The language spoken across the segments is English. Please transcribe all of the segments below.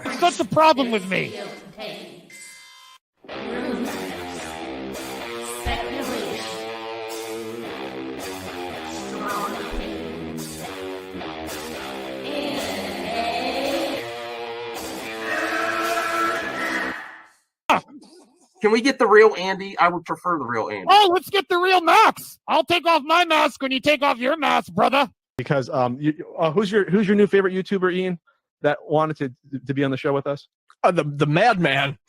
That's the problem with me. Can we get the real Andy? I would prefer the real Andy. Oh, let's get the real Max. I'll take off my mask when you take off your mask, brother. Because who's your new favorite YouTuber, Ian, that wanted to be on the show with us? The Madman.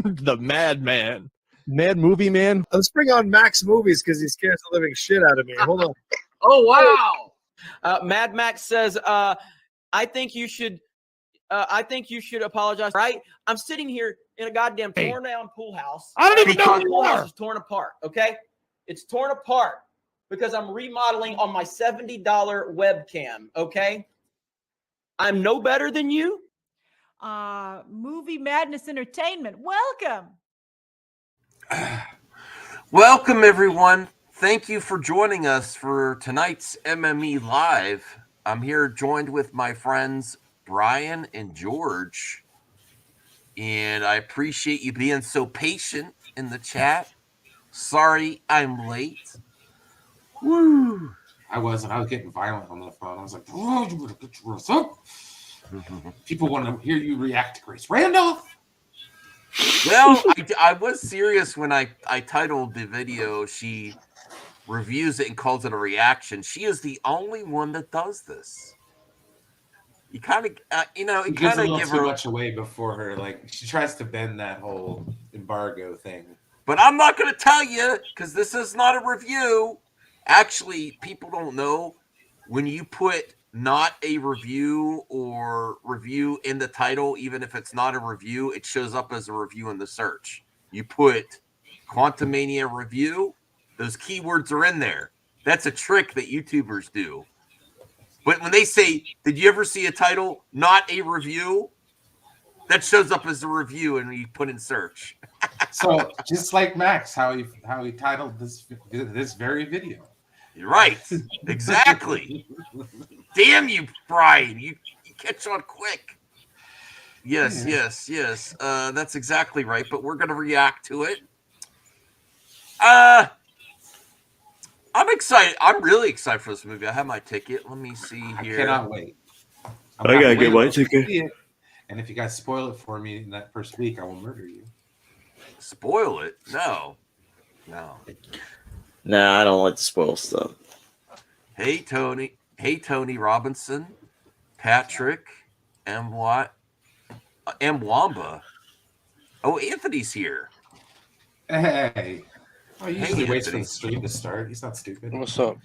The Madman. Mad Movie Man. Let's bring on Max Movies because he scares the living shit out of me. Hold on. Oh, wow. Mad Max says, I think you should apologize. Right? I'm sitting here in a goddamn torn down pool house. I don't even know who the you pool house are. is torn apart. Okay, it's torn apart because I'm remodeling on my $70 webcam. Okay, I'm no better than you. Movie Madness Entertainment. Welcome. Welcome, everyone. Thank you for joining us for tonight's MME Live. I'm here joined with my friends Brian and George. And I appreciate you being so patient in the chat. Sorry I'm late. Woo! I wasn't. I was getting violent on the phone. I was like, oh, you better get your ass up. People want to hear you react to Grace Randolph. Well, I was serious when I titled the video. She reviews it and calls it a reaction. She is the only one that does this. You kind of, It gives a little too much away before her. Like, she tries to bend that whole embargo thing. But I'm not going to tell you because this is not a review. Actually, people don't know when you put not a review or review in the title, even if it's not a review, it shows up as a review in the search. You put Quantumania review, those keywords are in there. That's a trick that YouTubers do. But when they say, did you ever see a title, not a review? That shows up as a review and you put in search. So just like Max, how he titled this very video. You're right. Exactly. Damn you, Brian. You catch on quick. Yes. That's exactly right. But we're going to react to it. I'm excited. I'm really excited for this movie. I have my ticket. Let me see here. I cannot wait. I gotta get my ticket. And if you guys spoil it for me in that first week, I will murder you. Spoil it? No. Nah, I don't like to spoil stuff. Hey, Tony. Hey, Tony Robinson. Patrick. Mwamba. Oh, Anthony's here. Hey. Oh, he usually waits for Anthony. the stream to start. He's not stupid. What's up?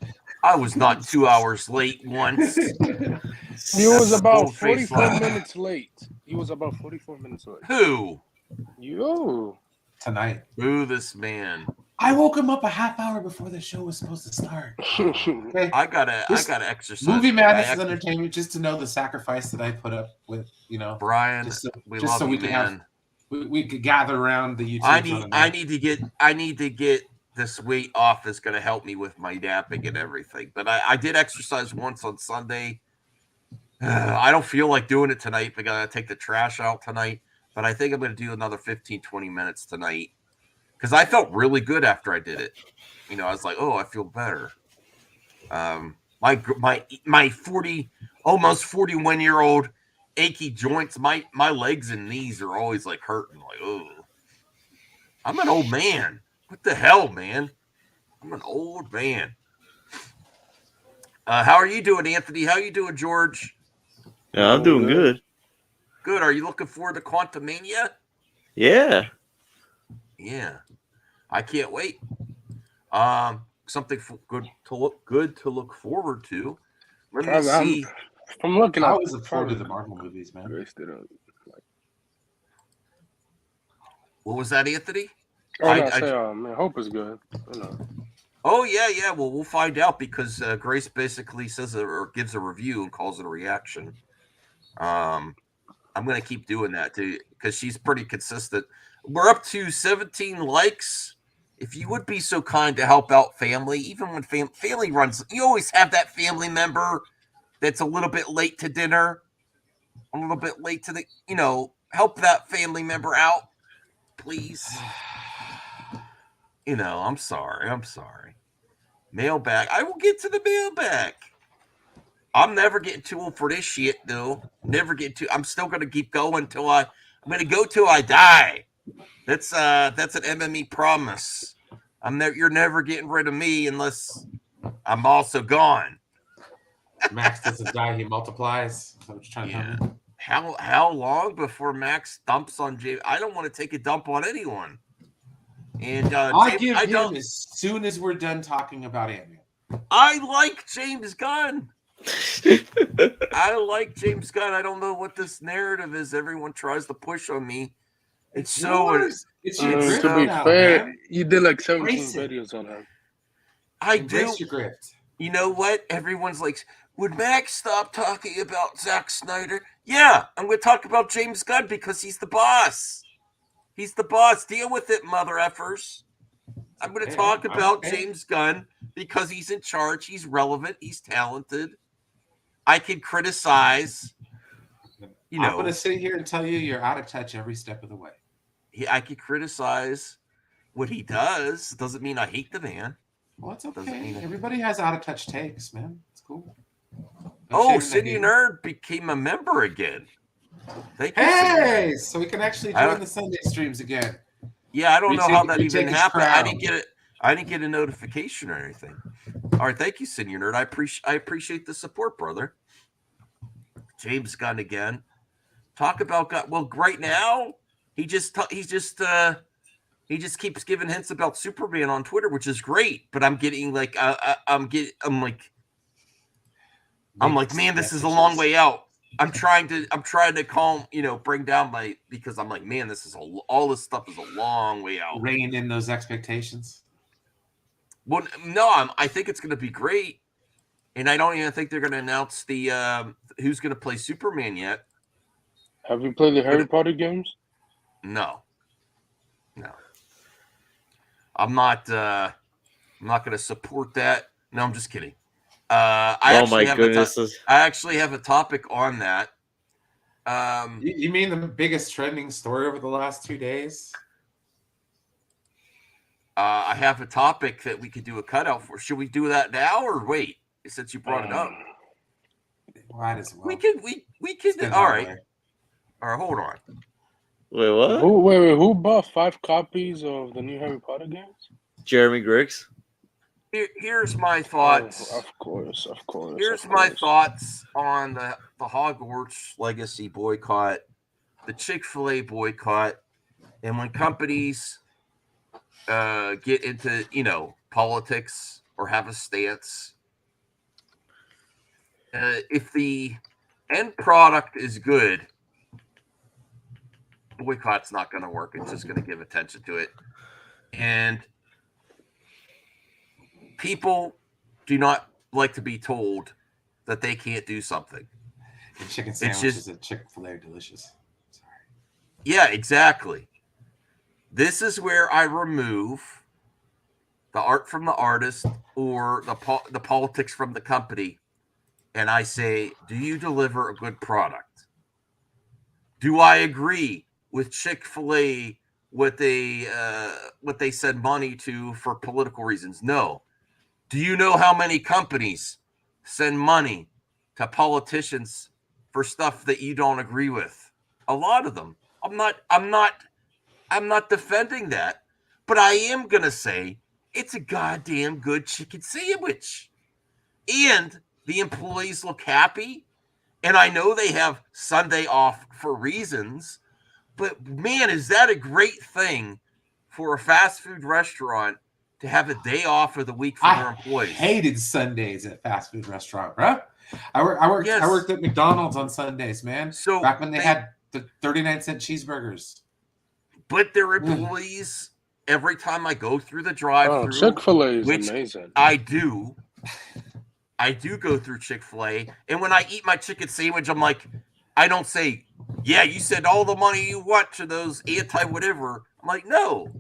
I was not 2 hours late once. He was about bold-faced 44 lie. minutes late. He was about 44 minutes late. Who? You. Tonight. Who this man? I woke him up a half hour before the show was supposed to start. Okay? I gotta exercise. Movie Madness is entertainment, just to know the sacrifice that I put up with, Brian, just so, we just love so you, we can man. we could gather around the YouTube. I need to get this weight off. Is going to help me with my napping and everything. But I did exercise once on Sunday. I don't feel like doing it tonight. I got to take the trash out tonight. But I think I'm going to do another 15, 20 minutes tonight because I felt really good after I did it. I was like, oh, I feel better. My 40, almost 41-year-old achy joints, my legs and knees are always like hurting. Like, oh, I'm an old man. What the hell, man? I'm an old man. How are you doing, Anthony? How are you doing, George? Yeah, I'm doing good. Good. Are you looking forward to Quantumania? Yeah. Yeah. I can't wait. Something good to look forward to. Let me see. I'm looking. I always look forward to the Marvel movies, man. What was that, Anthony? Man, Hope is good. Oh yeah. Well, we'll find out because Grace basically says or gives a review and calls it a reaction. I'm gonna keep doing that too because she's pretty consistent. We're up to 17 likes. If you would be so kind to help out family, even when family runs, you always have that family member that's a little bit late to dinner a little bit late to the, help that family member out, please. I'm sorry. Mailbag. I will get to the mailbag. I'm never getting too old for this shit, though. I'm still gonna keep going until I'm gonna go till I die. That's an MME promise. You're never getting rid of me unless I'm also gone. Max doesn't die; he multiplies. Is that what you're trying to tell me? How long before Max dumps on James? I don't want to take a dump on anyone. And I'll give him as soon as we're done talking about Antman. I like James Gunn. I like James Gunn. I don't know what this narrative is. Everyone tries to push on me. It's yours. It's your grift to be now, fair, man. you did like 17 Embrace it. videos on him. I Embrace do. your grift. You know what? Everyone's like, would Max stop talking about Zack Snyder? Yeah, I'm going to talk about James Gunn because he's the boss. He's the boss. Deal with it, mother effers. I'm going to talk about James Gunn because he's in charge. He's relevant. He's talented. I can criticize. I'm going to sit here and tell you you're out of touch every step of the way. I can criticize what he does. Doesn't mean I hate the man. Well, it's okay. Everybody has out of touch takes, man. It's cool. City Nerd became a member again. Thank you. Hey, so we can actually join the Sunday streams again. Yeah, I don't know how that even happened. I didn't get a notification or anything. All right, thank you, Senior Nerd. I appreciate the support, brother. James Gunn again. Talk about Gunn. Well, right now he just keeps giving hints about Superman on Twitter, which is great. But I'm getting like I'm like, man, this is a long way out. I'm trying to calm, bring down because I'm like, man, all this stuff is a long way out. Rein in those expectations. Well, no, I think it's going to be great, and I don't even think they're going to announce the who's going to play Superman yet. Have you played the Harry Potter games? No. I'm not going to support that. No, I'm just kidding. I actually have a topic on that. You mean the biggest trending story over the last 2 days? I have a topic that we could do a cutout for. Should we do that now or wait? Since you brought it up, might as well. We can. All right. Hold on. Wait, what? Who bought 5 copies of the new Harry Potter games? Jeremy Griggs. Here's my thoughts. Of course. Here's my thoughts on the Hogwarts Legacy boycott, the Chick-fil-A boycott, and when companies get into politics or have a stance. If the end product is good, boycott's not going to work. It's just going to give attention to it, and people do not like to be told that they can't do something. The chicken sandwiches at Chick-fil-A are delicious. Sorry. Yeah, exactly. This is where I remove the art from the artist or the politics from the company, and I say, do you deliver a good product? Do I agree with Chick-fil-A what they send money to for political reasons? No. Do you know how many companies send money to politicians for stuff that you don't agree with? A lot of them. I'm not defending that, but I am going to say it's a goddamn good chicken sandwich. And the employees look happy. And I know they have Sunday off for reasons, but man, is that a great thing for a fast food restaurant to have a day off of the week for their employees. I hated Sundays at fast food restaurant, bro. I worked at McDonald's on Sundays, man. So back when they had the 39-cent cheeseburgers. But their employees, every time I go through the drive-thru, Chick-fil-A is amazing. I do go through Chick-fil-A, and when I eat my chicken sandwich, I'm like, I don't say, yeah, you send all the money you want to those anti-whatever. I'm like, no.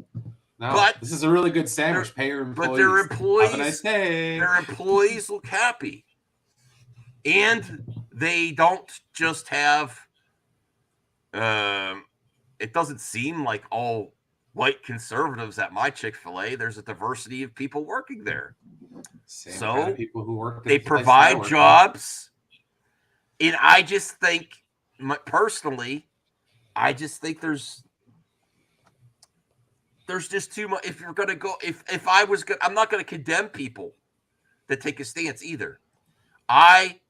No, but this is a really good sandwich. Pay your employees. But their employees, have a nice day. Their employees look happy, and they don't just have it doesn't seem like all white conservatives at my Chick-fil-A. There's a diversity of people working there. Same kind So of people who work. they provide jobs. And I just think, personally, I just think there's just too much. If you're going to go, if I was going, I'm not going to condemn people that take a stance either. I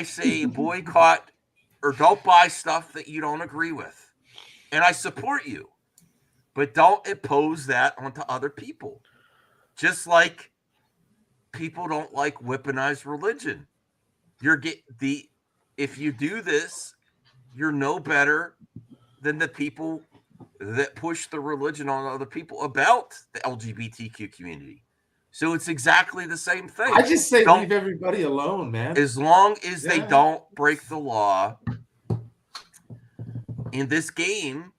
say boycott or don't buy stuff that you don't agree with. And I support you. But don't impose that onto other people. Just like people don't like weaponized religion. If you do this, you're no better than the people that push the religion on other people about the LGBTQ community. So it's exactly the same thing. I just say leave everybody alone, man. As long as they don't break the law. In this game,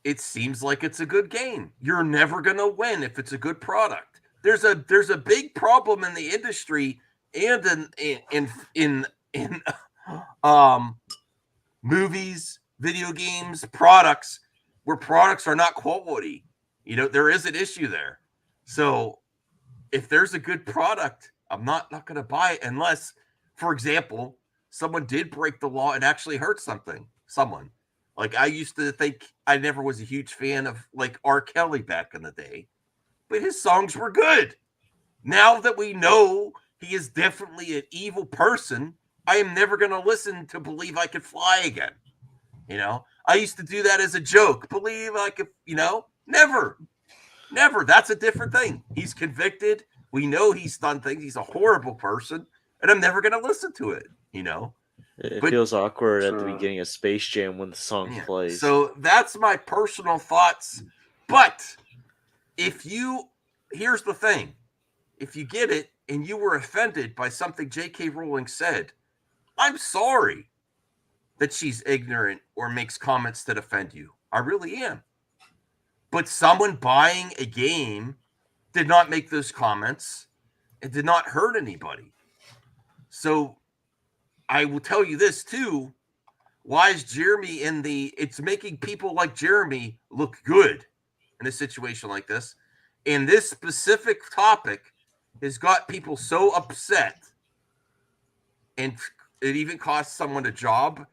it seems like it's a good game. You're never going to win if it's a good product. There's a big problem in the industry and in movies, video games, products, where products are not quality. There is an issue there. So if there's a good product, I'm not going to buy it unless, for example, someone did break the law and actually hurt someone. Like, I used to think, I never was a huge fan of like R. Kelly back in the day, but his songs were good. Now that we know he is definitely an evil person, I am never going to listen to Believe I Could Fly again. I used to do that as a joke. Believe I could, never. That's a different thing. He's convicted. We know he's done things. He's a horrible person, and I'm never going to listen to it, It feels awkward at the beginning of Space Jam when the song plays. So that's my personal thoughts. But here's the thing. If you get it and you were offended by something J.K. Rowling said, I'm sorry that she's ignorant or makes comments that offend you. I really am. But someone buying a game did not make those comments. It did not hurt anybody. So I will tell you this too. Why is Jeremy it's making people like Jeremy look good in a situation like this. And this specific topic has got people so upset. And it even cost someone a job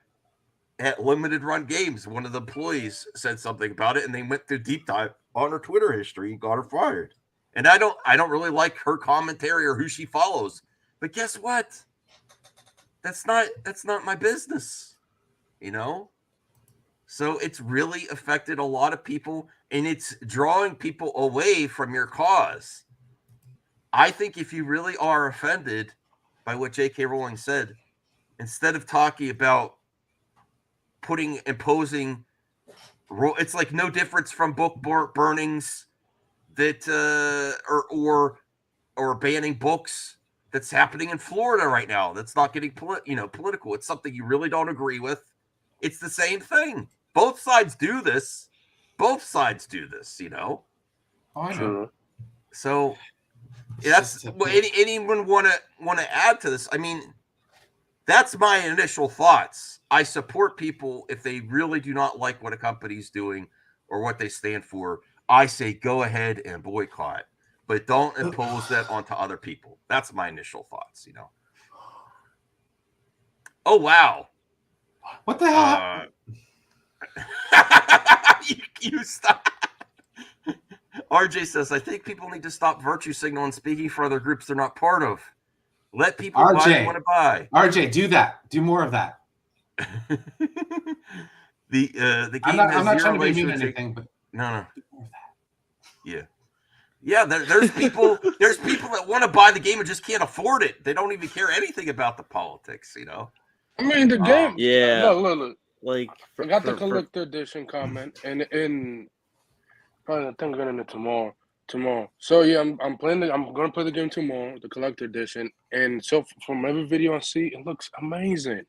at Limited Run Games. One of the employees said something about it, and they went through deep dive on her Twitter history and got her fired. And I don't really like her commentary or who she follows. But guess what? That's not my business, So it's really affected a lot of people, and it's drawing people away from your cause. I think if you really are offended by what J.K. Rowling said, instead of talking about imposing, it's like no difference from book burnings that or banning books that's happening in Florida right now. That's not getting political. It's something you really don't agree with. It's the same thing. Both sides do this. Oh, I know. So that's anyone want to add to this? I mean, that's my initial thoughts. I support people if they really do not like what a company's doing or what they stand for. I say go ahead and boycott, but don't impose that onto other people. That's my initial thoughts, Oh, wow. What the hell? You stop. RJ says, I think people need to stop virtue signaling speaking for other groups they're not part of. Let people buy what they want to buy. RJ, do that. Do more of that. The game I'm not trying to be mean anything, but no. Yeah. There's people that want to buy the game and just can't afford it. They don't even care anything about the politics, I mean, the game. Yeah. Look. Like I got the collector edition comment, and probably I think I'm getting it tomorrow. So yeah, I'm gonna play the game tomorrow, the collector edition, and so from every video I see, it looks amazing.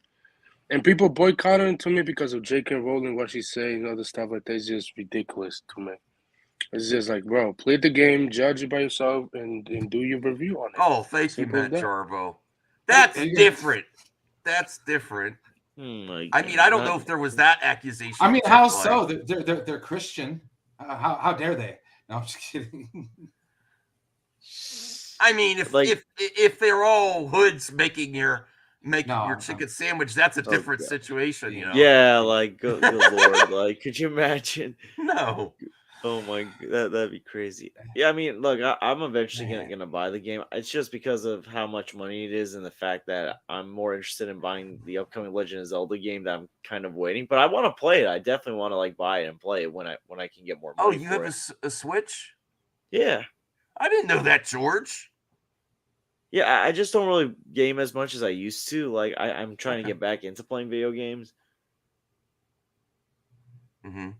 And people boycotting to me because of J.K. Rowling, what she's saying, other stuff like that is just ridiculous to me. It's just like, bro, play the game, judge it by yourself, and do your review on it. Oh, thank you, Matt Jarbo. That's different. I mean, I don't know if there was that accusation. I mean, how so? They're Christian. How dare they? No, I'm just kidding. I mean, if they're all hoods making your chicken sandwich, that's a different situation, you know. Yeah, like good lord, like could you imagine? No. Oh my, that'd be crazy. Yeah, I mean, look, I'm eventually gonna buy the game. It's just because of how much money it is and the fact that I'm more interested in buying the upcoming Legend of Zelda game that I'm kind of waiting. But I want to play it. I definitely want to like buy it and play it when I can get more money. Oh, you have a Switch? Yeah. I didn't know that, George. Yeah, I just don't really game as much as I used to. Like I'm trying to get back into playing video games. Mm-hmm.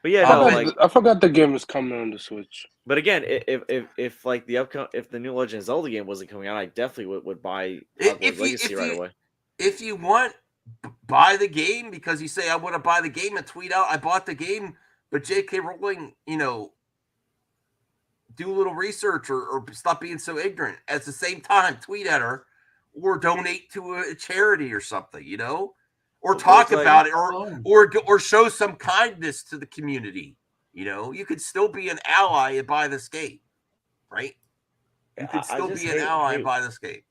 But yeah, I forgot the game was coming on the Switch. But again, if like if the new Legend of Zelda game wasn't coming out, I definitely would buy Hogwarts Legacy right away. If you want, buy the game because you say I want to buy the game and tweet out I bought the game, but J.K. Rowling, you know, do a little research or stop being so ignorant. At the same time, tweet at her or donate to a charity or something, you know. Or talk about it, or show some kindness to the community. You know, you could still be an ally and buy this game, right? You could still be an ally and buy this game.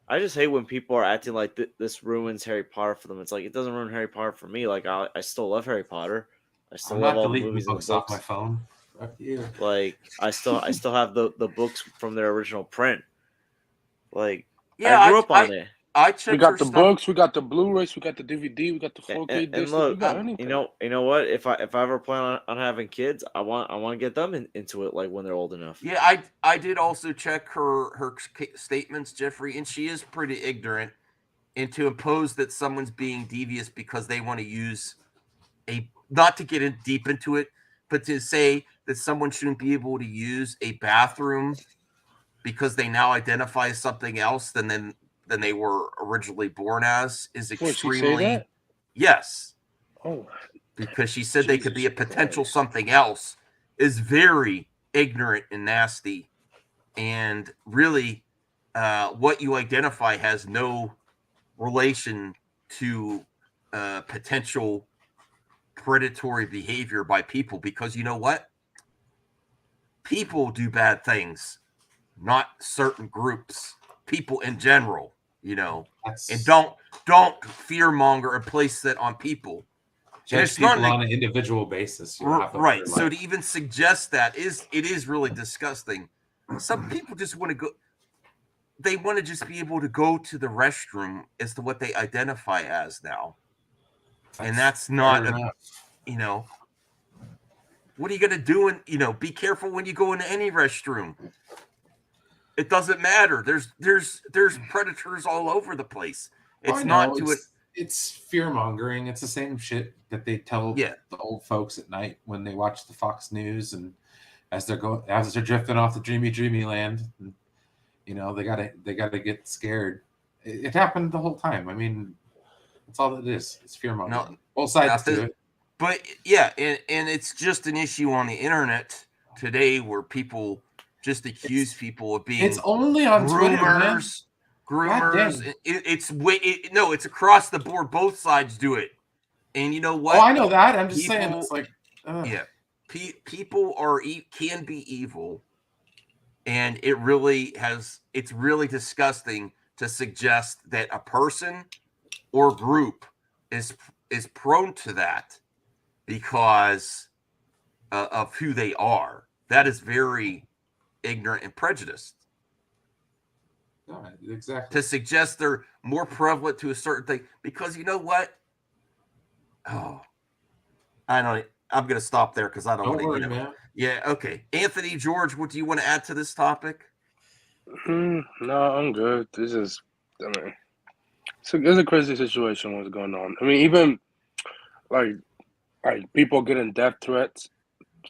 I just hate when people are acting like this ruins Harry Potter for them. It's like it doesn't ruin Harry Potter for me. Like I still love Harry Potter. I still love all the movies and books off my phone. Fuck you. Like I still have the books from their original print. Like yeah, I grew up on it. We got the books, we got the Blu-rays, we got the DVD, we got the 4K disc. Look, we got anything. You know what? If I ever plan on having kids, I want to get them into it like when they're old enough. Yeah, I did also check her statements, Jeffrey, and she is pretty ignorant. And to impose that someone's being devious because they want to use not to get deep into it, but to say that someone shouldn't be able to use a bathroom because they now identify as something else than they were originally born as is extremely yes. Oh, because she said they could be a potential something else is very ignorant and nasty, and really what you identify has no relation to potential predatory behavior by people, because you know what, people do bad things, not certain groups, people in general. You know, and don't fear-monger and place that on people. Judge people on an individual basis. Right. So to even suggest that is really disgusting. Some people just want to go. They want to just be able to go to the restroom as to what they identify as now. And that's not, you know, what are you going to do? And, you know, be careful when you go into any restroom. It doesn't matter. There's predators all over the place. It's fear mongering. It's the same shit that they tell the old folks at night when they watch the Fox News, and as they're drifting off the dreamy land, and, you know, they gotta get scared. It happened the whole time. I mean, that's all it is. It's fear mongering. Both sides do it. But yeah, and it's just an issue on the internet today where people just accuse people of being. It's only on groomers. It's across the board. Both sides do it, and you know what? Oh, I know that. I'm just saying, it's like, people can be evil, and it's really disgusting to suggest that a person or group is prone to that because of who they are. That is very ignorant and prejudiced. Exactly. To suggest they're more prevalent to a certain thing, because you know what? Oh, I don't. I'm going to stop there because I don't want to. Worry, man. Yeah. Okay. Anthony, George, what do you want to add to this topic? No, I'm good. This is, I mean, it's a crazy situation. What's going on? I mean, even like people getting death threats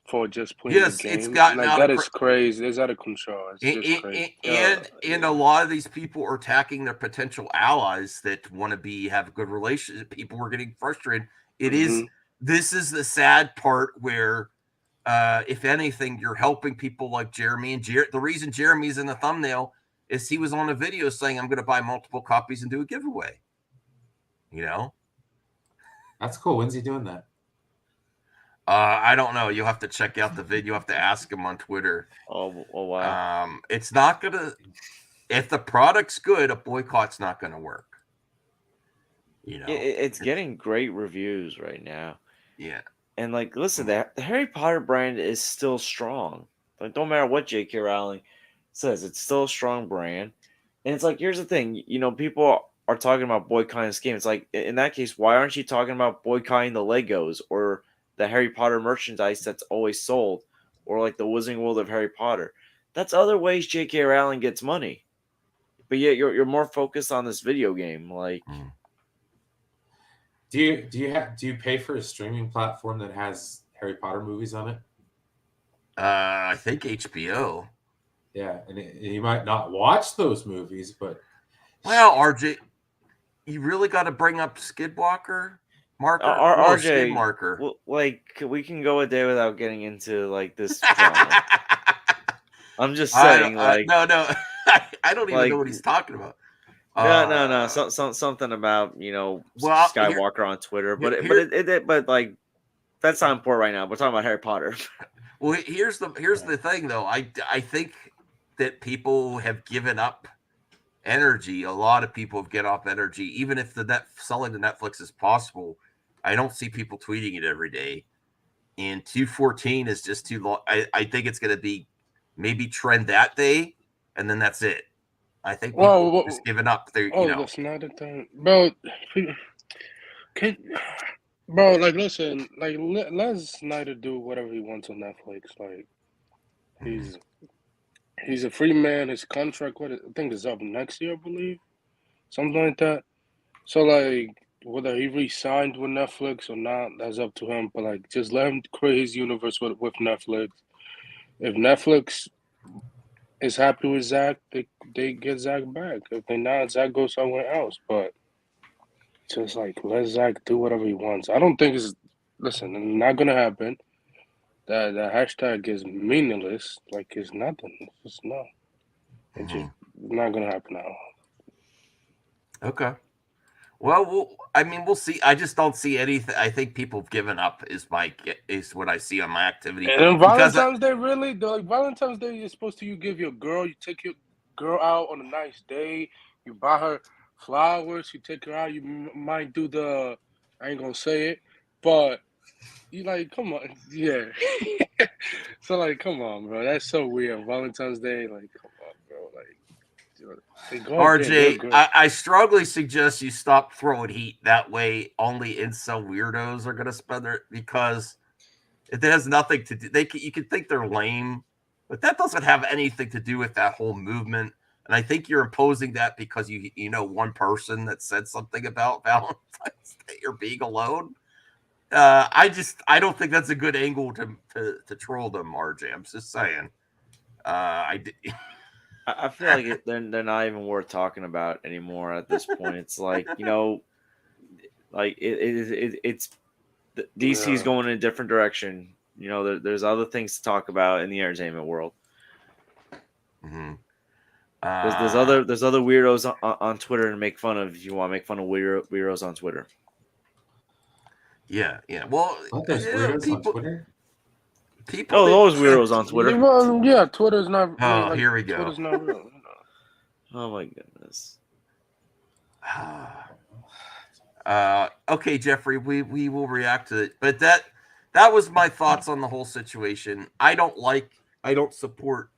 for just playing the game. It's gotten out that is crazy. It's out of control. It's just crazy. And a lot of these people are attacking their potential allies that want to have a good relationship. People are getting frustrated. This is the sad part where, if anything, you're helping people like Jeremy. And the reason Jeremy's in the thumbnail is he was on a video saying, I'm going to buy multiple copies and do a giveaway. You know, That's cool. When's he doing that? I don't know. You'll have to check out the video. You have to ask him on Twitter. Oh wow. It's not gonna. If the product's good, a boycott's not gonna work. You know, It's getting great reviews right now. Yeah. And like, listen, the Harry Potter brand is still strong. Like, don't matter what J.K. Rowling says, it's still a strong brand. And it's like, here's the thing, you know, people are talking about boycotting this game. It's like, in that case, why aren't you talking about boycotting the Legos or the Harry Potter merchandise that's always sold, or like the Wizarding World of Harry Potter? That's other ways J.K. Rowling gets money. But yet you're more focused on this video game, like. Do you pay for a streaming platform that has Harry Potter movies on it? I think HBO. Yeah, and you might not watch those movies, but well, RJ, you really got to bring up Skidwalker marker. RJ, Skidmarker. Well, like we can go a day without getting into like this drama. I'm just saying, no. I don't even know what he's talking about. No. Something about Skywalker on Twitter, but like that's not important right now. We're talking about Harry Potter. Well, here's the thing though. I think that people have given up energy. A lot of people have given up energy, even if selling to Netflix is possible. I don't see people tweeting it every day, and 214 is just too long. I think it's going to be maybe trend that day, and then that's it. I think people just giving up. The Snyder thing, bro. Like, listen, like, let Snyder do whatever he wants on Netflix. Like, he's a free man. His contract, I think, is up next year, I believe, something like that. So, like, whether he re-signed with Netflix or not, that's up to him. But like, just let him create his universe with Netflix. If Netflix is happy with Zack, they get Zack back. If they're not, Zack goes somewhere else. But just like let Zack do whatever he wants. I don't think it's not gonna happen. That hashtag is meaningless. Like it's nothing. It's just no. It's just not gonna happen now. Okay. Well, we'll see. I just don't see anything. I think people have given up. Is what I see on my activity. And then Valentine's Day, really? Like Valentine's Day, you're supposed to you take your girl out on a nice day. You buy her flowers. You take her out. You might do I ain't gonna say it, but you like, come on, yeah. So like, come on, bro. That's so weird. Valentine's Day, like, come on, bro. Like. RJ, I strongly suggest you stop throwing heat. That way, only incel weirdos are going to spend their, because it has nothing to do. You can think they're lame, but that doesn't have anything to do with that whole movement. And I think you're imposing that because you know one person that said something about Valentine's Day or being alone. I don't think that's a good angle to troll them, RJ. I'm just saying. I feel like they're not even worth talking about anymore at this point. It's like, like it's DC's going in a different direction. There's other things to talk about in the entertainment world. Mm-hmm. There's other weirdos on Twitter to make fun of if you want to make fun of weirdos on Twitter. Yeah. Well, there's weirdos on Twitter. Those weirdos on Twitter. Yeah, Twitter's not. Oh, here we go. Twitter's not real. Oh my goodness. Okay, Jeffrey, we will react to it, but that was my thoughts on the whole situation. I don't support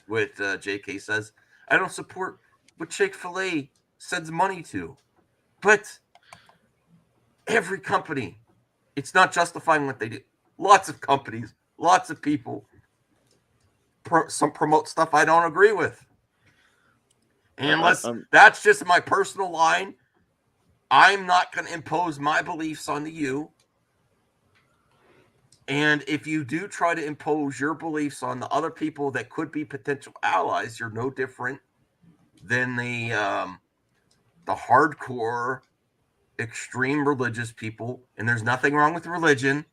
what JK says. I don't support what Chick-fil-A sends money to, but every company, it's not justifying what they do. Lots of companies, lots of people some promote stuff I don't agree with. And that's just my personal line. I'm not going to impose my beliefs on you. And if you do try to impose your beliefs on the other people that could be potential allies, you're no different than the hardcore, extreme religious people. And there's nothing wrong with religion.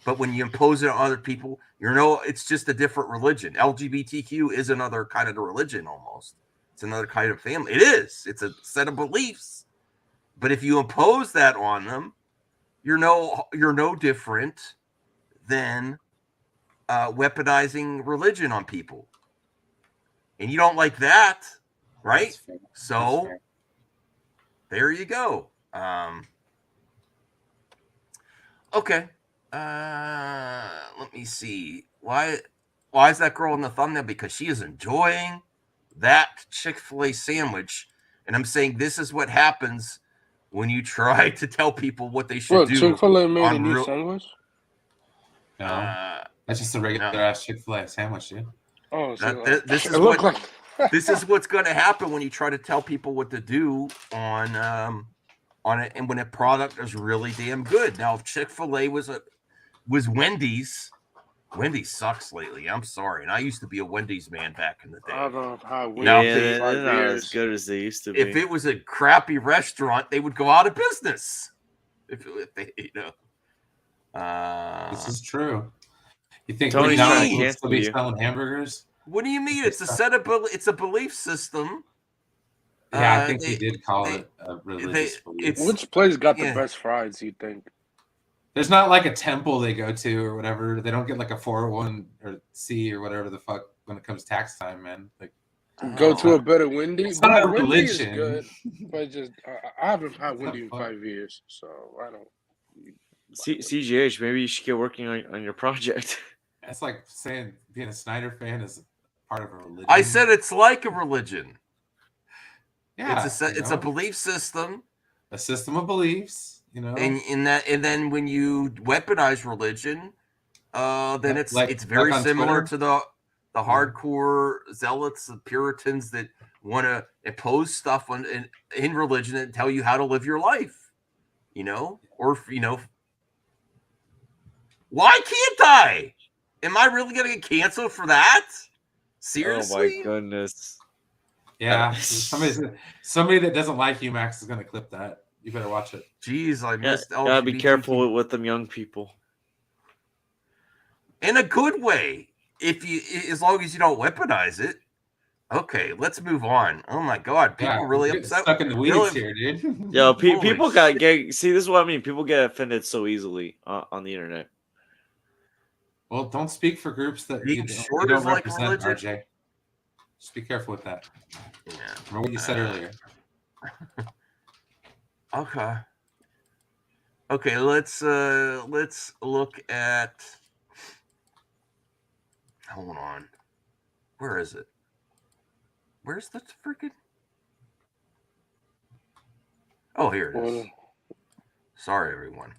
But when you impose it on other people, it's just a different religion. LGBTQ is another kind of religion almost. It's another kind of family. It is. It's a set of beliefs. But if you impose that on them, you're no different than weaponizing religion on people, and you don't like that, right? So there you go. Okay. Let me see. Why is that girl in the thumbnail? Because she is enjoying that Chick-fil-A sandwich, and I'm saying this is what happens when you try to tell people what they should do. Chick-fil-A made a new sandwich? No, that's just a regular ass Chick-fil-A sandwich, dude. Oh, so this is what this is what's going to happen when you try to tell people what to do on it, and when a product is really damn good. Now, if Chick-fil-A was Wendy's. Wendy's sucks lately. I'm sorry, and I used to be a Wendy's man back in the day. I don't know how Wendy's. They're not as good as they used to be. If it was a crappy restaurant, they would go out of business. If they, this is true. You think Tony's McDonald's trying will to still be cancel you. selling hamburgers? What do you mean? It's a belief system. Yeah, I think he did call it a religious belief. Which place got the best fries, you think? There's not like a temple they go to or whatever. They don't get like a 401 or C or whatever the fuck when it comes tax time, man. Like, go to a better Wendy's. It's not a Wendy's is religion. good, but just I haven't had Wendy's in 5 years, so I don't. CGH, maybe you should get working on your project. That's like saying being a Snyder fan is part of a religion. I said it's like a religion. Yeah, it's a belief system. A system of beliefs. You know, and then when you weaponize religion, then it's very like similar Twitter? to the hardcore zealots, the Puritans that want to impose stuff in religion and tell you how to live your life. Why can't I? Am I really going to get canceled for that? Seriously? Oh my goodness. Yeah, somebody that doesn't like you, Max, is going to clip that. You better watch it. Jeez, I missed. Gotta be careful with them young people. In a good way, as long as you don't weaponize it. Okay, let's move on. Oh my God, people really upset. Stuck in the weeds here, dude. Yo, people get. See, this is what I mean. People get offended so easily on the internet. Well, don't speak for groups that you don't represent, RJ. Just be careful with that. Yeah. Remember what you said earlier. Okay, let's look at. Hold on. Where is it? Where's the freaking? Oh, here it is. Sorry, everyone.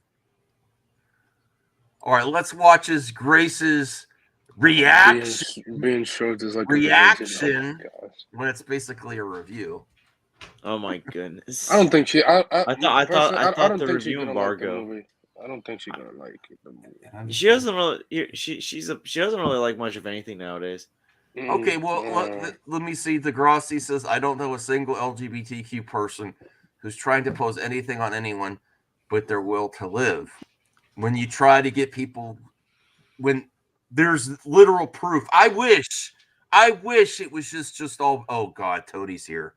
All right, let's watch Grace's reaction. Being short is like reaction when it's basically a review. Oh my goodness! I don't think she. I thought the think she's review gonna embargo. like the movie. I don't think she's gonna like the movie. She doesn't really. She doesn't really like much of anything nowadays. Okay, well, let me see. Degrassi says, I don't know a single LGBTQ person who's trying to pose anything on anyone but their will to live. When you try to get people, when there's literal proof, I wish it was just all, oh God, Tony's here.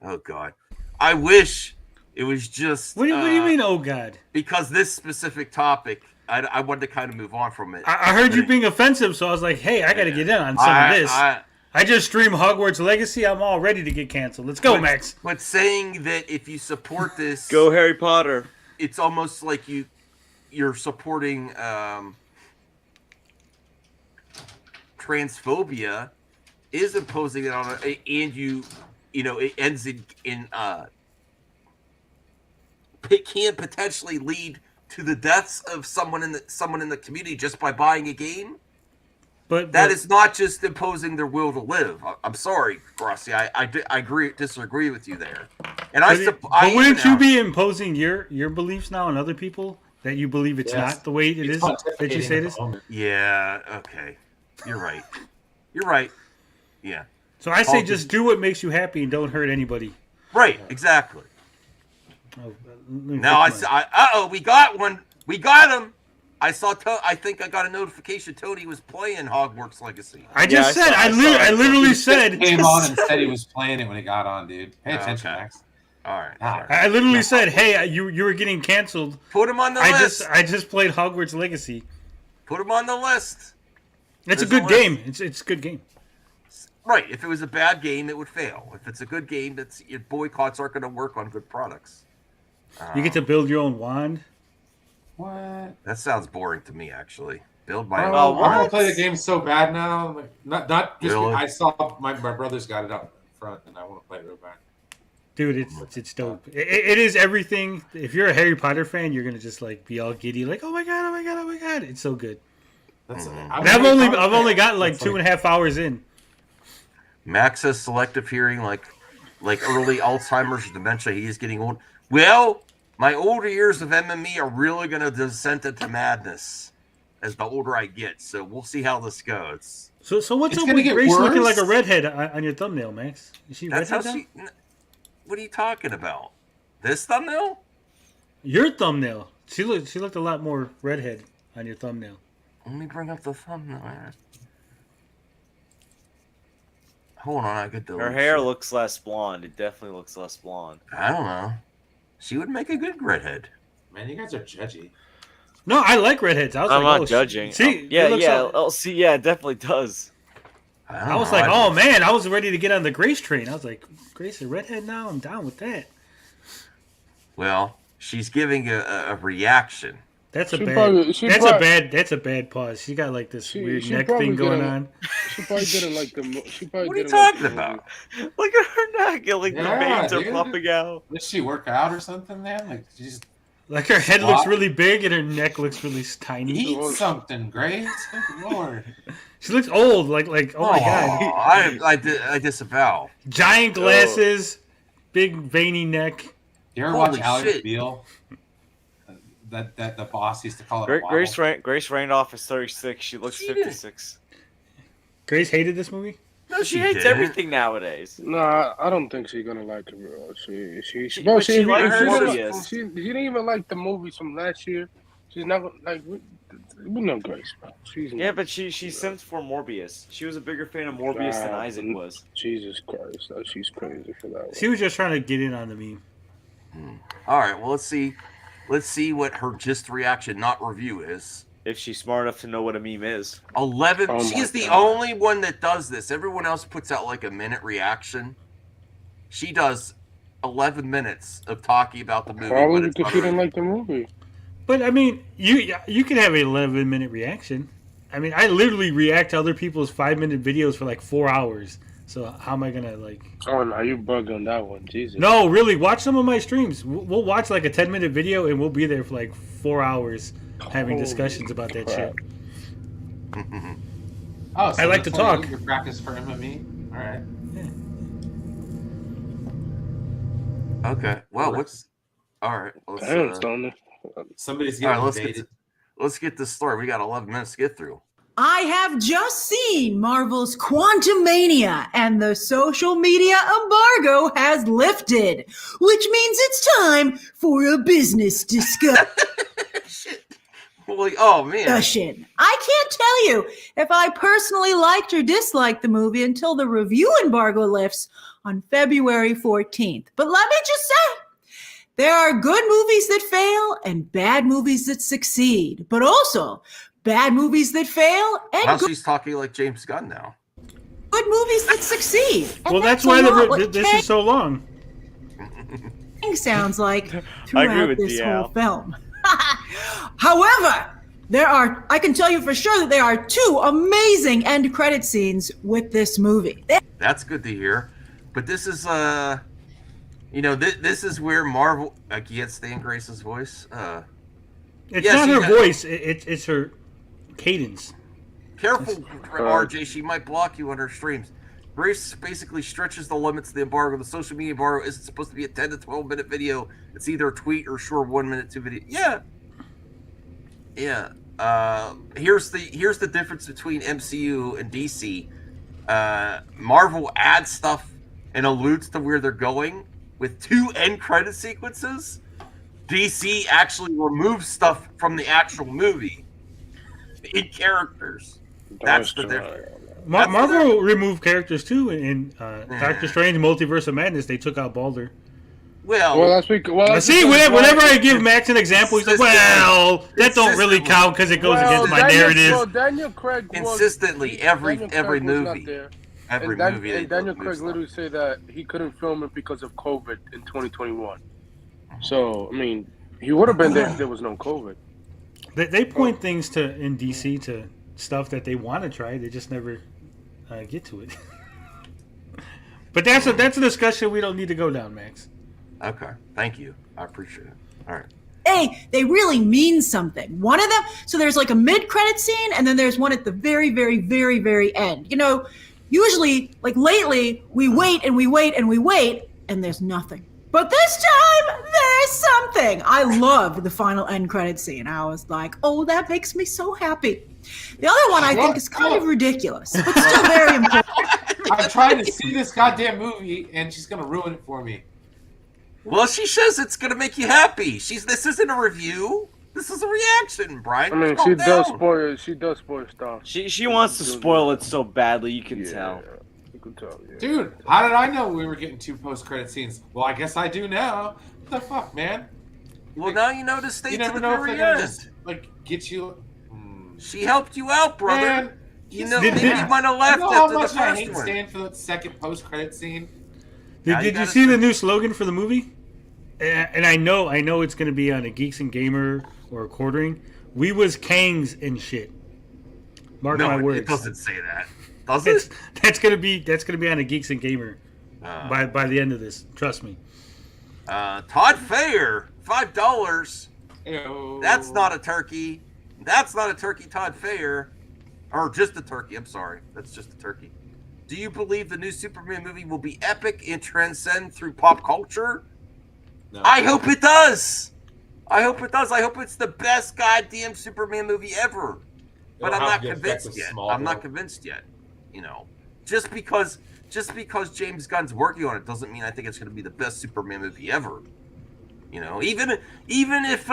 Oh God. I wish it was just. What do you mean, oh God? Because this specific topic, I wanted to kind of move on from it. I heard you being offensive, so I was like, hey, I got to get in on some of this. I just streamed Hogwarts Legacy. I'm all ready to get canceled. Let's go, Max. But saying that if you support this, go Harry Potter. It's almost like you're supporting transphobia, is imposing it on and it ends in it can potentially lead to the deaths of someone in the community just by buying a game. But that is not just imposing their will to live. I'm sorry, Grassi. I disagree with you there. And but wouldn't you be imposing your beliefs now on other people that you believe it's not the way it is that you say it is? Yeah. Okay. You're right. You're right. Yeah. So I say just do what makes you happy and don't hurt anybody. Right. Exactly. Oh, now we got one. We got him. I think I got a notification. Tony was playing Hogwarts Legacy. I literally said. He came on and said he was playing it when he got on, dude. Pay attention, Max. All right. I literally said, "Hey, you were getting canceled." Put him on the list. I just played Hogwarts Legacy. Put him on the list. It's a good game. It's a good game. Right. If it was a bad game, it would fail. If it's a good game, boycotts aren't going to work on good products. You get to build your own wand. What? That sounds boring to me, actually. Build my own. I want to play the game so bad now. Like, not just Really? I saw my brother's got it up front, and I want to play it real bad. Dude, it's dope. It is everything. If you're a Harry Potter fan, you're gonna just like be all giddy, like, oh my god, it's so good. That's I've only gotten like 2.5 hours in. Max has selective hearing, like early Alzheimer's or dementia. He is getting old. Well, my older years of MME are really going to descend into madness as the older I get. So we'll see how this goes. So what's up with Grace looking like a redhead on your thumbnail, Max? Is she redhead now? What are you talking about? This thumbnail? Your thumbnail. She looked a lot more redhead on your thumbnail. Let me bring up the thumbnail. Hold on, I could delete Her hair looks less blonde. It definitely looks less blonde. I don't know. She would make a good redhead. Man, you guys are judgy. No, I like redheads. I'm not judging. See, yeah, it definitely does. I was like, oh man, I was ready to get on the Grace train. I was like, Grace, a redhead now? I'm down with that. Well, she's giving a reaction. That's a bad pause. She got like this weird neck thing going on. She probably didn't like the. What are you talking about? Look at her neck. Like the veins are popping out. Does she work out or something, man? Like she's like her head looks really big and her neck looks really tiny. Eat something, Grace. Good Lord. She looks old. Like oh my god. I disavow. Giant glasses, big veiny neck. You ever watch Alex Beal? That the boss used to call it. Grace Randolph is 36. She looks 56. Grace hated this movie. No, she hates everything nowadays. No, I don't think she's gonna like it, bro. She likes Morbius. She didn't even like the movies from last year. She's not like we know Grace, bro. But she simped for Morbius. She was a bigger fan of Morbius than Isaac was. Jesus Christ, she's crazy for that one. She was just trying to get in on the meme. All right, well, let's see what her just reaction, not review, is. If she's smart enough to know what a meme is. 11. She's the only one that does this. Everyone else puts out like a minute reaction. She does 11 minutes of talking about the movie. Probably because she didn't like the movie. But I mean, you can have an 11-minute reaction. I mean, I literally react to other people's 5-minute videos for like 4 hours. So how am I gonna like? Oh no, you bugged on that one, Jesus. No, really, watch some of my streams. We'll watch like a 10-minute video and we'll be there for like 4 hours having discussions about that shit. Oh, so I like to talk. Your practice for MME. All right. Yeah. Okay. Well, what's all right? Somebody's getting invaded. Let's get this started. We got 11 minutes to get through. I have just seen Marvel's Quantumania, and the social media embargo has lifted, which means it's time for a business discussion. Oh, man. I can't tell you if I personally liked or disliked the movie until the review embargo lifts on February 14th. But let me just say, there are good movies that fail and bad movies that succeed, but also bad movies that fail and Now she's talking like James Gunn now. Good movies that succeed. Well, that's why this is so long. Sounds like throughout this whole film. However, I can tell you for sure that there are 2 amazing end credit scenes with this movie. That's good to hear. But this is, this is where Marvel, I can't stand Grace's voice. It's not her voice, it's her cadence. Careful, RJ, she might block you on her streams. Grace basically stretches the limits of the embargo. The social media embargo isn't supposed to be a 10 to 12 minute video. It's either a tweet or short 1 minute, 2 video. Yeah. Here's the difference between MCU and DC. Marvel adds stuff and alludes to where they're going with 2 end credit sequences. DC actually removes stuff from the actual movie in characters. That's the difference. Marvel removed characters too in Doctor Strange Multiverse of Madness. They took out Balder. Well, that's because. Well, see, whenever I give Max an example, he's like, "Well, that don't really count because it goes against my narrative." Well, Daniel Craig consistently every movie. Every movie. And Daniel Craig literally said that he couldn't film it because of COVID in 2021. So I mean, he would have been there if there was no COVID. They point things to in DC to stuff that they want to try. They just never get to it. But that's a discussion we don't need to go down, Max. Okay, thank you. I appreciate it. All right. Hey, they really mean something. One of them, so there's like a mid-credit scene, and then there's one at the very, very, very, very end. You know, usually, like lately, we wait and we wait and we wait, and there's nothing. But this time, there's something. I loved the final end credit scene. I was like, oh, that makes me so happy. The other one I think is kind of ridiculous, but still very important. I'm trying to see this goddamn movie, and she's going to ruin it for me. Well, she says it's going to make you happy. This isn't a review. This is a reaction, Brian. I mean, she does spoil stuff. She wants to spoil it so badly, you can tell. You can tell, yeah. Dude, how did I know we were getting 2 post-credit scenes? Well, I guess I do now. What the fuck, man? Well, now you know to stay you to never the know very if they're gonna end. just, get you... She helped you out, brother. Man, you know, maybe you might have left how after the much I first hate one. staying for the second post-credit scene? Did you see the new slogan for the movie? And I know it's going to be on a Geeks and Gamer or a Quartering. We was Kangs and shit. Mark my words. It doesn't say that. Does it? That's gonna be on a Geeks and Gamer by the end of this. Trust me. Todd Fair, $5. Ew. That's not a turkey. That's not a turkey, Todd Fair. Or just a turkey. I'm sorry. That's just a turkey. Do you believe the new Superman movie will be epic and transcend through pop culture? No. I hope it does. I hope it does. I hope it's the best goddamn Superman movie ever. But I'm not convinced yet. I'm not convinced yet. You know, just because James Gunn's working on it doesn't mean I think it's going to be the best Superman movie ever. You know, even if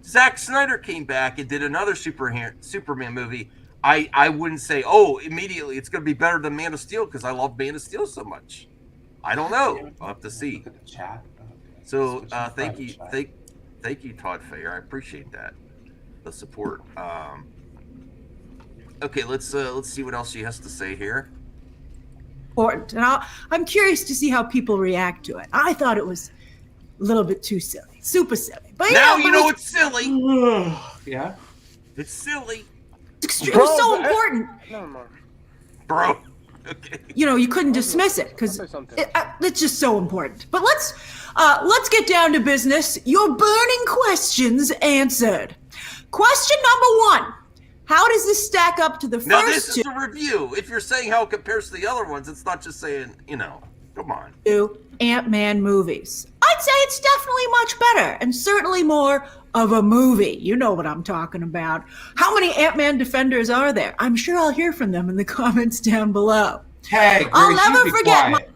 Zack Snyder came back and did another Superman movie, I wouldn't say, oh, immediately it's going to be better than Man of Steel because I love Man of Steel so much. I don't know. I'll have to see. So thank you, Todd Fair. I appreciate that, the support. Okay, let's see what else she has to say here. Important, and I'm curious to see how people react to it. I thought it was a little bit too silly, super silly. But now you know it's silly. Yeah, it's silly. It was so important, bro. Okay. You know, you couldn't dismiss it because it's just so important. But let's get down to business. Your burning questions answered. Question number 1. How does this stack up to the first Now, this is a review. If you're saying how it compares to the other ones, it's not just saying, you know, come on. 2 Ant-Man movies? I'd say it's definitely much better and certainly more of a movie. You know what I'm talking about. How many Ant-Man defenders are there? I'm sure I'll hear from them in the comments down below. Hey, Grace, I'll never forget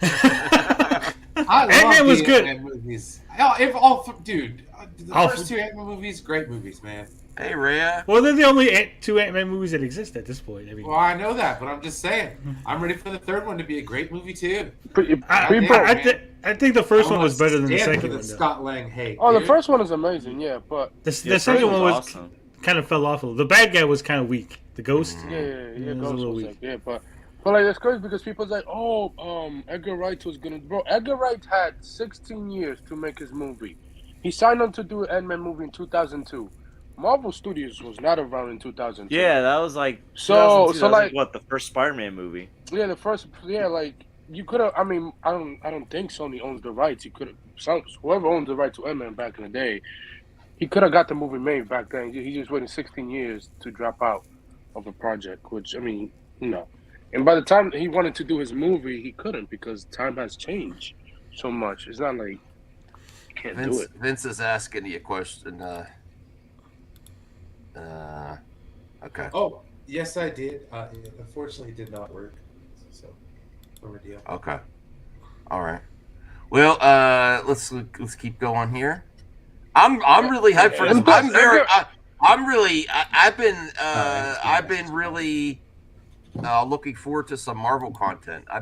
I love Ant-Man was good. Ant-Man movies. Dude, the first 2 Ant-Man movies, great movies, man. Hey, Rhea. Well, they're the only 2 Ant-Man movies that exist at this point. I mean, well, I know that, but I'm just saying. I'm ready for the third one to be a great movie, too. I think the first one was better than the second one. Scott Lang hate. Oh, the first one is amazing, yeah, but... The second one was awesome. Kind of fell off a little. The bad guy was kind of weak. The Ghost? Yeah, was a little weak. Like, yeah, but like, it's crazy because people's like, Edgar Wright was gonna... Bro, Edgar Wright had 16 years to make his movie. He signed on to do an Ant-Man movie in 2002. Marvel Studios was not around in 2002. Yeah, that was like so like what, the first Spider-Man movie? Yeah, like you could have. I mean, I don't think Sony owns the rights. You could have. Whoever owns the right to Ant-Man back in the day, he could have got the movie made back then. He just waited 16 years to drop out of the project. Which I mean, you know, and by the time he wanted to do his movie, he couldn't because time has changed so much. It's not like you can't do it. Vince is asking you a question. Okay. Oh, yes, I did. Unfortunately, it did not work. So, no deal. Okay. All right. Well, let's keep going here. I'm really hyped for this. I've been really looking forward to some Marvel content. I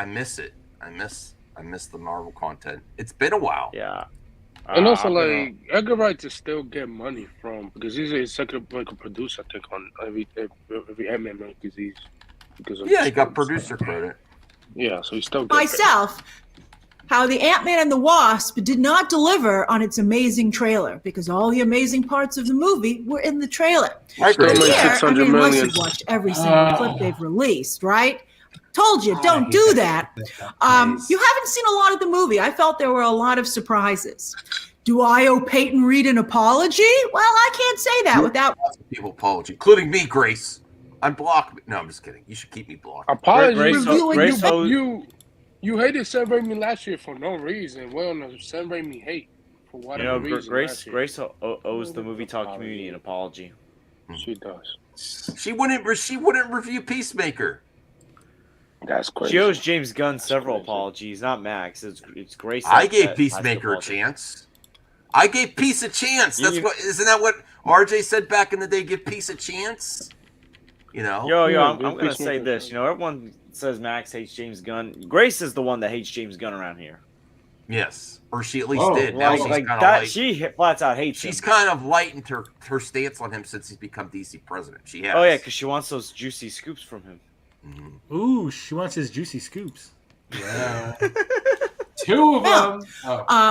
miss it. I I miss the Marvel content. It's been a while. Yeah. And also, like, Edgar Wright to still get money from, because he's a executive, like, a producer, I think, on every MME, because of he got producer credit. Yeah, so he still gets Myself, how the Antman and the Wasp did not deliver on its amazing trailer because all the amazing parts of the movie were in the trailer. I agree. And Still made here, 600 unless million. you've watched every single clip they've released, right? Told you, don't do that. You haven't seen a lot of the movie. I felt there were a lot of surprises. Do I owe Peyton Reed an apology? Well, I can't say that without people apology, including me, Grace. I'm blocked. No, I'm just kidding. You should keep me blocked. Apologies. You hated Sam Raimi last year for no reason. Well, no, Sam Raimi hate for whatever reason. Grace owes the movie talk community an apology. She does. She wouldn't review Peacemaker. That's crazy. She owes James Gunn several apologies, not Max. It's Grace. I gave Peacemaker a chance. I gave Peace a chance. Isn't that what RJ said back in the day? Give Peace a chance. You know. I'm gonna say this. You know, everyone says Max hates James Gunn. Grace is the one that hates James Gunn around here. Yes, or she at least did. Now she's like kind of that. light. She flats out hates him. She's kind of lightened her stance on him since he's become DC president. She has. Oh yeah, because she wants those juicy scoops from him. Ooh, she wants his juicy scoops. Yeah. 2 of them.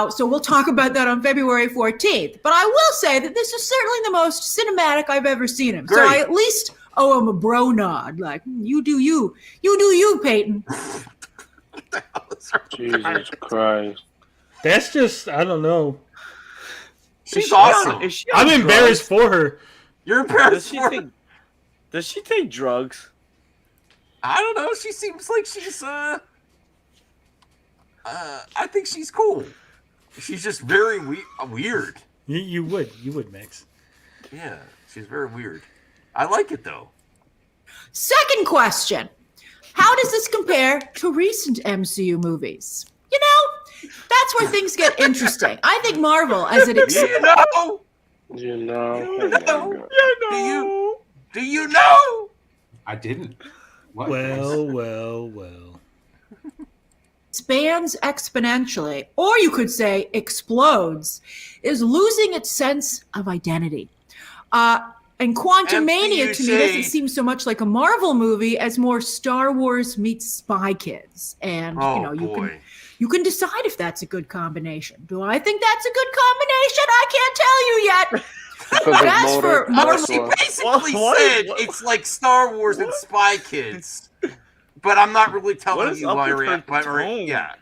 So we'll talk about that on February 14th. But I will say that this is certainly the most cinematic I've ever seen him. Great. So I at least owe him a bro nod. Like, you do you. You do you, Peyton. Jesus Christ. That's just, I don't know. She's awesome. I'm embarrassed for her. You're embarrassed for her? Does she take drugs? I don't know. She seems like she's I think she's cool. She's just very weird. You would, Max. Yeah, she's very weird. I like it though. Second question. How does this compare to recent MCU movies? You know, that's where things get interesting. I think Marvel, as it You know. Do you know? I didn't. What? Well. expands exponentially, or you could say explodes, is losing its sense of identity. And Quantumania, to me, doesn't seem so much like a Marvel movie as more Star Wars meets Spy Kids. And you can decide if that's a good combination. Do I think that's a good combination? I can't tell you yet. That's for Marvel. She basically said it's like Star Wars and Spy Kids. But I'm not really telling you why. Yeah.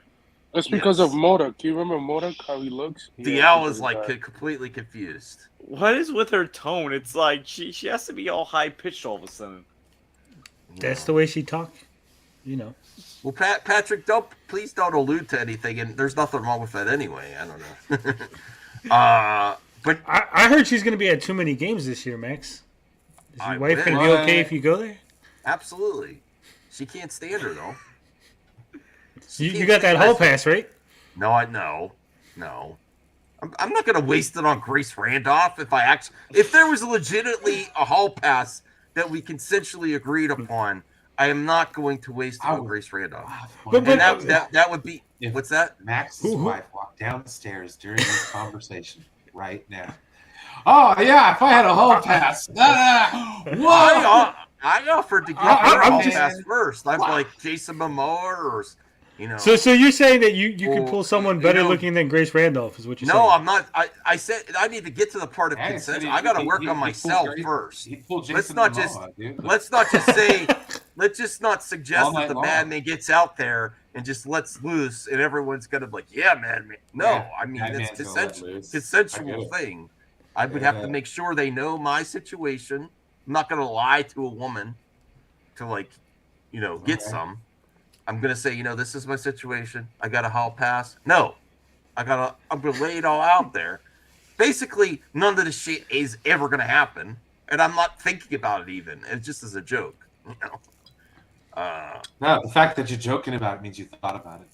That's because of MODOK. Do you remember MODOK, how he looks? DL is like completely confused. What is with her tone? It's like she has to be all high pitched all of a sudden. That's the way she talks, you know. Well, Patrick, please don't allude to anything, and there's nothing wrong with that anyway. I don't know. But I heard she's going to be at too many games this year, Max. Is your wife going to be okay if you go there? Absolutely. She can't stand her though. You got that hall pass, right? No. I'm not going to waste it on Grace Randolph if there was legitimately a hall pass that we consensually agreed upon. I am not going to waste it on Grace Randolph. But that would be what's that? Max's wife walked down the stairs during this conversation right now. Oh yeah, if I had a hall pass. Whoa! I offered to give her a hall pass first. I'm like Jason Momoa or So you're saying that you can pull someone better looking than Grace Randolph is what you're saying? No, I'm not. I said I need to get to the part of consent. I got to work on myself first. Let's not suggest that the madman gets out there and just lets loose and everyone's gonna be like, yeah, madman. No, I mean it's consensual thing. I would have to make sure they know my situation. I'm not gonna lie to a woman to get some. I'm gonna say, this is my situation. I got a hall pass. No, I'm gonna lay it all out there. Basically, none of this shit is ever gonna happen, and I'm not thinking about it even. It's just as a joke, No, the fact that you're joking about it means you thought about it.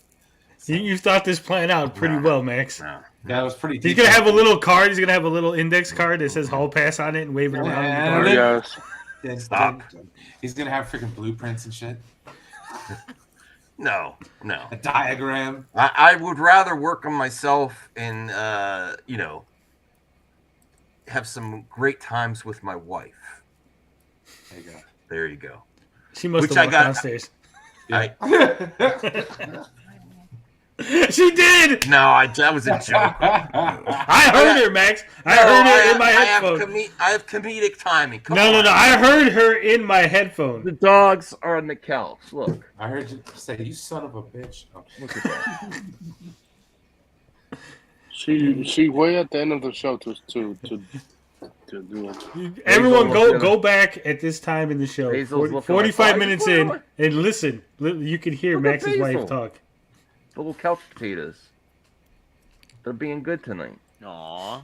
You thought this plan out pretty well, Max. Yeah, it was pretty. He's gonna have a little card. He's gonna have a little index card that says hall pass on it and wave it around. Stop. He's gonna have freaking blueprints and shit. No. A diagram. I would rather work on myself and have some great times with my wife. There you go. She must have walked downstairs. She did. No, that was a joke. I heard her, Max. I heard her in my headphones. I have comedic timing. No. I heard her in my headphones. The dogs are on the couch. Look. I heard you say, "You son of a bitch." Oh. Look at that. She way at the end of the show to do it. Everyone go back at this time in the show. 45 minutes in and listen. You can hear Max's wife talk. The little couch potatoes. They're being good tonight. Aww.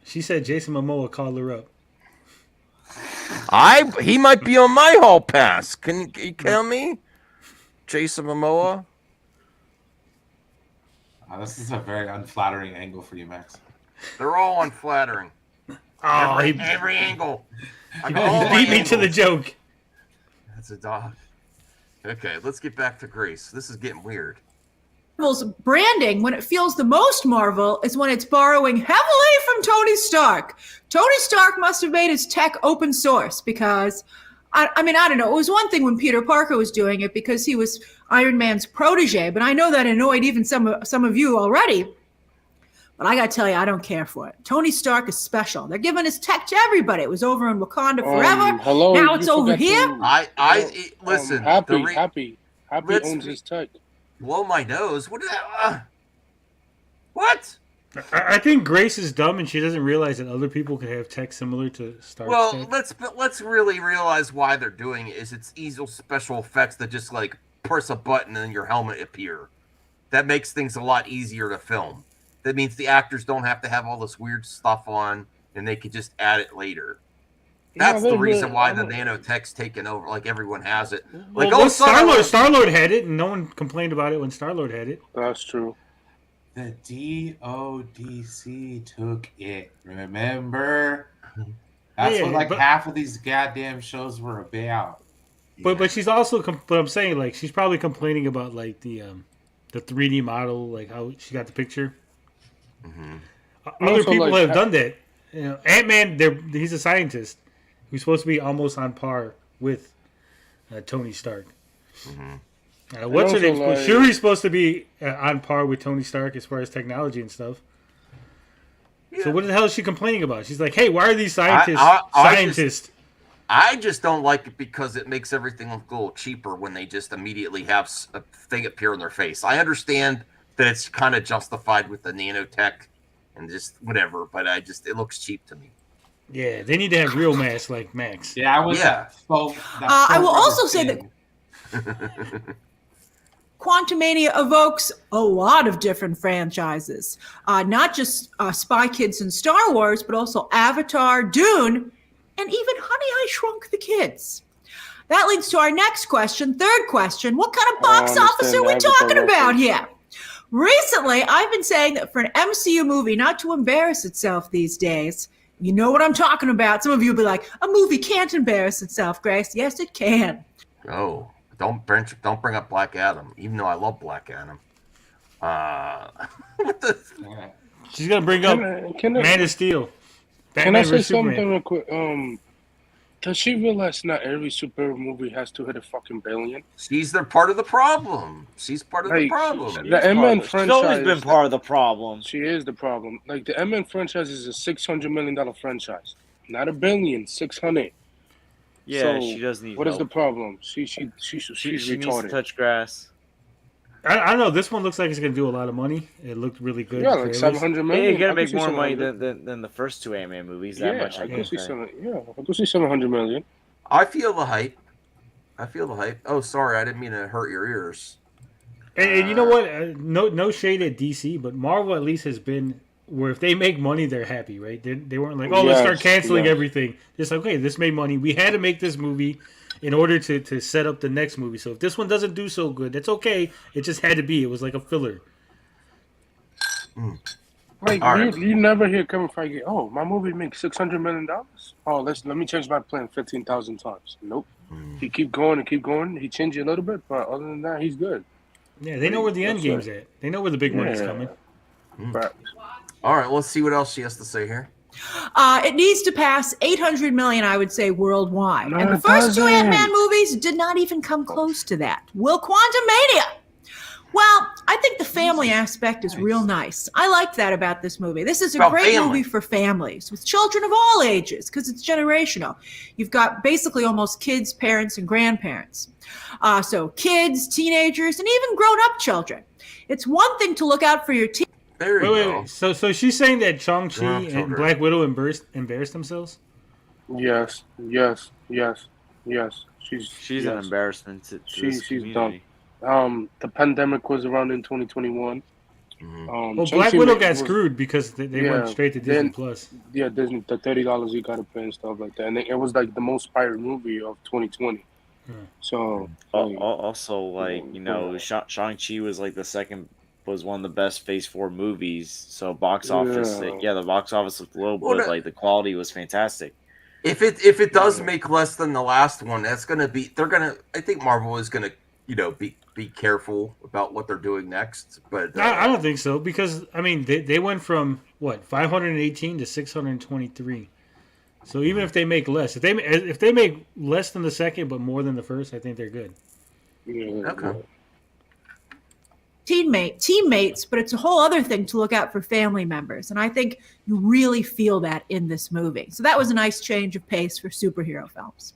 She said Jason Momoa called her up. He might be on my hall pass. Can you tell me? Jason Momoa? This is a very unflattering angle for you, Max. They're all unflattering. Oh, every angle. He beat me to the joke. That's a dog. Okay, let's get back to Grace. This is getting weird. Marvel's branding, when it feels the most Marvel, is when it's borrowing heavily from Tony Stark. Tony Stark must have made his tech open source because, I don't know. It was one thing when Peter Parker was doing it because he was Iron Man's protege, but I know that annoyed even some of you already. But I got to tell you, I don't care for it. Tony Stark is special. They're giving his tech to everybody. It was over in Wakanda forever. Now it's over here. Listen. Happy owns his tech. Blow my nose. What is that? What? I think Grace is dumb and she doesn't realize that other people can have tech similar to Stark's tech. Let's really realize why they're doing it. It's easy special effects that just like press a button and your helmet appear. That makes things a lot easier to film. That means the actors don't have to have all this weird stuff on, and they could just add it later. That's the reason why the nanotech's taken over. Like everyone has it. Like Star-Lord had it, and no one complained about it when Star-Lord had it. That's true. The DODC took it. Remember? That's what half of these goddamn shows were about. But she's also. But I'm saying like she's probably complaining about like the 3D model, like how she got the picture. Mm-hmm. Other people have done that. You know, Antman, he's a scientist who's supposed to be almost on par with Tony Stark. Mm-hmm. What's her name? Shuri's supposed to be on par with Tony Stark as far as technology and stuff. Yeah. So what the hell is she complaining about? She's like, "Hey, why are these scientists?" I just don't like it because it makes everything look a little cheaper when they just immediately have a thing appear on their face. I understand that it's kind of justified with the nanotech and just whatever, but it looks cheap to me. Yeah, they need to have real masks like Max. Yeah, I will also say that Quantumania evokes a lot of different franchises, not just Spy Kids and Star Wars, but also Avatar, Dune, and even Honey, I Shrunk the Kids. That leads to our next question, third question. What kind of box office are we talking about here? Recently, I've been saying that for an MCU movie not to embarrass itself these days, you know what I'm talking about. Some of you will be like, a movie can't embarrass itself, Grace. Yes, it can. Oh, don't bring up Black Adam, even though I love Black Adam. What the? She's going to bring up Man of Steel. Can I say something real quick? Does she realize not every superhero movie has to hit a fucking billion? She's part of the problem. She's part of the problem. The MN franchise. She's always been part of the problem. She is the problem. Like the MN franchise is a $600 million franchise, not $1 billion. 600. Yeah, so she does need. What help. is the problem? She's retarded. Needs to touch grass. I don't know. This one looks like it's going to do a lot of money. It looked really good. Yeah, like $700 million. You're going to make more money than the first two Antman movies. That much. I can see $700 million. I feel the hype. Oh, sorry, I didn't mean to hurt your ears. And you know what? No shade at DC, but Marvel at least has been where if they make money, they're happy, right? They weren't like, let's start canceling everything. Just like, okay, this made money. We had to make this movie in order to set up the next movie. So if this one doesn't do so good, that's okay. It just had to be. It was like a filler. Like right. you never hear Kevin Feige. Oh, my movie makes $600 million. Oh, let me change my plan 15,000 times. Nope. He keep going and keep going. He changed it a little bit, but other than that, he's good. Yeah, they know where the end game's at. They know where the big money's coming. All right, let's see what else she has to say here. It needs to pass 800 million, I would say, worldwide. And the first 2 Ant-Man movies did not even come close to that. Will Quantumania? Well, I think the family aspect is real nice. I like that about this movie. This is a great movie for families with children of all ages because it's generational. You've got basically almost kids, parents, and grandparents. So kids, teenagers, and even grown-up children. It's one thing to look out for your team. Wait. So she's saying that Shang-Chi and Black Widow embarrassed themselves? Yes. She's an embarrassment to this community. Done. The pandemic was around in 2021. Well, Black Widow got screwed because they went straight to Disney Plus. Yeah, Disney, the $30 you gotta pay and stuff like that, and it was like the most pirated movie of 2020. So also, like, you know, Shang-Chi was like was one of the best Phase 4 movies. So box office, the box office looked low, but like the quality was fantastic. If it does make less than the last one, that's gonna be I think Marvel is gonna, you know, be careful about what they're doing next. But I don't think so because I mean they went from what 518 to 623. So even if they make less, if they make less than the second but more than the first, I think they're good. Okay. Teammates, but it's a whole other thing to look out for family members. And I think you really feel that in this movie. So that was a nice change of pace for superhero films.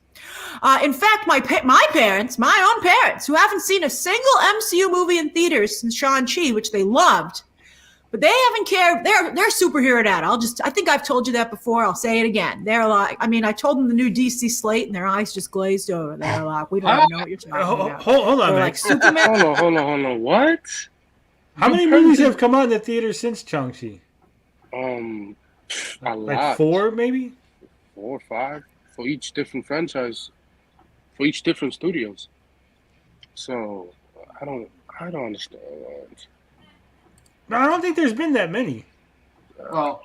In fact, my own parents, who haven't seen a single MCU movie in theaters since Shang-Chi, which they loved, but they haven't cared. They're superhero dad. I think I've told you that before. I'll say it again. They're like, I mean, I told them the new DC slate, and their eyes just glazed over. They're like, we don't even know what you're talking about. Hold on, like Superman. Hold on. What? How many movies have come out in the theater since Shang-Chi? A like lot. 4, maybe 4 or 5 for each different franchise, for each different studios. So I don't understand. No, I don't think there's been that many. Well,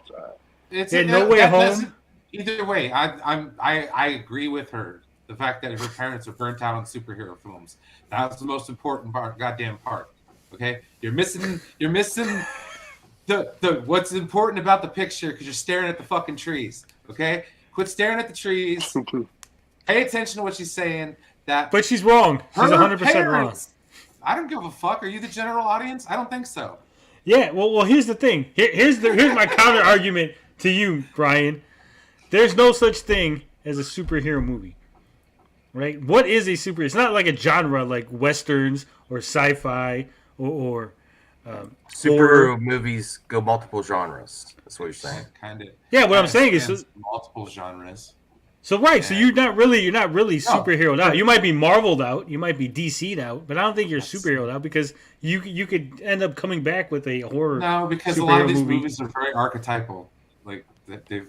it's No Way Home. Either way, I agree with her. The fact that her parents are burnt out on superhero films. That's the most important goddamn part. Okay, you're missing the what's important about the picture because you're staring at the fucking trees. Okay, quit staring at the trees. Pay attention to what she's saying. But she's wrong. She's 100% wrong. I don't give a fuck. Are you the general audience? I don't think so. Yeah, well, here's the thing. Here's my counter argument to you, Brian. There's no such thing as a superhero movie, right? What is a superhero? It's not like a genre like westerns or sci-fi or superhero movies go multiple genres. That's what you're saying. Kind of. Yeah, what I'm saying is multiple genres. So right, so you're not really superheroed out. You might be Marveled out, you might be DC'd out, but I don't think you're superheroed out because you could end up coming back with a horror. No, because a lot of these movies are very archetypal. Like they're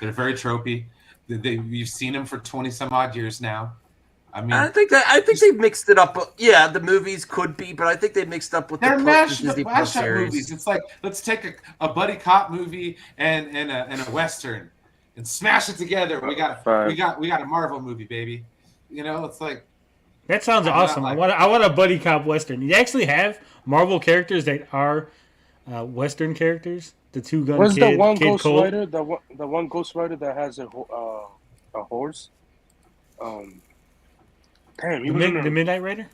very tropey. You've seen them for 20 some odd years now. I mean, I think they've mixed it up. Yeah, the movies could be, but I think they mixed up with the Disney Plus series. Movies. It's like let's take a buddy cop movie and a western. And smash it together. We got a Marvel movie, baby. You know, it's like that sounds awesome. I want a buddy cop western. You actually have Marvel characters that are western characters. The two gun. What's kid, the one kid Ghost Colt? Rider? The one Ghost Rider that has a horse. Damn, he was in the Midnight Rider.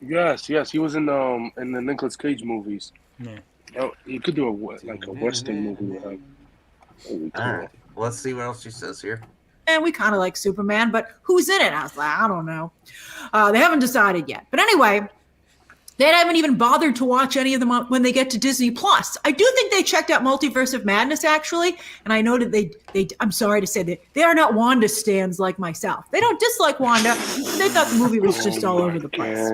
Yes, he was in the Nicolas Cage movies. Yeah. Oh, you could do a western movie with him. All right. Let's see what else she says here. And we kind of like Superman, but who's in it? I was like, I don't know. They haven't decided yet. But anyway, they haven't even bothered to watch any of them when they get to Disney Plus. I do think they checked out Multiverse of Madness, actually. And I know that they I'm sorry to say that they are not Wanda stans like myself. They don't dislike Wanda. They thought the movie was just all over the place.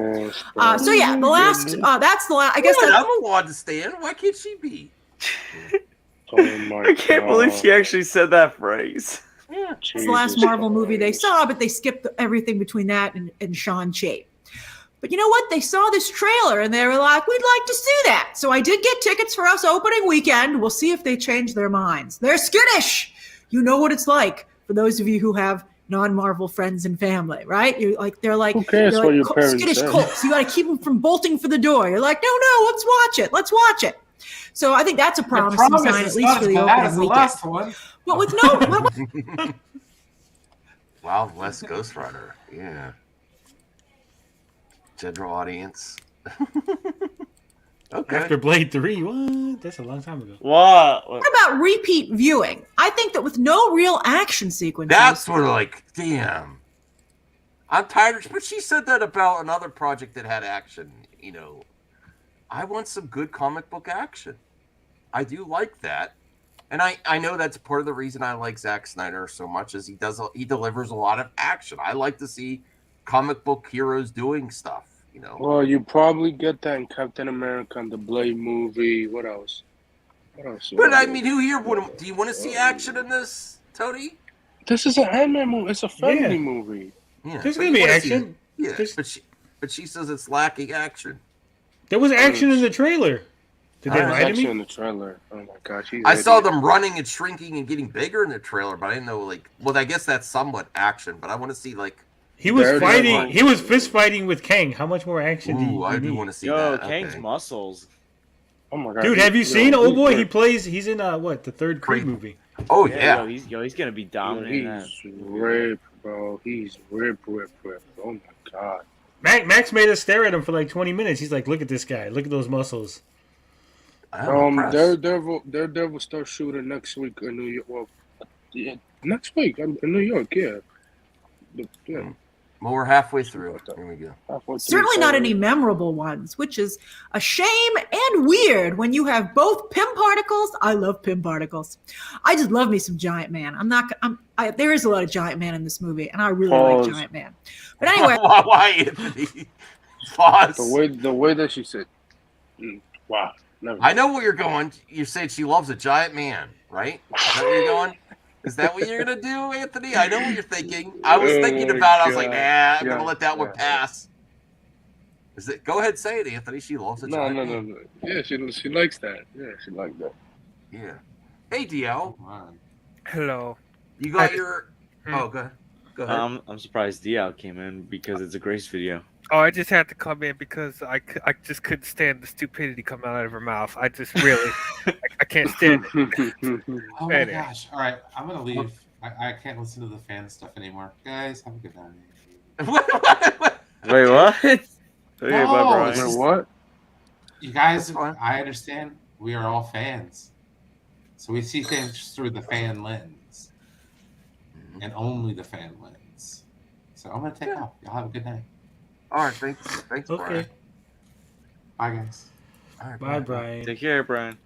So yeah, the last, that's the last, I guess. I'm a Wanda stan. Why can't she be? I can't believe she actually said that phrase. Yeah, it's the last Marvel movie they saw, but they skipped everything between that and Shang-Chi. But you know what? They saw this trailer and they were like, we'd like to see that. So I did get tickets for us opening weekend. We'll see if they change their minds. They're skittish. You know what it's like for those of you who have non-Marvel friends and family, right? They're like, who cares what your parents skittish say? colts. You got to keep them from bolting for the door. You're like, no, let's watch it. Let's watch it. So I think that's a promising sign, at least for the opening weekend. Last one. But with no, Wild West Ghost Rider, yeah. General audience. Okay. After Blade 3, what? That's a long time ago. What about repeat viewing? I think that with no real action sequences. That's sort of like, damn. I'm tired. But she said that about another project that had action. You know, I want some good comic book action. I do like that. And I know that's part of the reason I like Zack Snyder so much is he delivers a lot of action. I like to see comic book heroes doing stuff. You know. Well, you probably get that in Captain America and the Blade movie. What else? But I mean, who here do you want to see action in this, Tony? This is an Antman movie. It's a family movie. Yeah, there's gonna be action. Yeah, but she says it's lacking action. There was action in the trailer. Did they lie to action me? in the trailer. Oh my gosh! I saw them running and shrinking and getting bigger in the trailer, but I didn't know like. Well, I guess that's somewhat action, but I want to see like. He was fighting. He was fist fighting with Kang. How much more action do you I do need? want to see Yo, that. Kang's muscles. Oh my god, dude! Have you seen Old Boy? He's in the third Creed movie. Oh yeah. He's gonna be dominant. He's ripped, bro. He's ripped. Oh my god. Max made us stare at him for like 20 minutes. He's like, "Look at this guy. Look at those muscles." Daredevil starts shooting next week in New York. Well, yeah, next week in New York. Yeah. Well, we're halfway through. Here we go. Certainly not any memorable ones, which is a shame and weird when you have both Pym particles. I love Pym particles. I just love me some Giant Man. There is a lot of Giant Man in this movie, and I really like Giant Man. But anyway, why Anthony? Pause. The way that she said, wow. Never. I know where you're going. You said she loves a giant man, right? Is that where you're going? Is that what you're gonna do, Anthony? I know what you're thinking. I was thinking about it. I was like, nah, I'm gonna let that one pass. Is it? Go ahead, say it, Anthony. She loves a giant man. No. Yeah, she likes that. Yeah, she likes that. Yeah. Hey, DL. Hello. You got your. Oh, go ahead. I'm surprised DL came in because it's a Grace video. Oh, I just had to come in because I just couldn't stand the stupidity coming out of her mouth. I just really, I can't stand it. Oh my gosh. All right, I'm going to leave. I can't listen to the fan stuff anymore. Guys, have a good night. Wait, what? Wait, what? You guys, I understand we are all fans. So we see things through the fan lens. And only the fan lens. So I'm going to take off. Y'all have a good night. All right, thanks, Okay. Brian. Bye, guys. All right, Bye, Brian. Take care, Brian.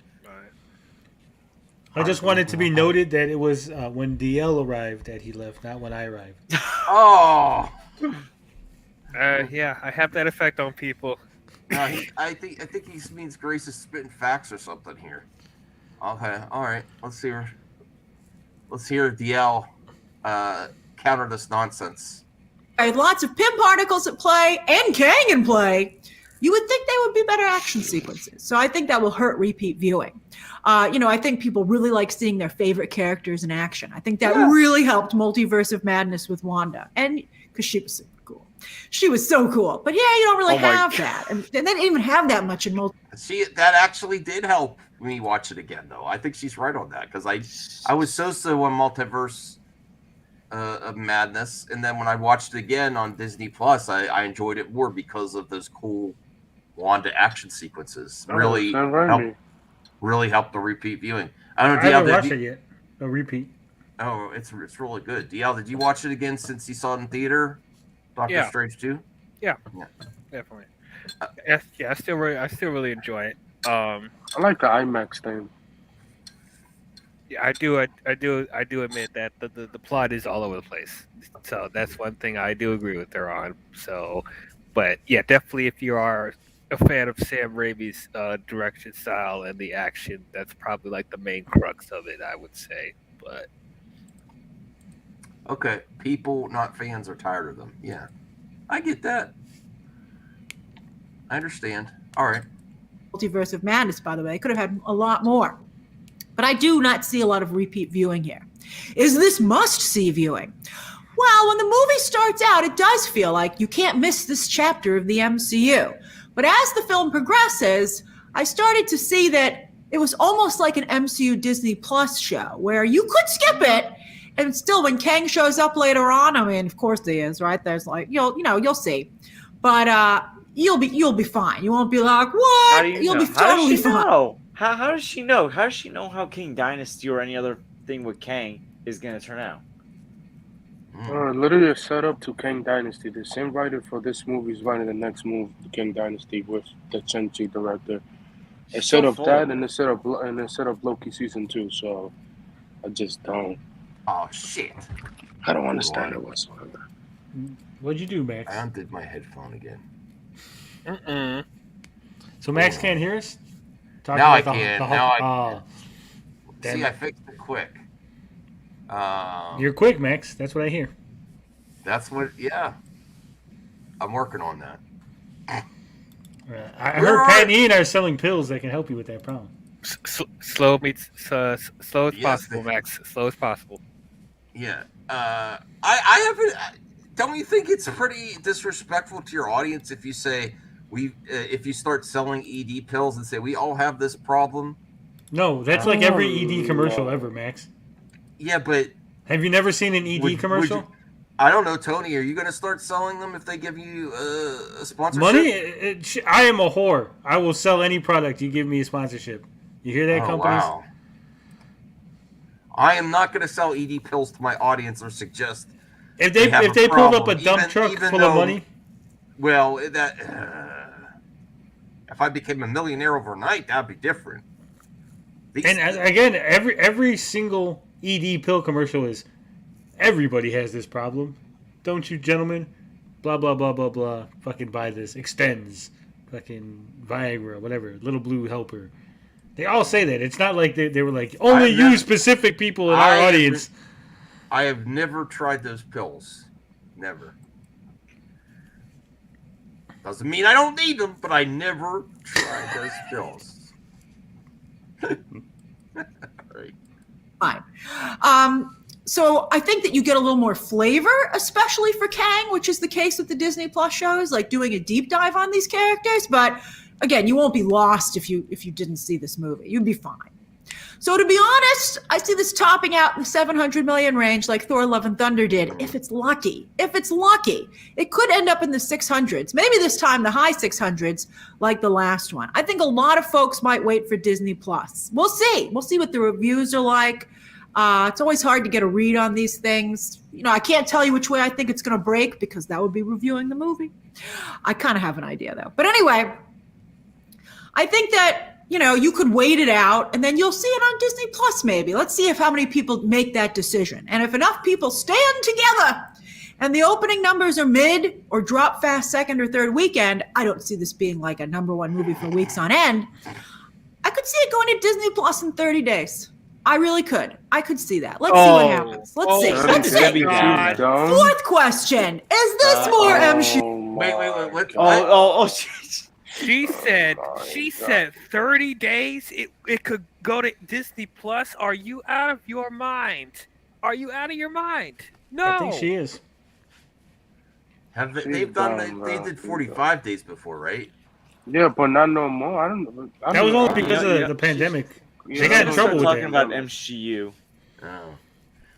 I just wanted to be noted that it was when DL arrived that he left, not when I arrived. Oh. Yeah, I have that effect on people. I think he means Grace is spitting facts or something here. Okay, all right. Let's hear DL counter this nonsense. Lots of Pym particles at play and Kang in play. You would think they would be better action sequences. So I think that will hurt repeat viewing. I think people really like seeing their favorite characters in action. I think that really helped Multiverse of Madness with Wanda. And because she was so cool. She was so cool. But yeah, you don't really have that. And they didn't even have that much in Multiverse. That actually did help me watch it again, though. I think she's right on that. Because I was so on Multiverse of Madness, and then when I watched it again on Disney Plus, I enjoyed it more because of those cool Wanda action sequences. Really helped the repeat viewing. I don't know. I haven't watched it yet. A repeat. Oh, it's really good. DL, did you watch it again since you saw it in theater? Doctor Strange 2? Yeah, definitely. I still really enjoy it. I like the IMAX thing. Yeah, I do admit that the plot is all over the place. So that's one thing I do agree with her on. So, but yeah, definitely if you are a fan of Sam Raimi's direction style and the action, that's probably like the main crux of it, I would say. But okay, people not fans are tired of them. Yeah, I get that. I understand. All right. Multiverse of Madness, by the way. I could have had a lot more. But I do not see a lot of repeat viewing here. Is this must-see viewing? Well, when the movie starts out, it does feel like you can't miss this chapter of the MCU. But as the film progresses, I started to see that it was almost like an MCU Disney Plus show, where you could skip it, and still when Kang shows up later on, I mean, of course he is, right? There's like, you'll see. But you'll be fine. You won't be like, what? You'll be totally fine. How does she know? How does she know how King Dynasty or any other thing with Kang is going to turn out? Literally a setup to King Dynasty. The same writer for this movie is writing the next movie, the King Dynasty, with the Chen-Chi director. It set up that, and it set up Loki season 2. So I just don't. Oh shit! I don't understand it whatsoever. What'd you do, Max? I undid my headphone again. So Max can't hear us? Now I can. See, I fixed it quick. You're quick, Max. That's what I hear. That's what. Yeah, I'm working on that. I heard Pat and Ian are selling pills that can help you with that problem. Slow as possible, Max. Slow as possible. Yeah. I haven't. Don't you think it's pretty disrespectful to your audience if you say if you start selling ED pills and say we all have this problem? No, that's like every ED commercial ever, Max. Yeah, but have you never seen an ED commercial? I don't know, Tony. Are you going to start selling them if they give you a sponsorship? Money? I am a whore. I will sell any product you give me a sponsorship. You hear that, companies? Wow. I am not going to sell ED pills to my audience or suggest if they pulled up a dump truck full of money. Well, that if I became a millionaire overnight, that'd be different. And again, every single ED pill commercial is everybody has this problem, don't you, gentlemen? Blah blah blah blah blah. Fucking buy this. Extends. Fucking Viagra, whatever. Little blue helper. They all say that. It's not like they were like only you specific people in our audience. I have never tried those pills. Never. Doesn't mean I don't need them, but I never tried those pills. Right. Fine. So I think that you get a little more flavor, especially for Kang, which is the case with the Disney Plus shows, like doing a deep dive on these characters. But again, you won't be lost if you didn't see this movie. You'd be fine. So to be honest, I see this topping out in the 700 million range like Thor Love and Thunder did, if it's lucky. If it's lucky. It could end up in the 600s. Maybe this time the high 600s like the last one. I think a lot of folks might wait for Disney Plus. We'll see. We'll see what the reviews are like. It's always hard to get a read on these things. You know, I can't tell you which way I think it's going to break because that would be reviewing the movie. I kind of have an idea, though. But anyway, I think that, you know, you could wait it out and then you'll see it on Disney Plus maybe. Let's see how many people make that decision. And if enough people stand together and the opening numbers are mid or drop fast second or third weekend, I don't see this being like a #1 movie for weeks on end. I could see it going to Disney Plus in 30 days. I really could. I could see that. Let's see what happens. Let's see. Let's see. Fourth question. Is this more MCU? Wait. She said 30 days it could go to Disney Plus. Are you out of your mind? Are you out of your mind? No. I think she is. They've done they did 45 days before, right? Yeah, but not no more. I don't that was only because of the pandemic. They got in trouble with that. Talking about MCU. Oh.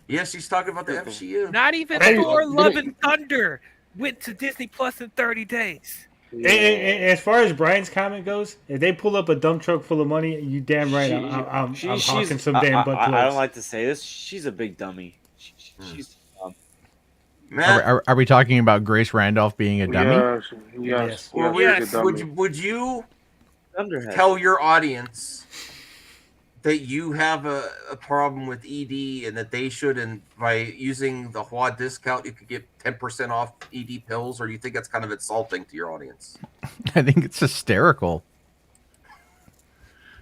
Yeah, she's talking about the MCU. Not even Thor Love and Thunder went to Disney Plus in 30 days. And as far as Brian's comment goes, if they pull up a dump truck full of money, you damn right I'm hawking some damn butt plugs. I don't like to say this. She's a big dummy. She's dumb. Are we talking about Grace Randolph being a dummy? Yes. Would you tell your audience that you have a problem with ED and that they should, and by using the HWA discount, you could get 10% off ED pills, or do you think that's kind of insulting to your audience? I think it's hysterical.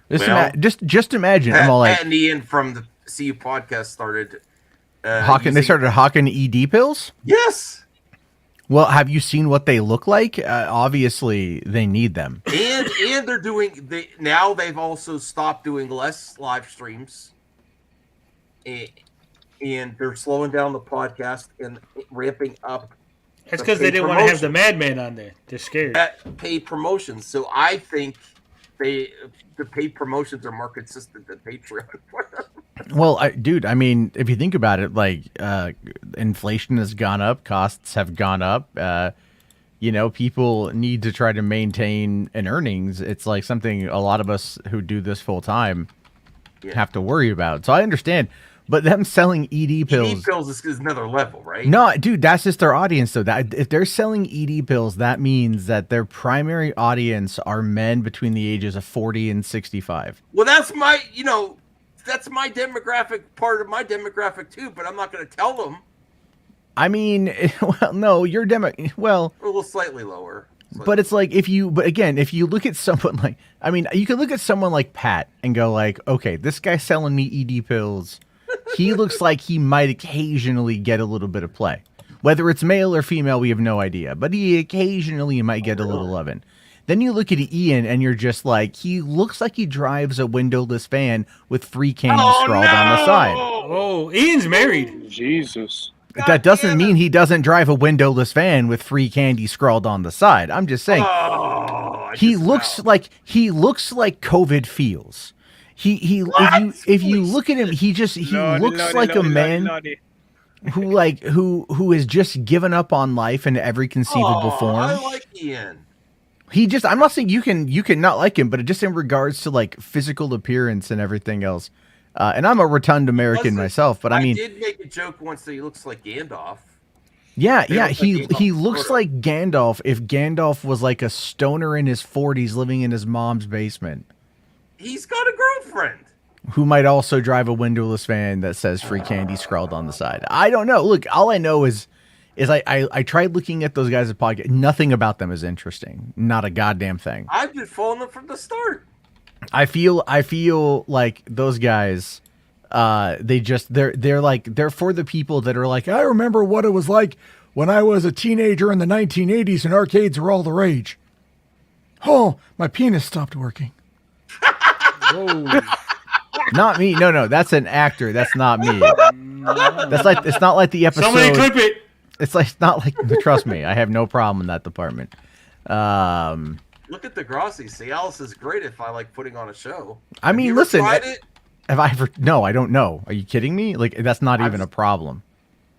Just imagine. I'm all like, Pat and Ian from the CU podcast started hawking. They started hawking ED pills. Yes. Well, have you seen what they look like? Obviously, they need them. And they're doing now. They've also stopped doing less live streams, and they're slowing down the podcast and ramping up. That's because they didn't want to have the madman on there. They're scared. Paid promotions. So I think the paid promotions are more consistent than Patreon. Well, dude, I mean, if you think about it, like inflation has gone up, costs have gone up. You know, people need to try to maintain an earnings. It's like something a lot of us who do this full time have to worry about. So I understand. But them selling ED pills. ED pills is another level, right? No, dude, that's just their audience. So that if they're selling ED pills, that means that their primary audience are men between the ages of 40 and 65. Well, that's my demographic, part of my demographic too. But I'm not going to tell them. I mean, well, no, your well, a little slightly lower. But it's like if you look at someone like, I mean, you could look at someone like Pat and go like, okay, this guy's selling me ED pills. He looks like he might occasionally get a little bit of play. Whether it's male or female, we have no idea. But he occasionally might get a little lovin'. Then you look at Ian and you're just like, he looks like he drives a windowless van with free candy scrawled on the side. Oh, Ian's married. Jesus. That doesn't mean he doesn't drive a windowless van with free candy scrawled on the side. I'm just saying. He looks like COVID feels. If you look at him, he looks like a man who has just given up on life in every conceivable form. I like Ian. I'm not saying you can not like him, but just in regards to like physical appearance and everything else. And I'm a rotund American myself, but I mean, did make a joke once that he looks like Gandalf. Yeah, he looks like Gandalf if Gandalf was like a stoner in his 40s living in his mom's basement. He's got a girlfriend who might also drive a windowless van that says free candy scrawled on the side. I don't know. Look, all I know is I tried looking at those guys' podcast. Nothing about them is interesting. Not a goddamn thing. I've been following them from the start. I feel like those guys, they're for the people that are like, I remember what it was like when I was a teenager in the 1980s and arcades were all the rage. Oh, my penis stopped working. Whoa. Not me. No, that's an actor. That's not me. It's not like the episode. Somebody clip it. It's not like, trust me, I have no problem in that department. Look at the Grossi. Cialis is great if I like putting on a show. I mean, listen, have I ever? No, I don't know. Are you kidding me? Like, that's not even a problem.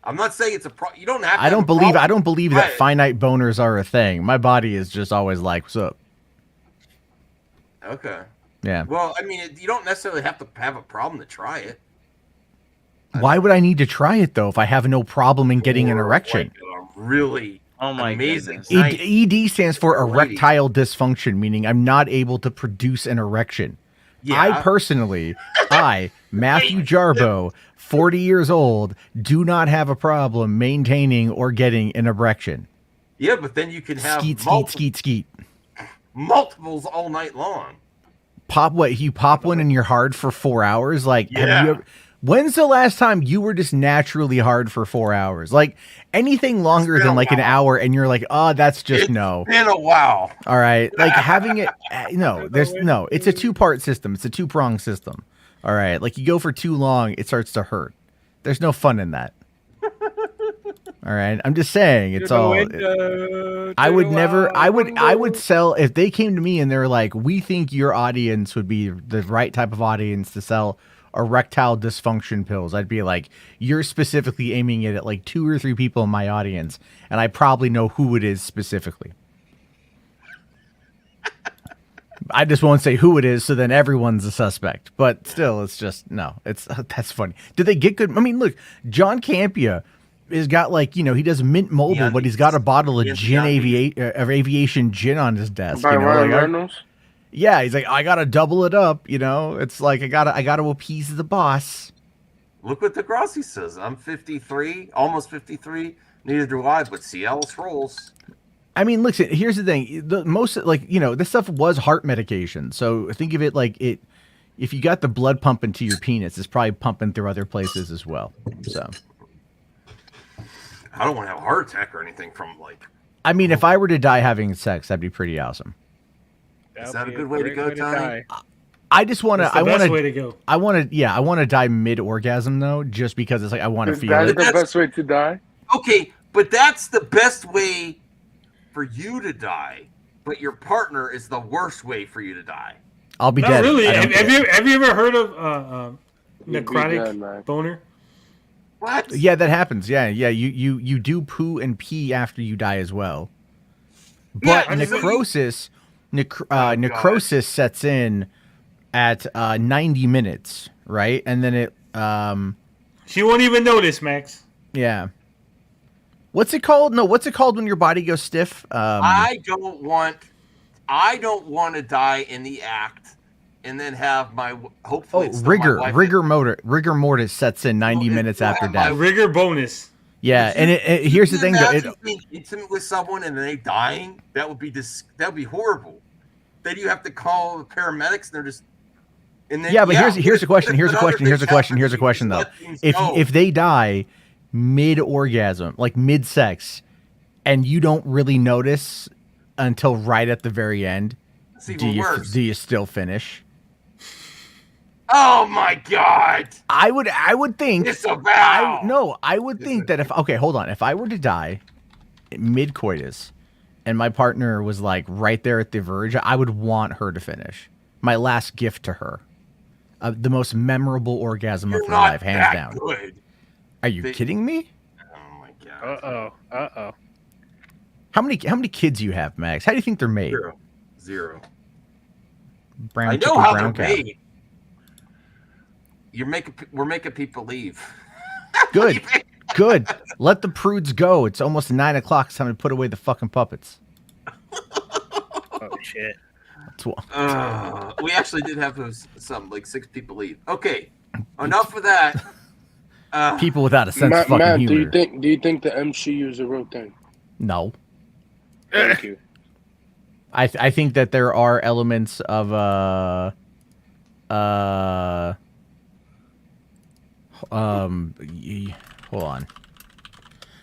I'm not saying it's a problem. You don't have to. I don't believe that finite boners are a thing. My body is just always like, what's up? Okay. Yeah. Well, I mean, you don't necessarily have to have a problem to try it. Why would I need to try it though if I have no problem in getting an erection? Really amazing. ED stands for erectile dysfunction, meaning I'm not able to produce an erection. Yeah. I personally, Matthew Jarbo, 40 years old, do not have a problem maintaining or getting an erection. Yeah, but then you can have skeet. Multiples all night long. You pop one and you're hard for 4 hours? Like, have you ever, when's the last time you were just naturally hard for 4 hours? Like, anything longer than like an hour and you're like, oh, that's just no. It's been a while. All right. Like having it, it's a two-part system. It's a two-prong system. All right. Like you go for too long, it starts to hurt. There's no fun in that. All right. I'm just saying it's all. I would sell if they came to me and they're like, we think your audience would be the right type of audience to sell erectile dysfunction pills. I'd be like, you're specifically aiming it at like 2 or 3 people in my audience, and I probably know who it is specifically. I just won't say who it is, so then everyone's a suspect. But still, it's just no. That's funny. Did they get good? I mean, look, John Campia has got like he does mint mobile, but he's got a bottle of aviation gin on his desk. Yeah, he's like, I gotta double it up. It's like I gotta appease the boss. Look what Degrassi says. I'm 53, almost 53. Neither do I, but Cialis rolls. I mean, listen. Here's the thing. This stuff was heart medication. So think of it like it. If you got the blood pumping to your penis, it's probably pumping through other places as well. So. I don't want to have a heart attack or anything from like. I mean, if I were to die having sex, that'd be pretty awesome. Is that a good way to go, Tony? I just want to. That's the best way to go. I want to. Yeah, I want to die mid-orgasm though, just because it's like I want to feel That's it. the best way to die. Okay, but that's the best way for you to die. But your partner is the worst way for you to die. I'll be Not dead. really. I don't Have care. you ever heard of necrotic boner? What? Yeah, that happens. Yeah. You do poo and pee after you die as well. But Yeah, necrosis, necrosis sets in at 90 minutes, right? And then it. She won't even notice, Max. Yeah. What's it called? No, what's it called when your body goes stiff? I don't want to die in the act, and then have my hopefully. it's still my wife rigor mortis sets in 90 minutes after death. Rigor bonus. Yeah, and here's the thing though. Imagine being intimate with someone and then they dying. That would be horrible. Then you have to call the paramedics, and they're just. And then, Yeah, but here's a question. Here's a question though. If they die mid-orgasm, like mid-sex, and you don't really notice until right at the very end, do you still finish? Oh my God! I would think. Disavow! I would think that if hold on, if I were to die mid-coitus, and my partner was like right there at the verge, I would want her to finish. My last gift to her, the most memorable orgasm of her life, hands down. Good. Are you kidding me? Oh my God! Uh oh. How many kids do you have, Max? How do you think they're made? Zero. Brown I know chicken, how brown they're cow. made. We're making people leave. Good. Good. Let the prudes go. It's almost 9 o'clock. It's time to put away the fucking puppets. Oh shit. We actually did have like 6 people leave. Okay, enough of that. People without a sense of fucking Matt, humor. do you think the MCU is a real thing? No. Thank you. I think that there are elements of hold on.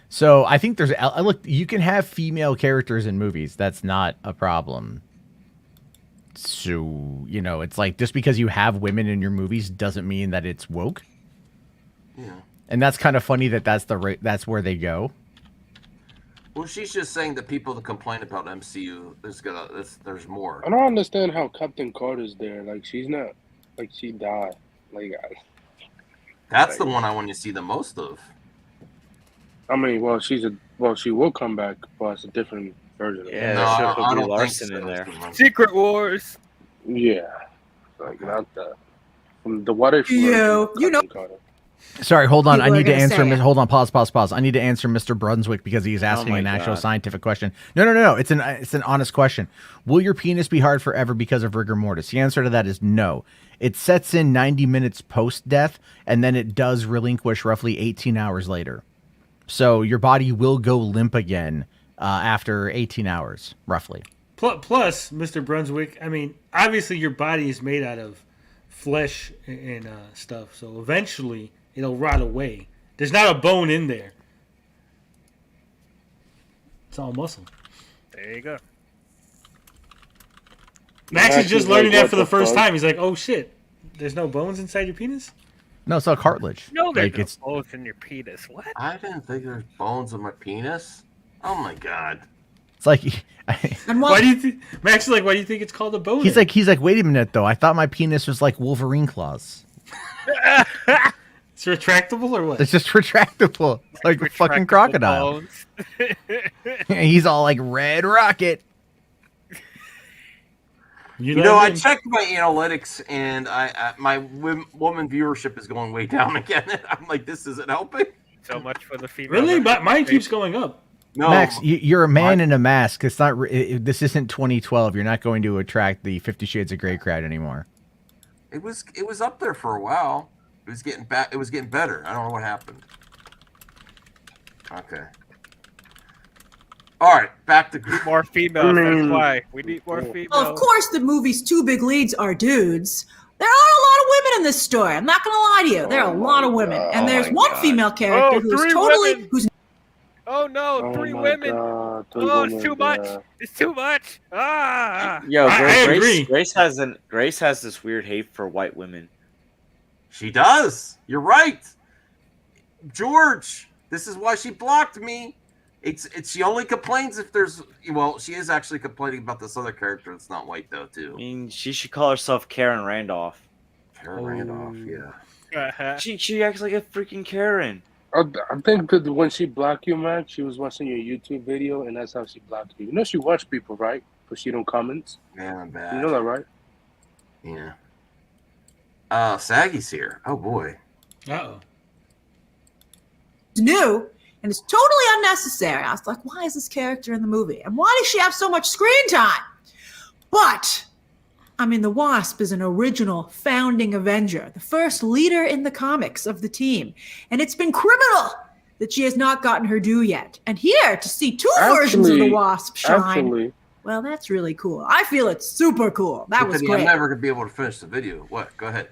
So I think there's look, you can have female characters in movies. That's not a problem. So, it's like just because you have women in your movies doesn't mean that it's woke. Yeah. And that's kind of funny that that's where they go. Well, she's just saying that people that complain about MCU, there's more. I don't understand how Captain Carter's there. Like, she's not, like, she died. Like, That's the one I want to see the most of. I mean, she will come back, but it's a different version. Yeah, No, there should I put Brie don't Larson think in there. Secret Wars. Yeah, like not that. From the what if? Carter. Sorry, hold on. I People are need to gonna answer. say it. Hold on. Pause. I need to answer Mr. Brunswick because he's asking my an actual God. scientific question. No. It's an honest question. Will your penis be hard forever because of rigor mortis? The answer to that is no. It sets in 90 minutes post-death, and then it does relinquish roughly 18 hours later. So your body will go limp again after 18 hours, roughly. Plus, Mr. Brunswick, I mean, obviously your body is made out of flesh and stuff, so eventually it'll rot away. There's not a bone in there. It's all muscle. There you go. Max is just learning that for the first time. He's like, oh shit, there's no bones inside your penis? No, it's all cartilage. No, there's Like, no it's bones in your penis. What? I didn't think there's bones in my penis. Oh my God. like And Why do you think Max is like? Why do you think it's called a bone? he's like, wait a minute though. I thought my penis was like Wolverine claws. It's retractable or what? It's just retractable. It's like a fucking crocodile. Bones. He's all like Red Rocket. I checked my analytics, and my woman viewership is going way down again. I'm like, this isn't helping. So much for the female. Really? But mine keeps going up. No, Max, you're a man in a mask. It's not. This isn't 2012. You're not going to attract the 50 Shades of Grey crowd anymore. It was up there for a while. It was getting back. It was getting better. I don't know what happened. Okay. All right, back to more females. That's why we need more females. Well, of course, the movie's two big leads are dudes. There are a lot of women in this story. I'm not going to lie to you. There are a lot of women, and there's one female character who's totally who's Oh no, Oh three my women. God, Oh, it's too much. It's too much. Ah. Yo, I Grace, agree. Grace has this weird hate for white women. She does. You're right, George. This is why she blocked me. It's she only complains if there's she is actually complaining about this other character that's not white though too. I mean, she should call herself Karen Randolph. Karen Randolph, yeah. She acts like a freaking Karen. I think that when she blocked you, Max, she was watching your YouTube video, and that's how she blocked you. You know she watch people, right? But she don't comment. Man, I'm bad. You know that, right? Yeah. Saggy's here. Oh boy. Uh-oh. It's new and it's totally unnecessary. I was like, why is this character in the movie? And why does she have so much screen time? But I mean, the Wasp is an original founding Avenger, the first leader in the comics of the team. And it's been criminal that she has not gotten her due yet. And here, to see two versions of the Wasp shine, well, that's really cool. I feel it's super cool. That was great. I'm never going to be able to finish the video. What? Go ahead.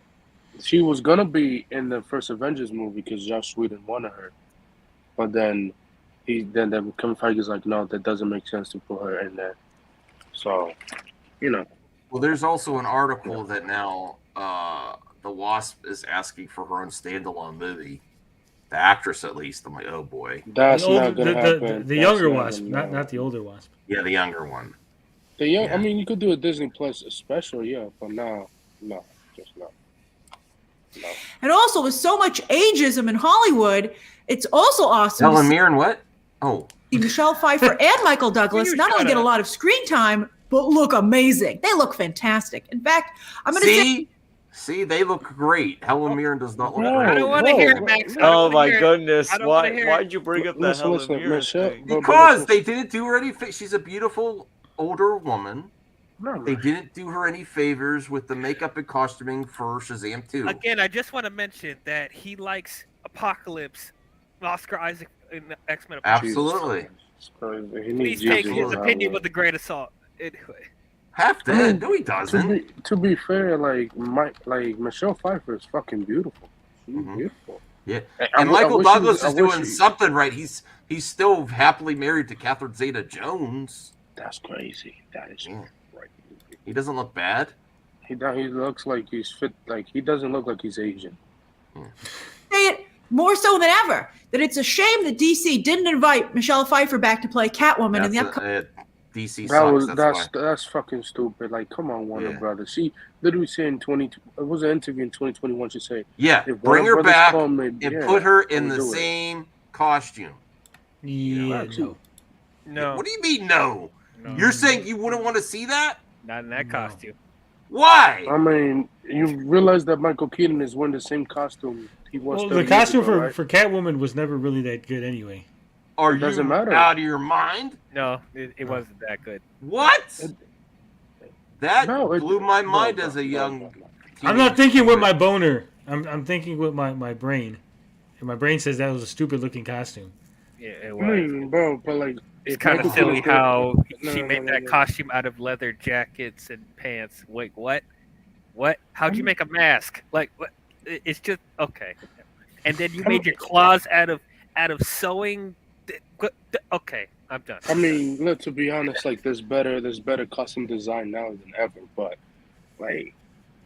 She was going to be in the first Avengers movie because Joss Whedon wanted her. But then Kevin Feige's like, no, that doesn't make sense to put her in there. So, you know. Well, there's also an article that now the Wasp is asking for her own standalone movie. The actress, at least. I'm like, oh boy. That's not going to happen. The younger Wasp, not the older Wasp. Yeah, the younger one. I mean, you could do a Disney Plus special, but no, just no. And also, with so much ageism in Hollywood, it's also awesome. Helen Mirren, what? Oh. Michelle Pfeiffer and Michael Douglas not only get a lot of screen time, but look amazing. They look fantastic. In fact, I'm going to See, they look great. Helen Mirren does not look great. I don't want to hear it, Max. Oh my goodness! Why'd you bring up that Helen Mirren thing? Because they didn't do her any. She's a beautiful older woman. They didn't do her any favors with the makeup and costuming for Shazam 2. Again, I just want to mention that he likes Apocalypse, Oscar Isaac in X-Men. Absolutely. Please take his opinion with a grain of salt. Anyway. Half dead. No, he doesn't. To be fair, like Michelle Pfeiffer is fucking beautiful. She's beautiful. Yeah, and Michael Douglas is doing something right. He's still happily married to Catherine Zeta-Jones. That's crazy. That is right. He doesn't look bad. He looks like he's fit. Like he doesn't look like he's Asian. say it more so than ever that it's a shame that DC didn't invite Michelle Pfeiffer back to play Catwoman in the upcoming. DC that's fucking stupid. Like, come on, Warner Brothers. She literally said in it was an interview in 2021. She said, bring her back and put her in the same costume." No. What do you mean no? You're saying you wouldn't want to see that? Not in that costume. Why? I mean, you realize that Michael Keaton is wearing the same costume he was. Well, the costume for Catwoman was never really that good anyway. Are you out of your mind? No, it wasn't that good. What? That blew my mind as a young. I'm not thinking with my boner. I'm thinking with my brain, and my brain says that was a stupid looking costume. Yeah, it was. Bro, but like it's kind of silly how she made that costume out of leather jackets and pants. Wait, what? What? How'd you make a mask? Like, what? It's just okay. And then you made your claws out of sewing. Okay, I'm done. I mean, look, to be honest, like there's better costume design now than ever. But like,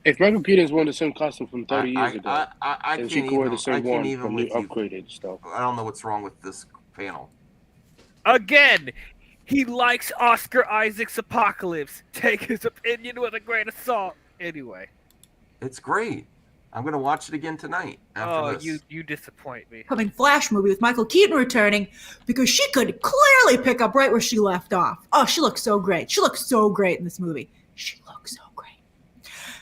if Michael Keaton's wearing the same costume from 30 years ago, then she could wear the same one from the upgraded stuff. I don't know what's wrong with this panel. Again, he likes Oscar Isaac's Apocalypse. Take his opinion with a grain of salt. Anyway, it's great. I'm gonna watch it again tonight. After this. You disappoint me. Coming Flash movie with Michael Keaton returning because she could clearly pick up right where she left off. Oh, she looks so great. She looks so great in this movie. She looks so great.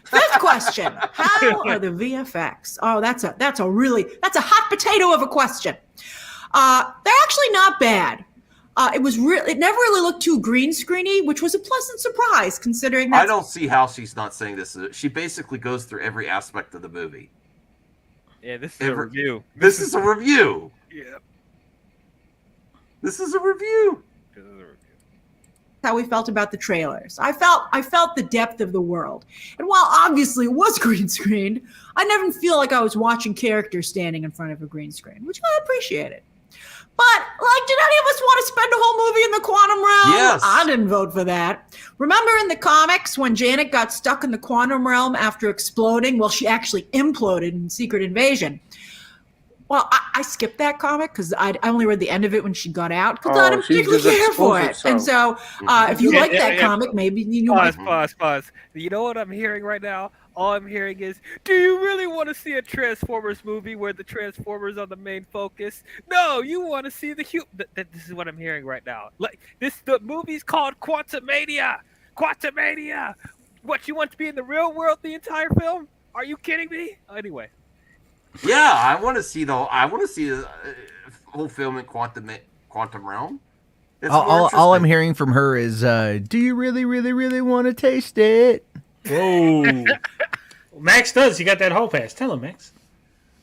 Fifth question: how are the VFX? Oh, that's a hot potato of a question. They're actually not bad. It never really looked too green screeny, which was a pleasant surprise considering that. I don't see how she's not saying this. She basically goes through every aspect of the movie. Yeah, this is a review. This is a review. Yeah. This is a review. How we felt about the trailers. I felt the depth of the world. And while obviously it was green screened, I never feel like I was watching characters standing in front of a green screen, which I appreciated. But, like, did any of us want to spend a whole movie in the quantum realm? Yes. I didn't vote for that. Remember in the comics when Janet got stuck in the quantum realm after exploding? Well, she actually imploded in Secret Invasion. Well, I skipped that comic because I only read the end of it when she got out because I didn't particularly care for it. And so if you like that comic, maybe you might. Pause. You know what I'm hearing right now? All I'm hearing is, do you really want to see a Transformers movie where the Transformers are the main focus? No, you want to see the This is what I'm hearing right now. Like the movie's called Quantumania. Quantumania. What, you want to be in the real world the entire film? Are you kidding me? Anyway. Yeah, I want to see the whole film in quantum realm. It's All I'm hearing from her is, "Do you really, really, really want to taste it?" Whoa. Max does. He got that hall pass. Tell him, Max.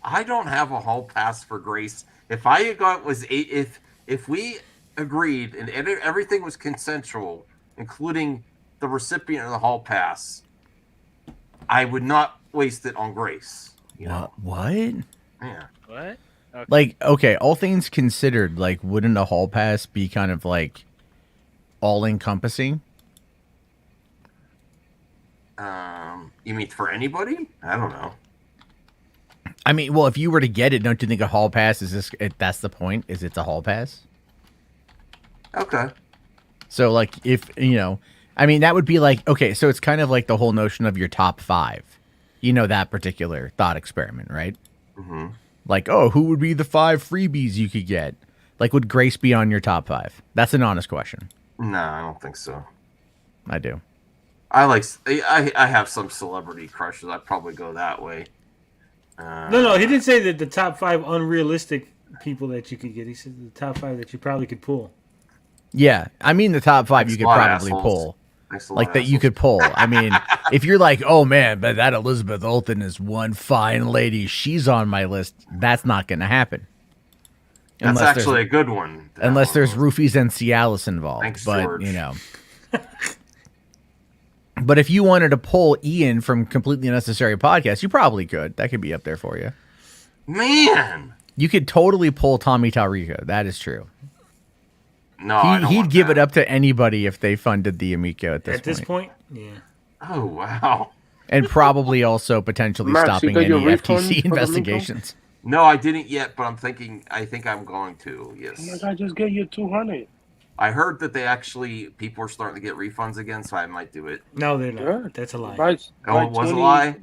I don't have a hall pass for Grace. If I got was if we agreed and everything was consensual, including the recipient of the hall pass, I would not waste it on Grace. You know? What? Yeah. What? Okay. Like, okay, all things considered, like, wouldn't a hall pass be kind of like all encompassing? You mean for anybody? I don't know. I mean, well, if you were to get it, don't you think a hall pass that's the point? Is it's a hall pass? Okay. So, like, if, I mean, that would be like, okay, so it's kind of like the whole notion of your top 5. You know, that particular thought experiment, right? Mm-hmm. Like, oh, who would be the 5 freebies you could get? Like, would Grace be on your top 5? That's an honest question. No, I don't think so. I do. I have some celebrity crushes. I'd probably go that way. No, he didn't say that the top 5 unrealistic people that you could get. He said the top 5 that you probably could pull. Yeah, I mean the top 5 you could probably pull. Like that you could pull. I mean, if you're like, oh man, but that Elizabeth Olsen is one fine lady. She's on my list. That's not going to happen. That's actually a good one. Unless there's Roofies and Cialis involved. Thanks, but, George. But if you wanted to pull Ian from Completely Unnecessary Podcast, you probably could. That could be up there for you. Man. You could totally pull Tommy Tarico. That is true. No, he'd give it up to anybody if they funded the Amico at this point. Yeah. Oh, wow. And probably also potentially Max, stopping any FTC investigations. No, I didn't yet, but I think I'm going to, yes. Oh my God, just get you 200. I heard that people are starting to get refunds again, so I might do it. No, they're not. Yeah. That's a lie. It was a lie?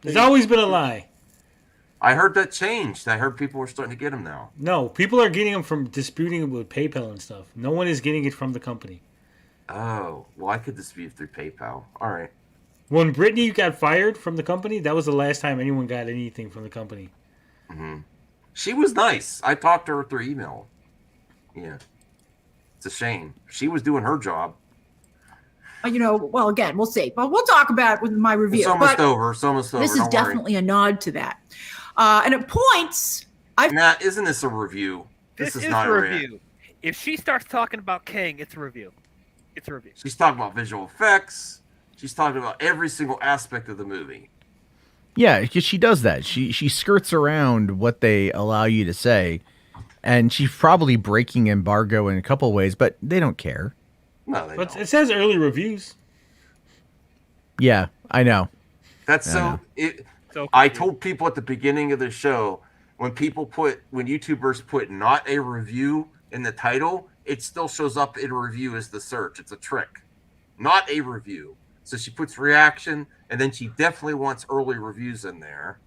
It's always been a lie. I heard that changed. I heard people were starting to get them now. No, people are getting them from disputing it with PayPal and stuff. No one is getting it from the company. Oh, well, I could dispute through PayPal. All right. When Brittany got fired from the company, that was the last time anyone got anything from the company. Mm-hmm. She was nice. I talked to her through email. Yeah. It's a shame. She was doing her job. Well, again, we'll see. But we'll talk about it with my review. It's almost over. It's almost over. This is definitely a nod to that. And at points, Matt, isn't this a review? This is not a review. If she starts talking about Kang, it's a review. It's a review. She's talking about visual effects. She's talking about every single aspect of the movie. Yeah, because she does that. She skirts around what they allow you to say, and she's probably breaking embargo in a couple ways, but they don't care. No, they don't. It says early reviews. Yeah, I know. That's so. I told people at the beginning of the show when YouTubers put "not a review" in the title, it still shows up in a review as the search. It's a trick. Not a review. So she puts reaction, and then she definitely wants early reviews in there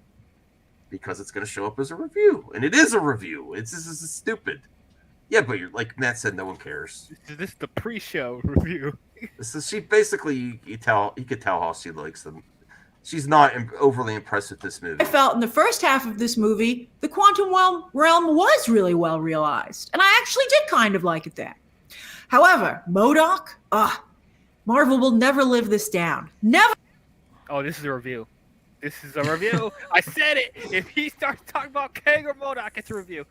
because it's going to show up as a review, and it is a review. This is stupid. Yeah, but you're like Matt said, no one cares. This is the pre-show review. She basically you could tell how she likes them. She's not overly impressed with this movie. I felt in the first half of this movie, the quantum realm was really well realized, and I actually did kind of like it then. However, MODOK, Marvel will never live this down. Never. Oh, this is a review. This is a review. I said it. If he starts talking about Kang or MODOK, it's a review.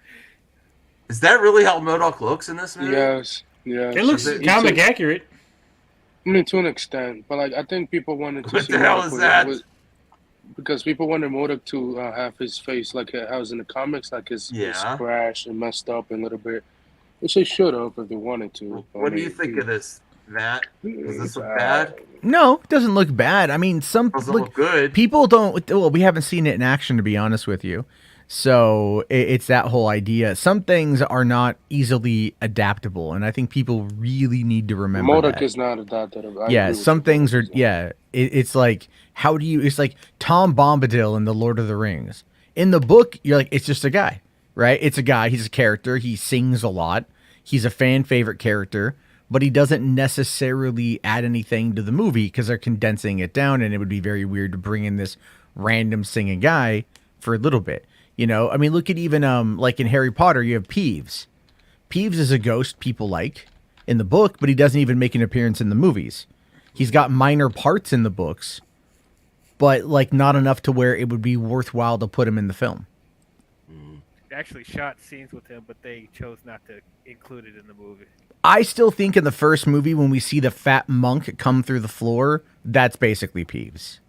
Is that really how MODOK looks in this movie? Yes. It looks comic accurate. I mean, to an extent, but I think people wanted to see what the hell is that? because people wanted MODOK to have his face like how it's in the comics, like it's crashed and messed up and a little bit. Which they should have if they wanted to. What do you think of this, Matt? Does this look bad? No, it doesn't look bad. I mean, Doesn't look good. People don't. Well, we haven't seen it in action, to be honest with you. So it's that whole idea. Some things are not easily adaptable, and I think people really need to remember MODOK that. is not adaptable. Yeah, some things are. Yeah, it's like how do you? It's like Tom Bombadil in the Lord of the Rings. In the book, you're like it's just a guy, right? It's a guy. He's a character. He sings a lot. He's a fan favorite character, but he doesn't necessarily add anything to the movie because they're condensing it down, and it would be very weird to bring in this random singing guy for a little bit. You know, I mean, look at even like in Harry Potter, you have Peeves. Peeves is a ghost people like in the book, but he doesn't even make an appearance in the movies. He's got minor parts in the books, but like not enough to where it would be worthwhile to put him in the film. They actually shot scenes with him, but they chose not to include it in the movie. I still think in the first movie when we see the fat monk come through the floor, that's basically Peeves.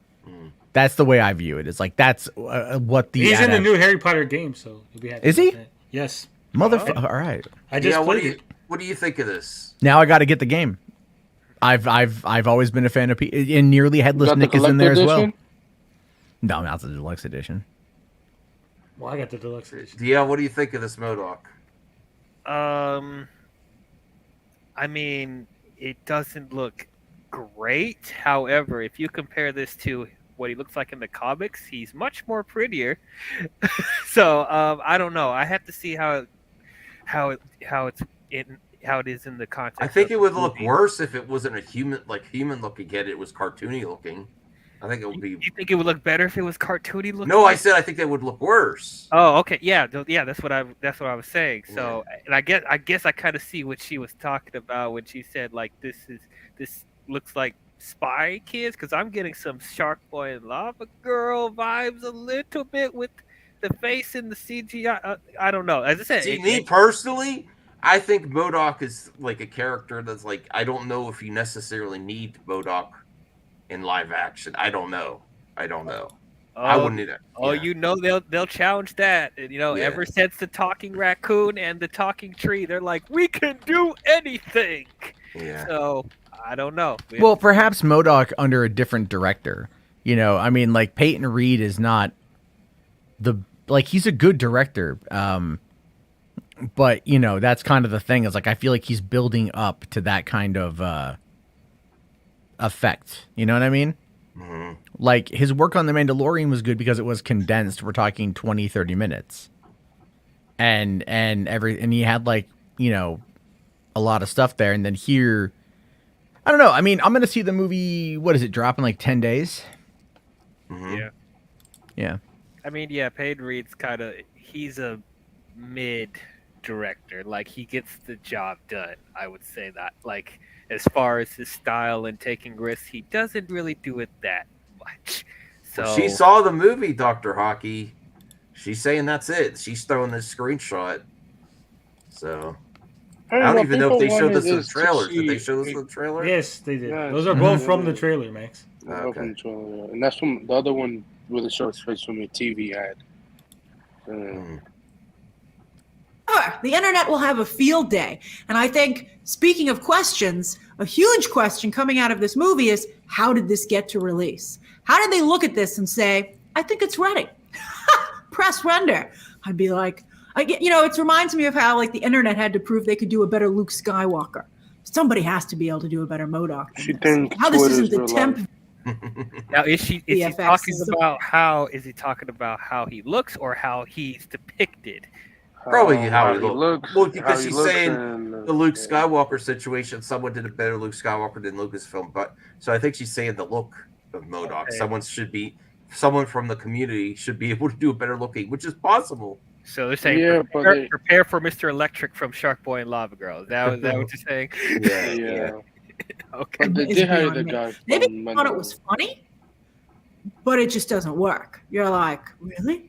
That's the way I view it. It's like that's what the he's in the new Harry Potter game, so you'll be happy. Is he? about that. Yes. Motherfucker! All right. I just what played it. do you think of this? Now I got to get the game. I've always been a fan of and Nearly Headless Nick is in there as well. No, not the deluxe edition. Well, I got the deluxe edition. Yeah, what do you think of this MODOK? I mean, it doesn't look great. However, if you compare this to what he looks like in the comics, he's much more prettier. So I don't know. I have to see how it is in the context. I think it would look worse if it wasn't a human looking head. It was cartoony looking. I think it would be. You think it would look better if it was cartoony looking? No, I said I think that would look worse. Oh, okay, yeah, that's what I was saying. So, and I guess I kind of see what she was talking about when she said like this looks like Spy Kids, because I'm getting some Shark Boy and Lava Girl vibes a little bit with the face and the CGI. I don't know. As I said, See, me personally, I think MODOK is like a character that's like I don't know if you necessarily need MODOK in live action. I don't know. I wouldn't need it. Oh, you know they'll challenge that. And, ever since the talking raccoon and the talking tree, they're like, we can do anything. Yeah. So I don't know. Well, perhaps MODOK under a different director. I mean, like Peyton Reed is not he's a good director. But that's kind of the thing. Is like I feel like he's building up to that kind of effect. You know what I mean? Mm-hmm. Like his work on The Mandalorian was good because it was condensed. We're talking 20-30 minutes. And he had like, a lot of stuff there. And then here, I don't know. I mean, I'm going to see the movie. What is it? Drop in like 10 days. Mm-hmm. Yeah. Yeah. I mean, yeah, Peyton Reed's he's a mid director. Like he gets the job done. I would say that like, as far as his style and taking risks, he doesn't really do it that much. So well, she saw the movie, Dr. Hockey. She's saying that's it. She's throwing this screenshot. So I don't even know if they showed this in the trailer. Did they show this in the trailer? Yes, they did. Yeah, those are both from the trailer, Max. Okay. From the trailer, yeah. And that's from the other one with the short face from a TV ad. The internet will have a field day. And I think, speaking of questions, a huge question coming out of this movie is, how did this get to release? How did they look at this and say, I think it's ready? Press render. I'd be like, it reminds me of how like the internet had to prove they could do a better Luke Skywalker. Somebody has to be able to do a better MODOK. How this isn't the temp. Now is he talking about how he looks or how he's depicted? Probably how he looks. Well, because she's saying the Luke Skywalker situation, someone did a better Luke Skywalker than Lucasfilm. But so I think she's saying the look of MODOK. Okay. Someone from the community should be able to do a better looking, which is possible. So they're saying prepare for Mr. Electric from Shark Boy and Lava Girl. Is that what you're saying? Yeah. Okay. But they did hire the guy. Maybe they thought it was funny, but it just doesn't work. You're like, really?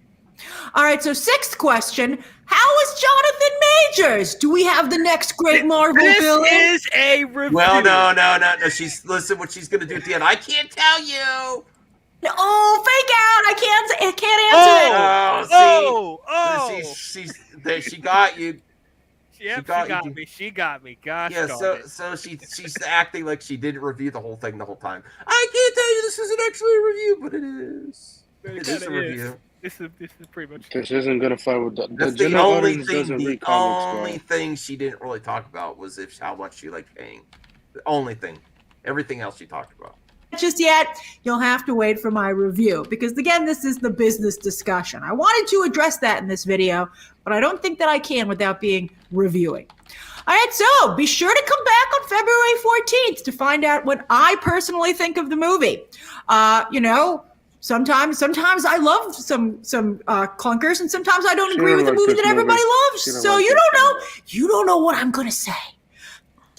All right, so sixth question. How is Jonathan Majors? Do we have the next great Marvel villain? This is a review. Well, no. Listen what she's going to do at the end. I can't tell you. Oh, fake out! I can't answer it. She got you. Yep, she got me. Gosh Yeah, darn it. so she's acting like she didn't review the whole thing the whole time. I can't tell you this isn't actually a review, but it is. It is a review. This is pretty much. This isn't gonna fly with the That's the general only audience thing. doesn't The read comics, only bro. thing she didn't really talk about was how much she liked Kang. The only thing. Everything else she talked about. Just yet, you'll have to wait for my review because again, this is the business discussion. I wanted to address that in this video, but I don't think that I can without being reviewing. All right, so be sure to come back on February 14th to find out what I personally think of the movie. Sometimes I love some clunkers, and sometimes I don't agree with the movie that everybody loves. So you don't know what I'm gonna say.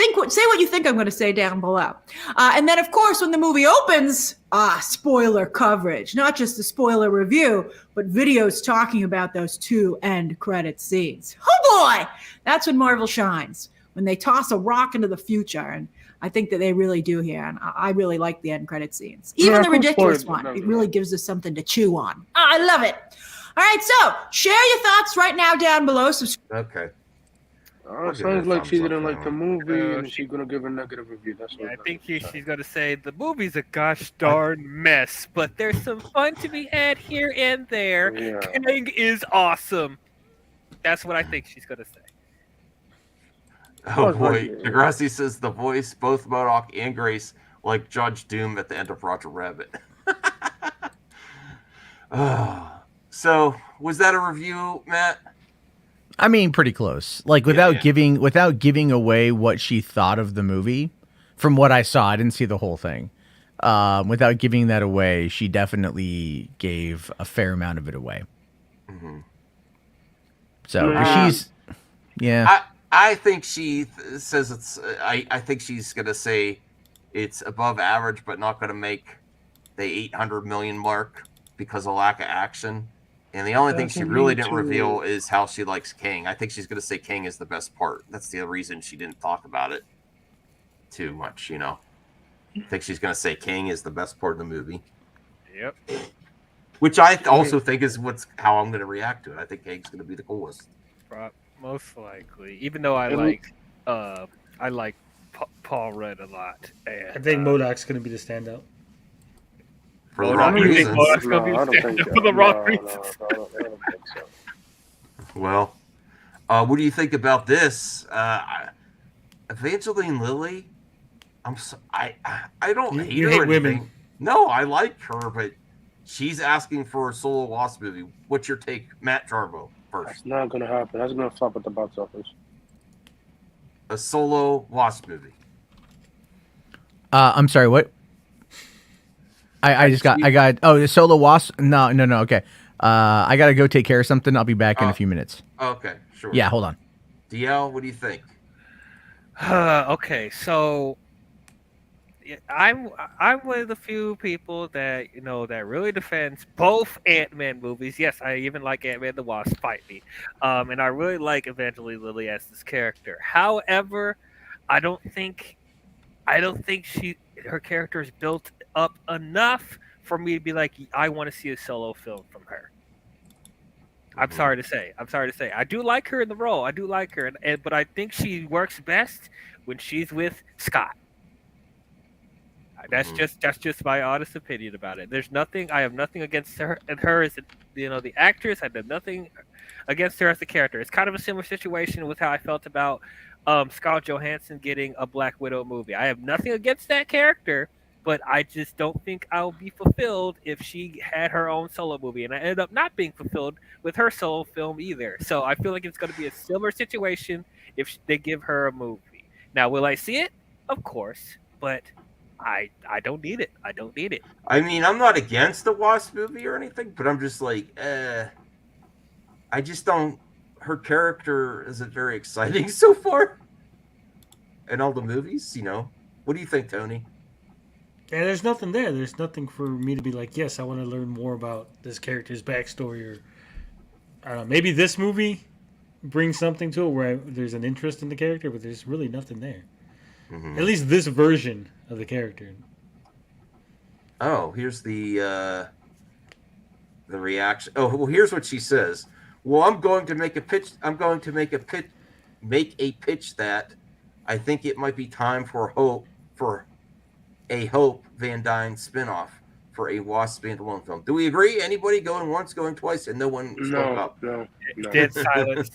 Say what you think I'm going to say down below. And then, of course, when the movie opens, spoiler coverage. Not just a spoiler review, but videos talking about those 2 end credit scenes. Oh boy! That's when Marvel shines. When they toss a rock into the future. And I think that they really do here. And I really like the end credit scenes. Even the ridiculous one. It really gives us something to chew on. I love it. All right, so share your thoughts right now down below. Okay. It sounds like she didn't like the movie and she's gonna give a negative review. That's what I think she's gonna say the movie's a gosh darn mess, but there's some fun to be had here and there. Yeah. Kang is awesome. That's what I think she's gonna say. Oh boy, Degrassi says the voice, both MODOK and Grace, like Judge Doom at the end of Roger Rabbit. So was that a review, Matt? I mean, pretty close. Like without giving away what she thought of the movie. From what I saw, I didn't see the whole thing. Without giving that away, she definitely gave a fair amount of it away. Mm-hmm. So she's, yeah. I think she says it's. I think she's gonna say it's above average, but not gonna make the 800 million mark because of lack of action. And the only thing she really didn't reveal is how she likes Kang. I think she's going to say Kang is the best part. That's the reason she didn't talk about it too much, I think she's going to say Kang is the best part of the movie. Yep. Which I also think is how I'm going to react to it. I think Kang's going to be the coolest. Most likely. Even though I like Paul Rudd a lot. And, I think MODOK's going to be the standout. For the wrong reasons. I don't think so. For the wrong reasons. I don't think so. Well, what do you think about this? Evangeline Lilly? I don't hate her or anything. Women. No, I like her, but she's asking for a solo Wasp movie. What's your take, Matt Jarbo, first? That's not going to happen. That's going to flop at the box office. A solo Wasp movie. I'm sorry, what? I got the solo Wasp. No, okay. I gotta go take care of something. I'll be back in a few minutes. Okay, sure. Yeah, hold on. DL, what do you think? Okay, so I'm one of the few people that that really defends both Ant-Man movies. Yes, I even like Ant-Man the Wasp. Fight me, and I really like Evangeline Lilly as this character. However, I don't think her character is built up enough for me to be like, I want to see a solo film from her. I'm sorry to say. I do like her in the role. I do like her, but I think she works best when she's with Scott. That's just my honest opinion about it. I have nothing against her and her as the actress. I have nothing against her as the character. It's kind of a similar situation with how I felt about Scarlett Johansson getting a Black Widow movie. I have nothing against that character, but I just don't think I'll be fulfilled if she had her own solo movie. And I ended up not being fulfilled with her solo film either. So I feel like it's going to be a similar situation if they give her a movie. Now, will I see it? Of course, but I don't need it. I don't need it. I mean, I'm not against the Wasp movie or anything, but I'm just like, I just don't. Her character isn't very exciting so far. In all the movies, What do you think, Tony? Yeah, there's nothing there. There's nothing for me to be like, yes, I want to learn more about this character's backstory, or I don't know, maybe this movie brings something to it where there's an interest in the character, but there's really nothing there. Mm-hmm. At least this version of the character. Oh, here's the reaction. Oh, well, here's what she says. Well, I'm going to make a pitch that I think it might be time for a Hope Van Dyne spinoff for a Wasp standalone film. Do we agree? Anybody going once, going twice, and no one spoke up? No. Dead silence.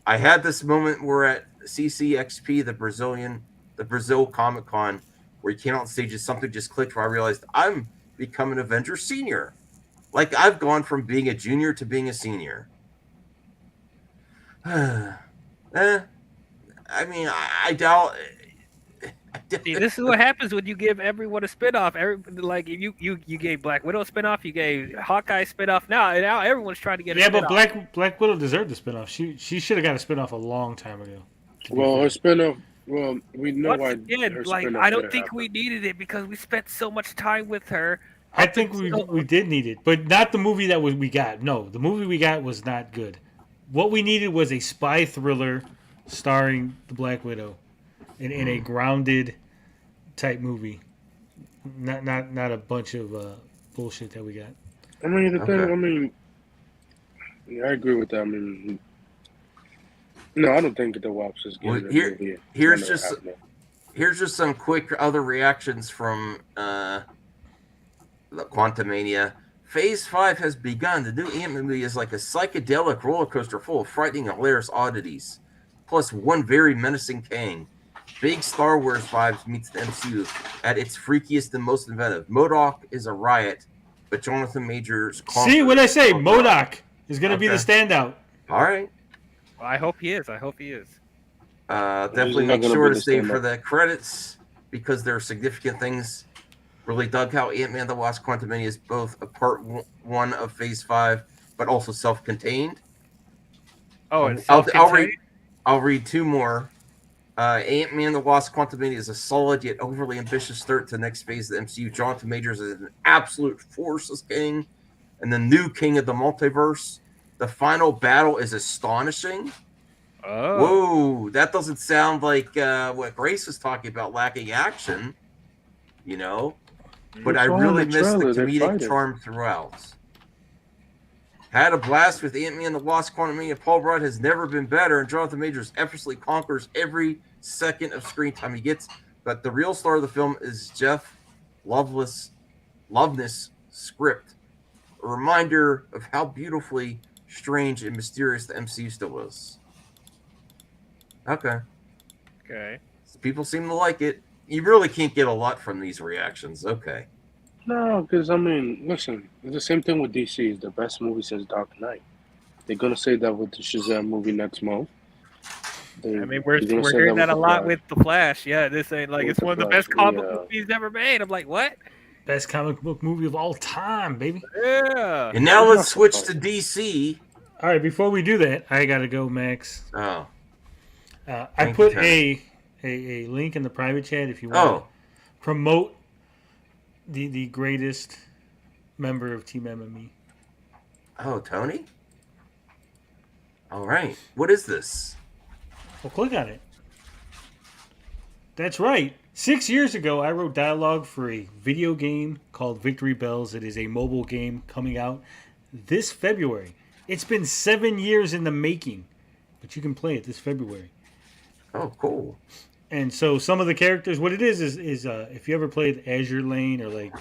I had this moment where at CCXP, the Brazil Comic Con, where you came out on stages, something just clicked where I realized I'm becoming Avenger Senior. Like I've gone from being a junior to being a senior. I mean, I doubt. See, this is what happens when you give everyone a spinoff. Like if you gave Black Widow a spinoff, you gave Hawkeye a spinoff. Now everyone's trying to get a spinoff. But Black Widow deserved a spinoff. She should have got a spinoff a long time ago. Well, her spinoff. Well, we know Once why. again, like I don't think we needed it because we spent so much time with her. I think we did need it, but not the movie that we got. No, the movie we got was not good. What we needed was a spy thriller starring the Black Widow in a grounded type movie. Not a bunch of bullshit that we got. I mean, I agree with that. I mean, no, I don't think the Wasp is good. Here's just some quick other reactions from the Quantumania. Phase 5 has begun. The new Antman movie is like a psychedelic roller coaster full of frightening and hilarious oddities, plus one very menacing Kang. Big Star Wars vibes meets the MCU at its freakiest and most inventive. MODOK is a riot, but Jonathan Majors. See what I say? MODOK is going to be the standout. All right. Well, I hope he is. Definitely make sure to stay for the credits because there are significant things. Really dug how Ant-Man the Wasp Quantumania is both a part one of Phase 5, but also self-contained. Oh, and self-contained? I'll read two more. Ant-Man the Wasp Quantumania is a solid yet overly ambitious start to the next phase of the MCU. Jonathan Majors is an absolute force as King, and the new King of the Multiverse. The final battle is astonishing. Oh. Whoa, that doesn't sound like what Grace was talking about, lacking action, you know? But I really missed the comedic charm throughout. Had a blast with Ant-Man the Wasp Quantumania. Paul Rudd has never been better, and Jonathan Majors effortlessly conquers every second of screen time he gets. But the real star of the film is Jeff Loveness' script. A reminder of how beautifully strange and mysterious the MCU still is. Okay. People seem to like it. You really can't get a lot from these reactions. Okay. No, because I mean, listen, it's the same thing with DC. It's the best movie since Dark Knight. They're gonna say that with the Shazam movie next month. We're hearing that a lot with the Flash. Yeah, this ain't like it's one of the best comic movies ever made. I'm like, what? Best comic book movie of all time, baby. Yeah. And now let's switch to DC. All right, before we do that, I gotta go, Max. Oh. I put a link in the private chat if you want to promote the greatest member of Team MME. Oh, Tony? All right. What is this? Well, click on it. That's right. 6 years ago, I wrote dialogue for a video game called Victory Bells. It is a mobile game coming out this February. It's been 7 years in the making, but you can play it this February. Oh, cool. And so some of the characters, what it is if you ever played Azure Lane or like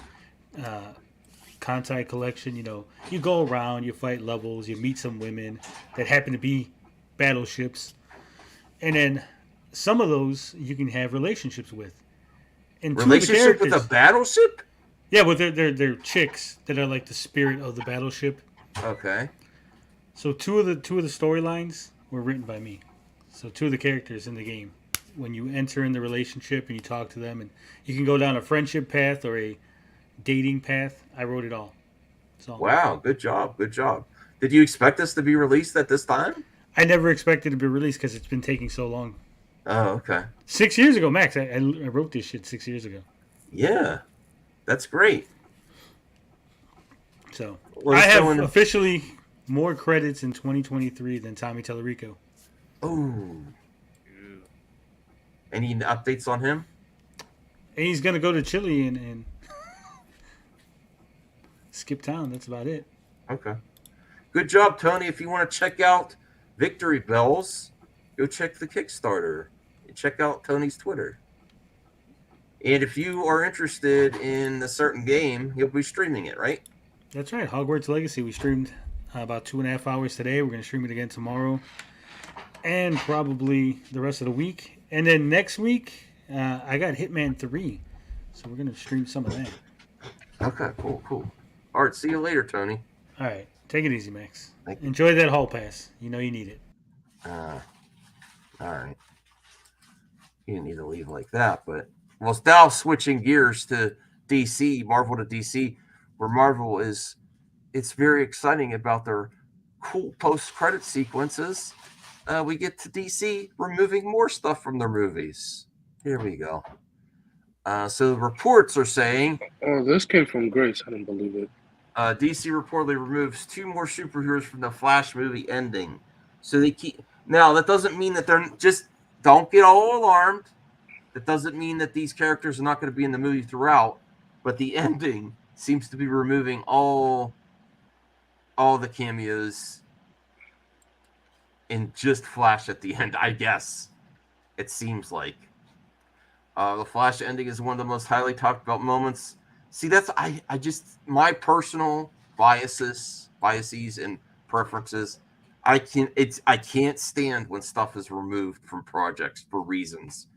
Kantai Collection, you know, you go around, you fight levels, you meet some women that happen to be battleships. And then some of those you can have relationships with. And relationship with a battleship? Yeah, but they're chicks that are like the spirit of the battleship. Okay. So two of the storylines were written by me. So two of the characters in the game. When you enter in the relationship and you talk to them, and you can go down a friendship path or a dating path. I wrote it all. Wow, good job. Did you expect this to be released at this time? I never expected it to be released because it's been taking so long. Oh, okay. 6 years ago, Max. I wrote this shit 6 years ago. Yeah, that's great. So I have officially more credits in 2023 than Tommy Tallarico. Oh. Any updates on him? And he's gonna go to Chile and skip town. That's about it. Okay. Good job, Tony. If you want to check out Victory Bells, go check the Kickstarter. Check out Tony's Twitter. And if you are interested in a certain game, he'll be streaming it, right? That's right. Hogwarts Legacy. We streamed about 2.5 hours today. We're gonna stream it again tomorrow, and probably the rest of the week. And then next week, I got Hitman 3, so we're gonna stream some of that. Okay, cool. All right, see you later, Tony. All right, take it easy, Max. Enjoy that hall pass. You know you need it. All right. You didn't need to leave like that, but well, now switching gears to DC, Marvel to DC, where Marvel is, it's very exciting about their cool post-credit sequences. We get to DC removing more stuff from their movies. Here we go. So the reports are saying... Oh, this came from Grace. I didn't believe it. DC reportedly removes 2 more superheroes from the Flash movie ending. So they keep... Now, that doesn't mean that they're just... Don't get all alarmed. That doesn't mean that these characters are not going to be in the movie throughout. But the ending seems to be removing all the cameos and just Flash at the end, I guess. It seems like. The Flash ending is one of the most highly talked about moments. See, that's I just my personal biases and preferences. I can't stand when stuff is removed from projects for reasons.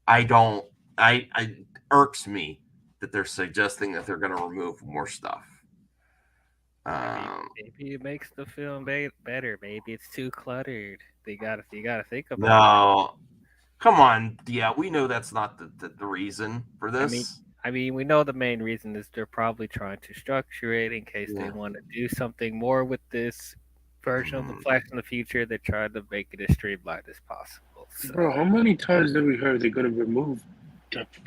It irks me that they're suggesting that they're going to remove more stuff. Maybe it makes the film better. Maybe it's too cluttered. You gotta think about it. No, come on. Yeah, we know that's not the reason for this. I mean, we know the main reason is they're probably trying to structure it in case they want to do something more with this version of the Flash in the future. They're trying to make it as streamlined as possible. So. Bro, how many times did we hear they're gonna remove?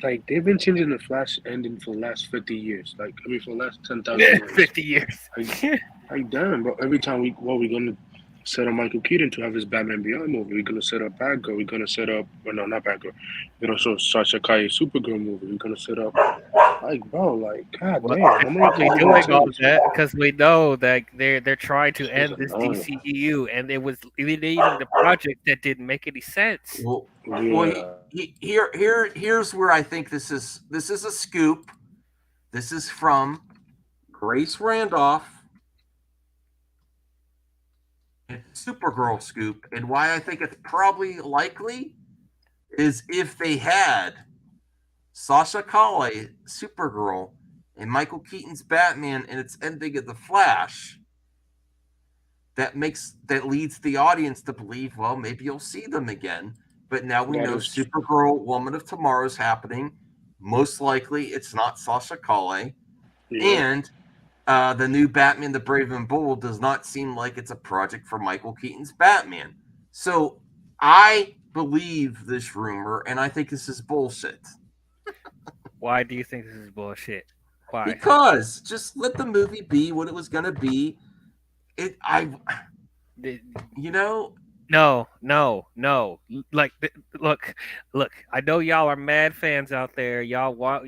Like they've been changing the Flash ending for the last 50 years. For the last 10,000 years. 50 years. Like damn, bro. Every time we're gonna set up Michael Keaton to have his Batman Beyond movie. We're gonna set up Batgirl. We're gonna set up not Batgirl. We're gonna show Sasha Calle Supergirl movie. We're gonna set up god damn. We're doing all that because we know that they're trying to end this DCEU, and it was eliminating the project that didn't make any sense. Here's where I think this is a scoop. This is from Grace Randolph. Supergirl scoop, and why I think it's probably likely is if they had Sasha Calle, Supergirl, and Michael Keaton's Batman and its ending of the Flash, that leads the audience to believe, well, maybe you'll see them again. But now we know Supergirl, Woman of Tomorrow is happening. Most likely, it's not Sasha Calle, and the new Batman, the Brave and Bold, does not seem like it's a project for Michael Keaton's Batman. So I believe this rumor, and I think this is bullshit. Why do you think this is bullshit? Why? Because just let the movie be what it was going to be. No. Like, look. I know y'all are mad fans out there. Y'all want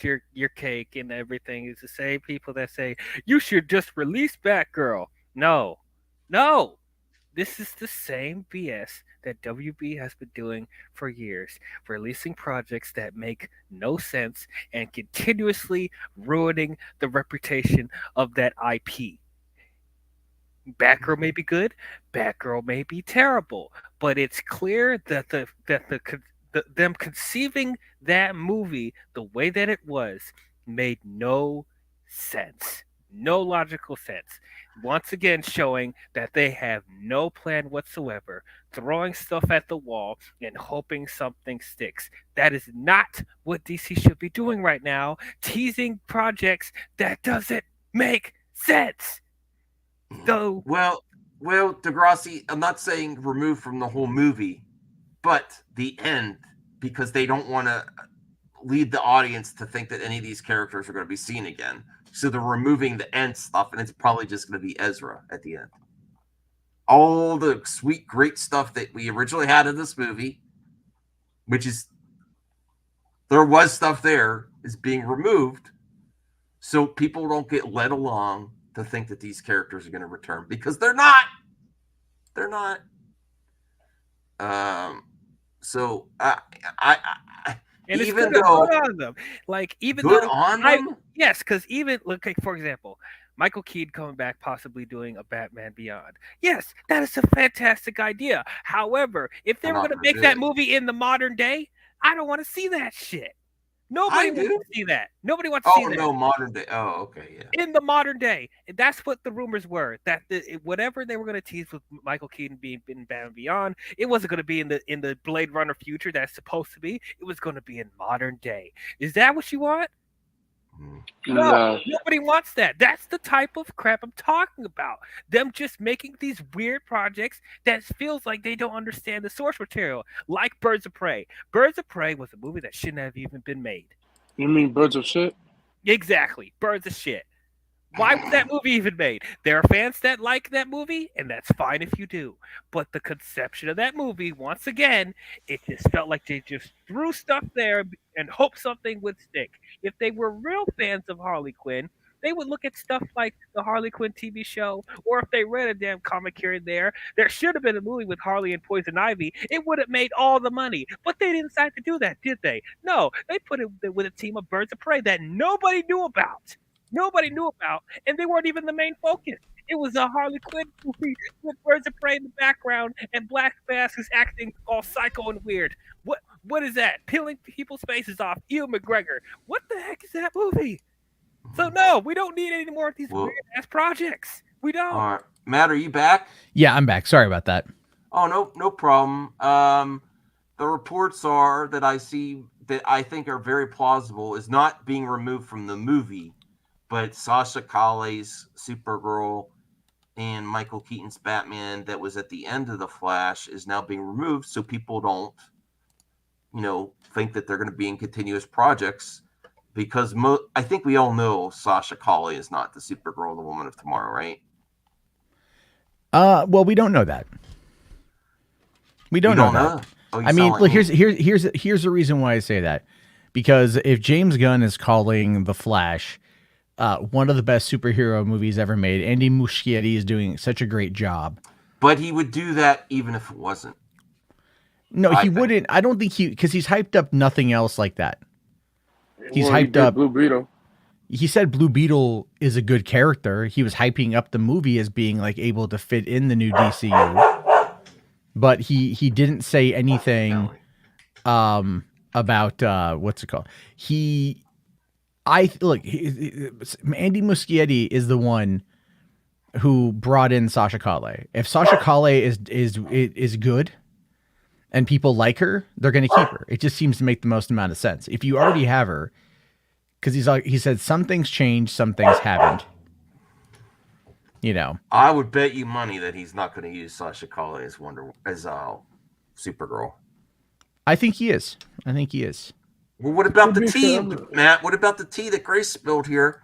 your cake and everything. It's the same people that say you should just release Batgirl. No. This is the same BS that WB has been doing for years, releasing projects that make no sense and continuously ruining the reputation of that IP. Batgirl may be good, Batgirl may be terrible, but it's clear that them conceiving that movie the way that it was made no sense, no logical sense. Once again, showing that they have no plan whatsoever, throwing stuff at the wall and hoping something sticks. That is not what DC should be doing right now, teasing projects that doesn't make sense. So, well, Degrassi, I'm not saying remove from the whole movie, but the end, because they don't want to lead the audience to think that any of these characters are going to be seen again. So they're removing the end stuff, and it's probably just going to be Ezra at the end. All the sweet, great stuff that we originally had in this movie, which is there was stuff there is being removed, so people don't get led along to think that these characters are going to return, because they're not. They're not. So And it's even good, though good on them. Like, even good though on them, yes, because even look, like, for example, Michael Keaton coming back, possibly doing a Batman Beyond. Yes, that is a fantastic idea. However, if they were going to make that movie in the modern day, I don't want to see that shit. Nobody wants to see that. Nobody wants to see that. Oh no, modern day. Oh, okay, yeah. In the modern day, that's what the rumors were. That whatever they were going to tease with Michael Keaton being in Batman Beyond, it wasn't going to be in the Blade Runner future that's supposed to be. It was going to be in modern day. Is that what you want? No, nobody wants that. That's the type of crap I'm talking about. Them just making these weird projects that feels like they don't understand the source material, like Birds of Prey. Birds of Prey was a movie that shouldn't have even been made. You mean Birds of Shit? Exactly, Birds of Shit. Why was that movie even made? There are fans that like that movie, and that's fine if you do. But the conception of that movie, once again, it just felt like they just threw stuff there and hoped something would stick. If they were real fans of Harley Quinn, they would look at stuff like the Harley Quinn TV show, or if they read a damn comic here and there, there should have been a movie with Harley and Poison Ivy. It would have made all the money. But they didn't decide to do that, did they? No, they put it with a team of Birds of Prey that nobody knew about. Nobody knew about, and they weren't even the main focus. It was a Harley Quinn movie with Birds of Prey in the background and Black Mask is acting all psycho and weird. What is that? Peeling people's faces off. Ewan McGregor. What the heck is that movie? So no, we don't need any more of these weird ass projects. We don't. All right. Matt, are you back? Yeah, I'm back. Sorry about that. Oh, no problem. The reports are that I see that I think are very plausible is not being removed from the movie, but Sasha Calle's Supergirl and Michael Keaton's Batman that was at the end of The Flash is now being removed, so people don't, think that they're going to be in continuous projects, because I think we all know Sasha Calle is not the Supergirl, the Woman of Tomorrow, right? Well, we don't know that. We don't know that. Oh, I mean, look, here's the reason why I say that. Because if James Gunn is calling The Flash one of the best superhero movies ever made, Andy Muschietti is doing such a great job. But he would do that even if it wasn't. No, he wouldn't. I don't think because he's hyped up nothing else like that. He's hyped up Blue Beetle. He said Blue Beetle is a good character. He was hyping up the movie as being like able to fit in the new DCU. But he didn't say anything about what's it called? Andy Muschietti is the one who brought in Sasha Calle. If Sasha Calle is good and people like her, they're going to keep her. It just seems to make the most amount of sense. If you already have her, because he said some things changed, some things haven't. I would bet you money that he's not going to use Sasha Calle as Supergirl. I think he is. Well, what about the tea, Matt? What about the tea that Grace spilled here?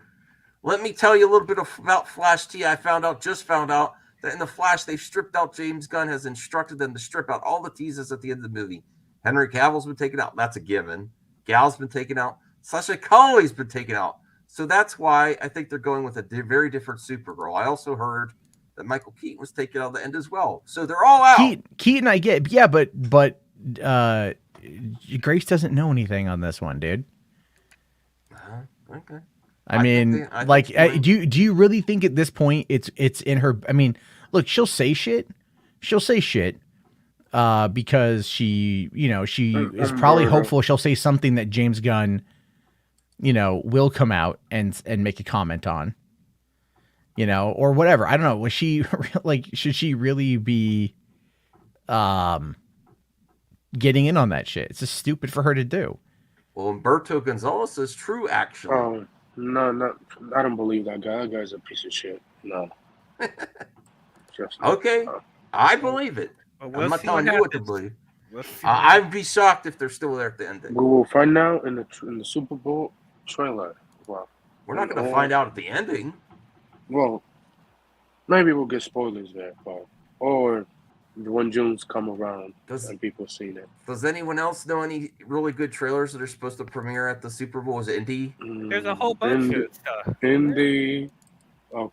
Let me tell you a little bit about Flash tea. I just found out that in the Flash, they've stripped out. James Gunn has instructed them to strip out all the teases at the end of the movie. Henry Cavill's been taken out. That's a given. Gal's been taken out. Sasha Calle's been taken out. So that's why I think they're going with a very different Supergirl. I also heard that Michael Keaton was taken out at the end as well. So they're all out. Keaton, I get. Yeah, but Grace doesn't know anything on this one, dude. Okay. I mean, do you really think at this point it's in her? I mean, look, she'll say shit. Because she is probably hopeful she'll say something that James Gunn, will come out and make a comment on, or whatever. I don't know. Was she should she really be, getting in on that shit? It's just stupid for her to do. Well, Humberto Gonzalez is true, actually. No, I don't believe that guy. That guy's a piece of shit. No. Okay, I believe it. Well, I'm not telling you what to believe. I'd be shocked if they're still there at the ending. We will find out in the Super Bowl trailer. Well, we're not going to find out at the ending. Well, maybe we'll get spoilers there, or when June's come around Does- and people seen it. Does anyone else know any really good trailers that are supposed to premiere at the Super Bowl? Is it Indy? There's a whole bunch of stuff. Indy,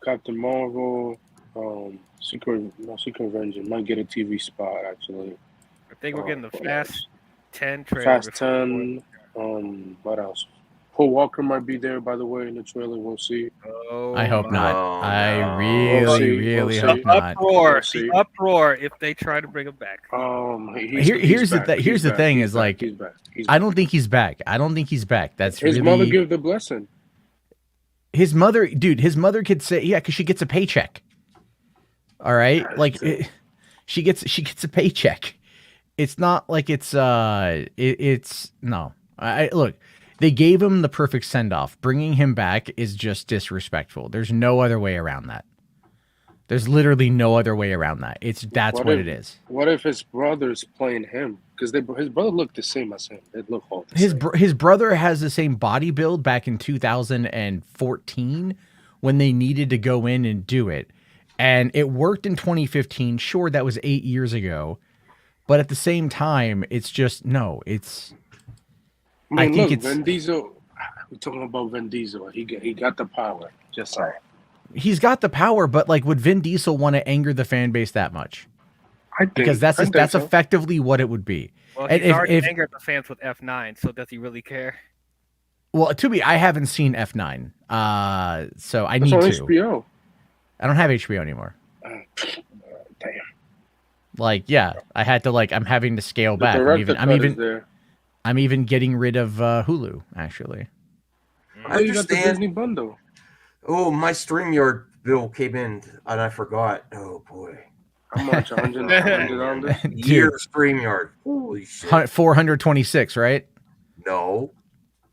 Captain Marvel, Secret Avenger might get a TV spot actually. I think we're getting the Fast 10 trailer. Fast 10. What else? Paul Walker might be there, by the way, in the trailer. We'll see. Oh, I hope not. I We'll see, really we'll hope see. not. The uproar if they try to bring him back. Here's the thing is like he's back. I don't think he's back. I don't think he's back. That's His really mother give the blessing. his mother, dude. His mother could say because she gets a paycheck. All right, like she gets a paycheck. It's not like it's no. I look. They gave him the perfect send-off. Bringing him back is just disrespectful. There's no other way around that. There's literally no other way around that. That's what it is. What if his brother's playing him? Because his brother looked the same as him. They look all the same. His brother has the same body build back in 2014 when they needed to go in and do it. And it worked in 2015. Sure, that was 8 years ago. But at the same time, it's just, no, it's... I think look, Vin Diesel. We're talking about Vin Diesel. He got the power. Just saying. He's got the power, but like, would Vin Diesel want to anger the fan base that much? Because that's effectively what it would be. Well, he's already angered the fans with F9, so does he really care? Well, I haven't seen F9, so I need to. HBO. I don't have HBO anymore. Damn. Like, yeah, I had to I'm having to scale back. I'm even getting rid of Hulu, actually. I understand. You got the Disney bundle. Oh, my StreamYard bill came in and I forgot. Oh boy. How much? $100? Year StreamYard. Holy shit. 426, right? No.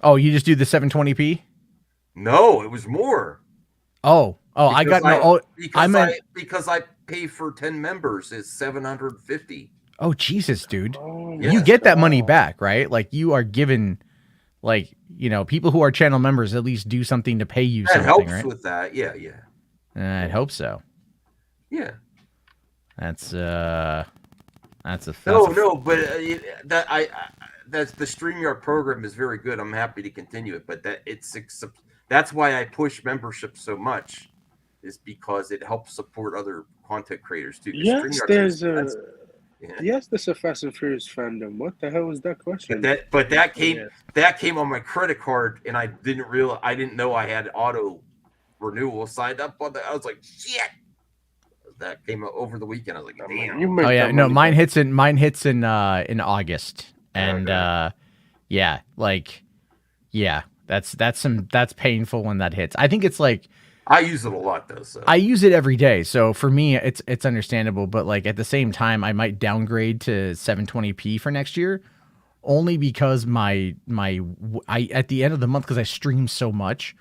Oh, you just do the 720p? No, it was more. Because I pay for 10 members. It's 750. Oh, Jesus, dude. You get that money back, right? Like, you are given, people who are channel members at least do something to pay you something, helps right? with that. Yeah. I'd hope so. Yeah. That's the StreamYard program is very good. I'm happy to continue it, but that's why I push membership so much, is because it helps support other content creators too. Yes, yes, there's a Fast and Furious fandom. What the hell was that question? But that came on my credit card, and I didn't know I had auto renewal signed up on that. I was like, shit. That came over the weekend. I was like, damn. Oh yeah, no, mine hits in August, and that's painful when that hits. I think it's I use it a lot though. So I use it every day. So for me, it's understandable. But at the same time, I might downgrade to 720p for next year, only because I at the end of the month, because I stream so much,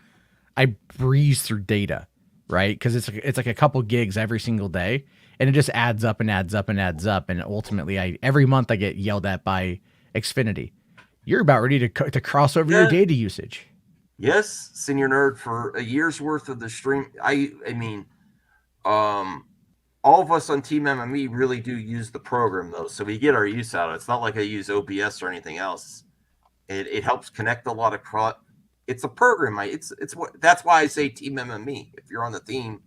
I breeze through data, right? Because it's like a couple gigs every single day, and it just adds up and adds up and adds up, and ultimately, every month I get yelled at by Xfinity. You're about ready to cross over your data usage. Yes, Senior Nerd, for a year's worth of the stream. I mean, all of us on Team MME really do use the program though, so we get our use out of it. It's not like I use OBS or anything else. It helps connect a lot of it's a program. That's why I say Team MME. If you're on the team,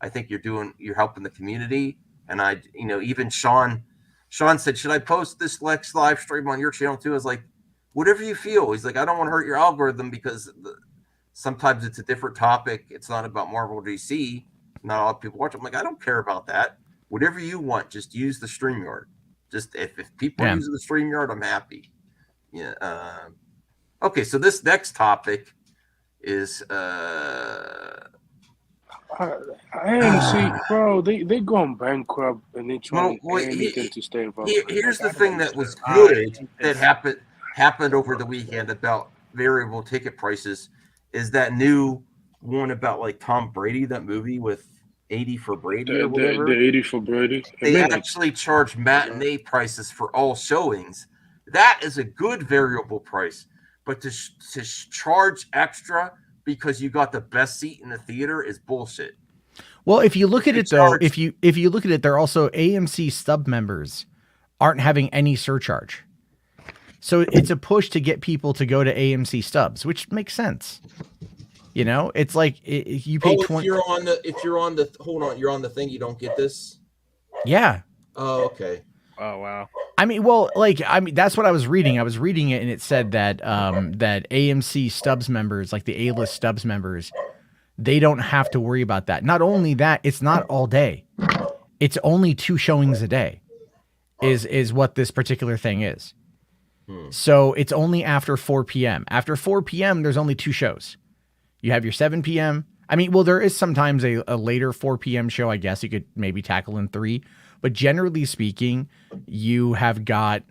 I think you're helping the community. And even Sean said, should I post this next live stream on your channel too? I was like, whatever you feel. He's like, I don't want to hurt your algorithm because sometimes it's a different topic. It's not about Marvel DC. Not a lot of people watch. I'm like, I don't care about that. Whatever you want, just use the StreamYard. Just if people use the StreamYard, I'm happy. Yeah. Okay, so this next topic is AMC, bro, they going bankrupt and they trying anything to stay involved. Here's the thing that was good that happened over the weekend about variable ticket prices is that new one about Tom Brady, that movie with 80 for Brady or whatever. The 80 for Brady. They actually charge matinee prices for all showings. That is a good variable price, but to charge extra because you got the best seat in the theater is bullshit. Well, if you look at it though, if you look at it, they're also AMC stub members aren't having any surcharge. So it's a push to get people to go to AMC stubs, which makes sense. You know, it's like you pay 20. If you're on the thing, you don't get this. Yeah. Oh, okay. Oh, wow. I mean, that's what I was reading. I was reading it, and it said that that AMC stubs members, like the A-list stubs members, they don't have to worry about that. Not only that, it's not all day. It's only 2 showings a day. Is what this particular thing is. So it's only after 4 p.m. After 4 p.m., there's only 2 shows. You have your 7 p.m. I mean, well, there is sometimes a later 4 p.m. show. I guess you could maybe tackle in 3. But generally speaking, you have got,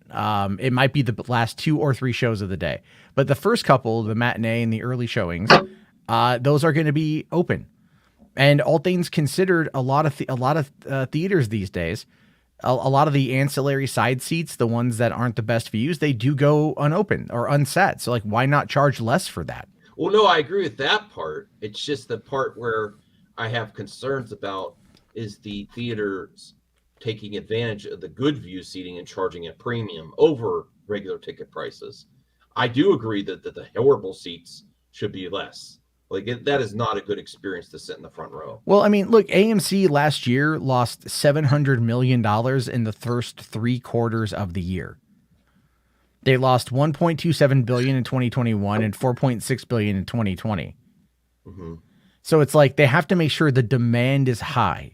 it might be the last 2 or 3 shows of the day. But the first couple, the matinee and the early showings, those are going to be open. And all things considered, a lot of theaters these days, a lot of the ancillary side seats, the ones that aren't the best views, they do go unopened or unsat. So like, why not charge less for that? Well, no, I agree with that part. It's just the part where I have concerns about is the theaters taking advantage of the good view seating and charging a premium over regular ticket prices. I do agree that the horrible seats should be less. Like that is not a good experience to sit in the front row. Well, I mean, look, AMC last year lost $700 million in the first 3 quarters of the year. They lost $1.27 billion in 2021 and $4.6 billion in 2020. Mm-hmm. So it's like they have to make sure the demand is high.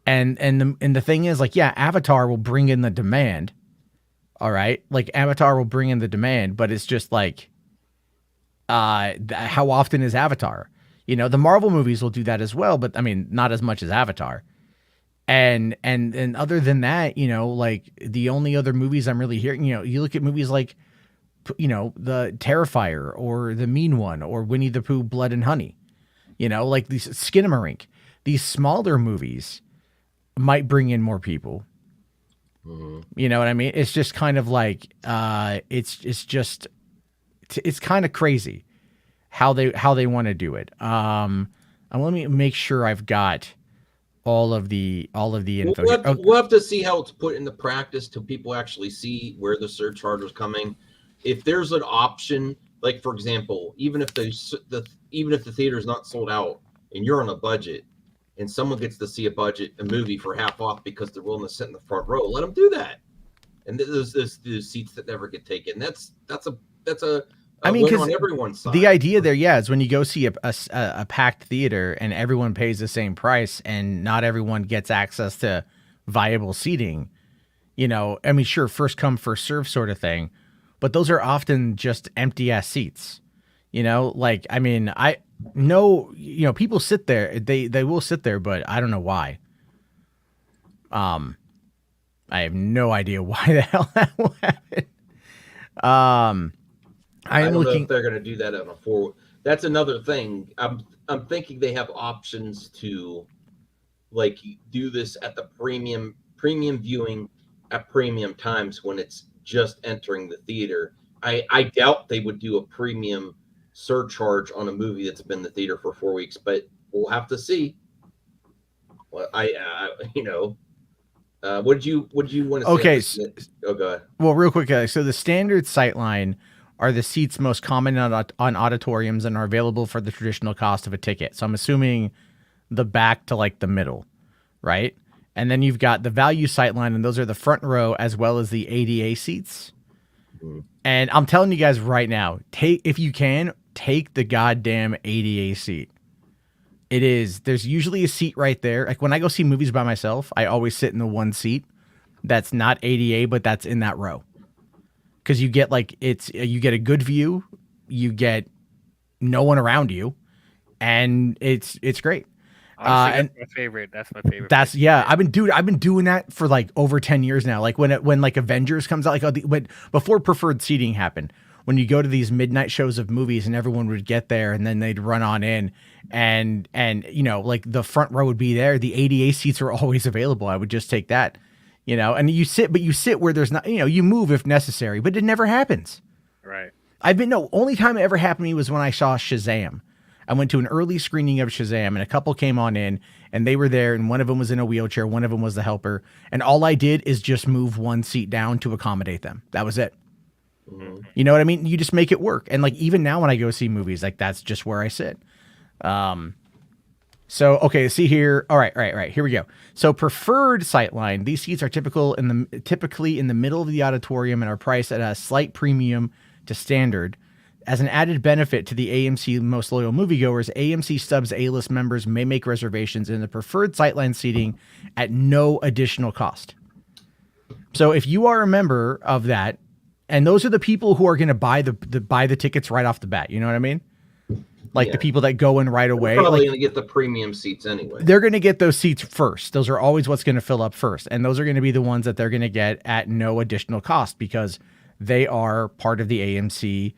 And the thing is, like, yeah, Avatar will bring in the demand. All right, like Avatar will bring in the demand, but it's just like, how often is Avatar? You know, the Marvel movies will do that as well, but I mean, not as much as Avatar. And other than that, you know, like the only other movies I'm really hearing, you know, you look at movies like, you know, the Terrifier or The Mean One or Winnie the Pooh, Blood and Honey, you know, like these Skinamarink, these smaller movies might bring in more people. Mm-hmm. You know what I mean? It's just kind of like, it's kind of crazy how they want to do it. And let me make sure I've got all of the info. We'll have to see how it's put into practice till people actually see where the surcharge is coming. If there's an option, like for example, even if the theater is not sold out and you're on a budget, and someone gets to see a movie for half off because they're willing to sit in the front row, let them do that. And there's seats that never get taken. That's a I mean, win because on everyone's side. the idea there, yeah, is when you go see a packed theater and everyone pays the same price and not everyone gets access to viable seating, you know, I mean, sure, first come, first serve sort of thing, but those are often just empty ass seats, you know, like, I mean, I know, you know, people sit there, they will sit there, but I don't know why. I have no idea why the hell that will happen. I don't know if they're going to do that on a forward. That's another thing. I'm thinking they have options to, like, do this at the premium viewing at premium times when it's just entering the theater. I doubt they would do a premium surcharge on a movie that's been in the theater for 4 weeks, but we'll have to see. Well, what did you want to say? Okay. Oh, go ahead. Well, real quick, so the standard sightline are the seats most common on auditoriums and are available for the traditional cost of a ticket. So I'm assuming the back to like the middle, right? And then you've got the value sightline, and those are the front row as well as the ADA seats. Mm-hmm. And I'm telling you guys right now, if you can, take the goddamn ADA seat. There's usually a seat right there. Like when I go see movies by myself, I always sit in the one seat that's not ADA, but that's in that row. Because you get you get a good view, you get no one around you, and it's great. Honestly, that's my favorite. That's my favorite. I've been doing that for like over 10 years now. Like when like Avengers comes out, like before preferred seating happened, when you go to these midnight shows of movies and everyone would get there and then they'd run on in and you know, like the front row would be there. The ADA seats are always available. I would just take that. You know, and you sit where there's not, you know, you move if necessary, but it never happens. Right. Only time it ever happened to me was when I saw Shazam. I went to an early screening of Shazam, and a couple came on in, and they were there, and one of them was in a wheelchair, one of them was the helper, and all I did is just move one seat down to accommodate them. That was it. You know what I mean? You just make it work. And like even now when I go see movies, like that's just where I sit. So okay, see here. All right. Here we go. So preferred sightline. These seats are typically in the middle of the auditorium and are priced at a slight premium to standard. As an added benefit to the AMC most loyal moviegoers, AMC Stubs A-list members may make reservations in the preferred sightline seating at no additional cost. So if you are a member of that, and those are the people who are going to buy the tickets right off the bat, you know what I mean? Like the people that go in right away. They're probably like, going to get the premium seats anyway. they're going to get those seats first. Those are always what's going to fill up first. And those are going to be the ones that they're going to get at no additional cost because they are part of the AMC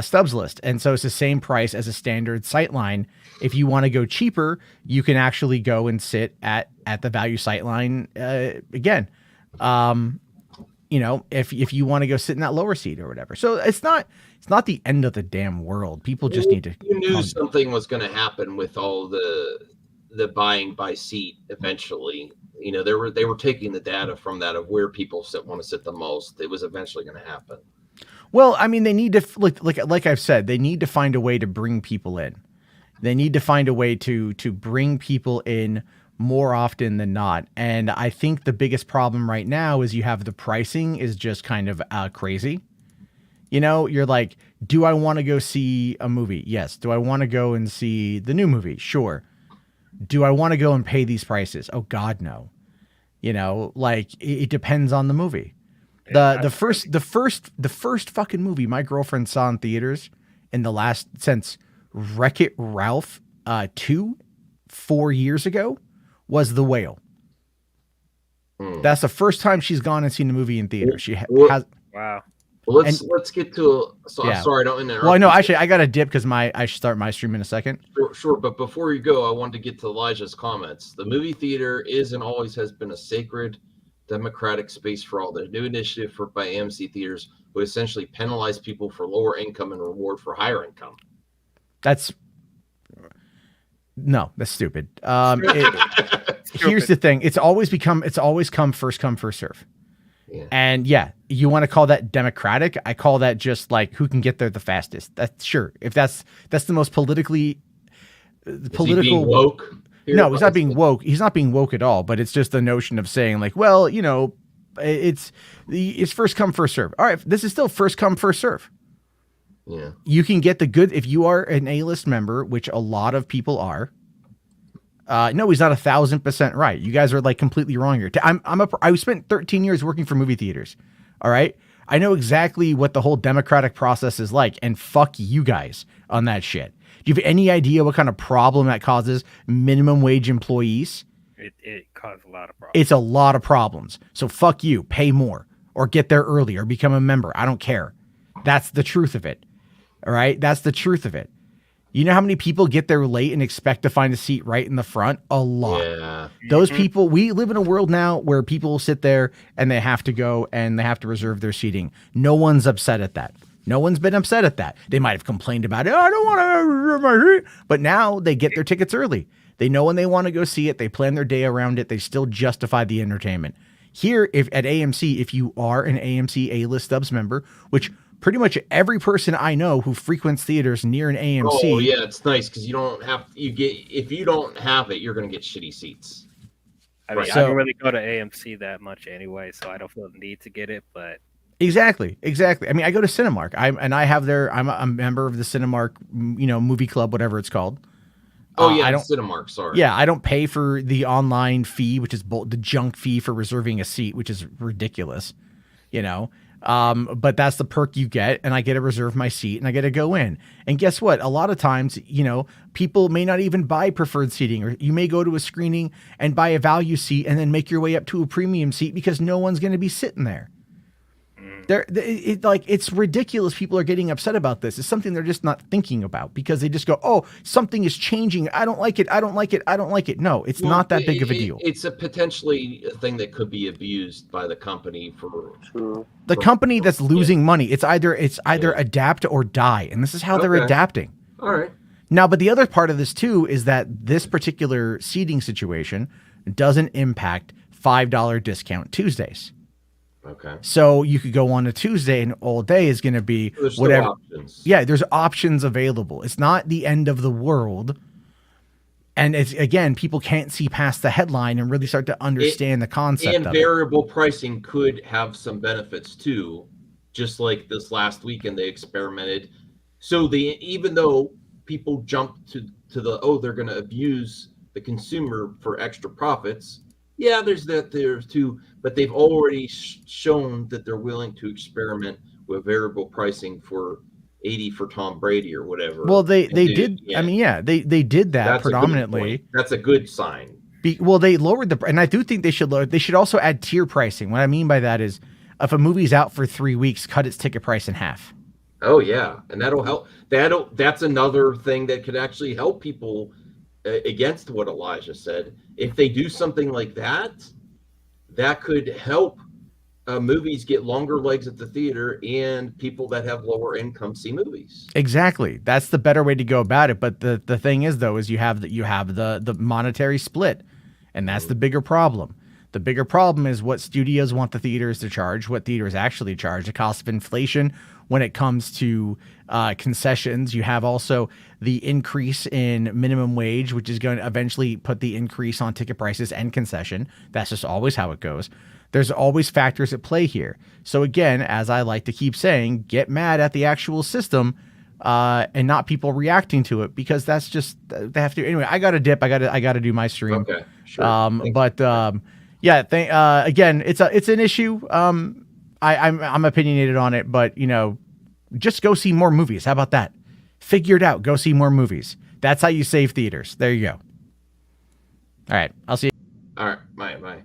Stubs list. And so it's the same price as a standard sightline. If you want to go cheaper, you can actually go and sit at the value sightline again. You know, if you want to go sit in that lower seat or whatever. So it's not the end of the damn world. People just need to. You knew something was going to happen with all the buying by seat eventually. You know, they were taking the data from that of where people want to sit the most. It was eventually going to happen. Well, I mean, they need to like I've said, they need to find a way to bring people in. They need to find a way to bring people in more often than not. And I think the biggest problem right now is you have the pricing is just kind of crazy. You know, you're like, do I want to go see a movie? Yes. Do I want to go and see the new movie? Sure. Do I want to go and pay these prices? Oh God, no. You know, like it depends on the movie. The first fucking movie my girlfriend saw in theaters since Wreck-It Ralph 4 years ago was The Whale. That's the first time she's gone and seen a movie in theater. She has. Wow. Well, let's get to. I'm sorry, I don't interrupt. Well, no, actually, I got a dip because I should start my stream in a second. Sure, but before you go, I wanted to get to Elijah's comments. The movie theater is and always has been a sacred, democratic space for all. The new initiative by AMC theaters would essentially penalize people for lower income and reward for higher income. That's stupid. Here's the thing. It's always come first come, first serve. Yeah. And yeah, you want to call that democratic? I call that just like who can get there the fastest. That's sure. If that's the most political. Is he being woke? No, he's not being woke. He's not being woke at all. But it's just the notion of saying like, well, you know, it's first come, first serve. All right, this is still first come, first serve. Yeah. You can get the good if you are an A-list member, which a lot of people are. No, he's not 1,000% right. You guys are like completely wrong here. I spent 13 years working for movie theaters. All right. I know exactly what the whole democratic process is like, and fuck you guys on that shit. Do you have any idea what kind of problem that causes minimum wage employees? It causes a lot of problems. It's a lot of problems. So fuck you. Pay more or get there early or become a member. I don't care. That's the truth of it. All right. That's the truth of it. You know how many people get there late and expect to find a seat right in the front? A lot. Yeah. Those people, we live in a world now where people sit there and they have to go and they have to reserve their seating. No one's upset at that. No one's been upset at that. They might have complained about it. Oh, I don't want to reserve my seat. But now they get their tickets early. They know when they want to go see it. They plan their day around it. They still justify the entertainment. Here, if at AMC, if you are an AMC A-list Stubs member, which pretty much every person I know who frequents theaters near an AMC. Oh yeah, it's nice because if you don't have it, you're going to get shitty seats. I mean, I don't really go to AMC that much anyway, so I don't feel the need to get it. But exactly. I mean, I go to Cinemark. I'm a member of the Cinemark, movie club, whatever it's called. Oh yeah, Cinemark. Sorry. Yeah, I don't pay for the online fee, which is the junk fee for reserving a seat, which is ridiculous. But that's the perk you get, and I get to reserve my seat and I get to go in. And guess what? A lot of times, people may not even buy preferred seating, or you may go to a screening and buy a value seat and then make your way up to a premium seat because no one's going to be sitting there. It's ridiculous. People are getting upset about this. It's something they're just not thinking about because they just go, oh, something is changing. I don't like it. I don't like it. I don't like it. No, it's not that big of a deal. It's potentially a thing that could be abused by the company the company that's losing money. It's either adapt or die. And this is how they're adapting. All right. Now, but the other part of this too is that this particular seating situation doesn't impact $5 discount Tuesdays. Okay. So you could go on a Tuesday and all day is going to be There's still whatever. options. Yeah, there's options available. It's not the end of the world. And it's, again, people can't see past the headline and really start to understand the concept And of it. variable pricing could have some benefits too, just like this last weekend they experimented. So even though people jumped to they're going to abuse the consumer for extra profits. Yeah, there's too, but they've already shown that they're willing to experiment with variable pricing for 80 for Tom Brady or whatever. Well, they did. Yeah. I mean, yeah, they did that. That's predominantly. That's a good sign. Well, they lowered and I do think they should lower. They should also add tier pricing. What I mean by that is, if a movie's out for 3 weeks, cut its ticket price in half. Oh yeah, and that'll help. That's another thing that could actually help people against what Elijah said. If they do something like that, that could help movies get longer legs at the theater and people that have lower income see movies. Exactly. That's the better way to go about it. But the thing is, though, is you have the monetary split, and that's the bigger problem. The bigger problem is what studios want the theaters to charge, what theaters actually charge, the cost of inflation when it comes to concessions. You have also the increase in minimum wage, which is going to eventually put the increase on ticket prices and concession. That's just always how it goes. There's always factors at play here. So again, as I like to keep saying, get mad at the actual system and not people reacting to it, because that's just, they have to. Anyway, I got to dip. I got to do my stream. Okay, sure. Yeah, again, it's an issue. I'm opinionated on it, but just go see more movies. How about that? Figure it out. Go see more movies. That's how you save theaters. There you go. All right, I'll see you. All right, bye.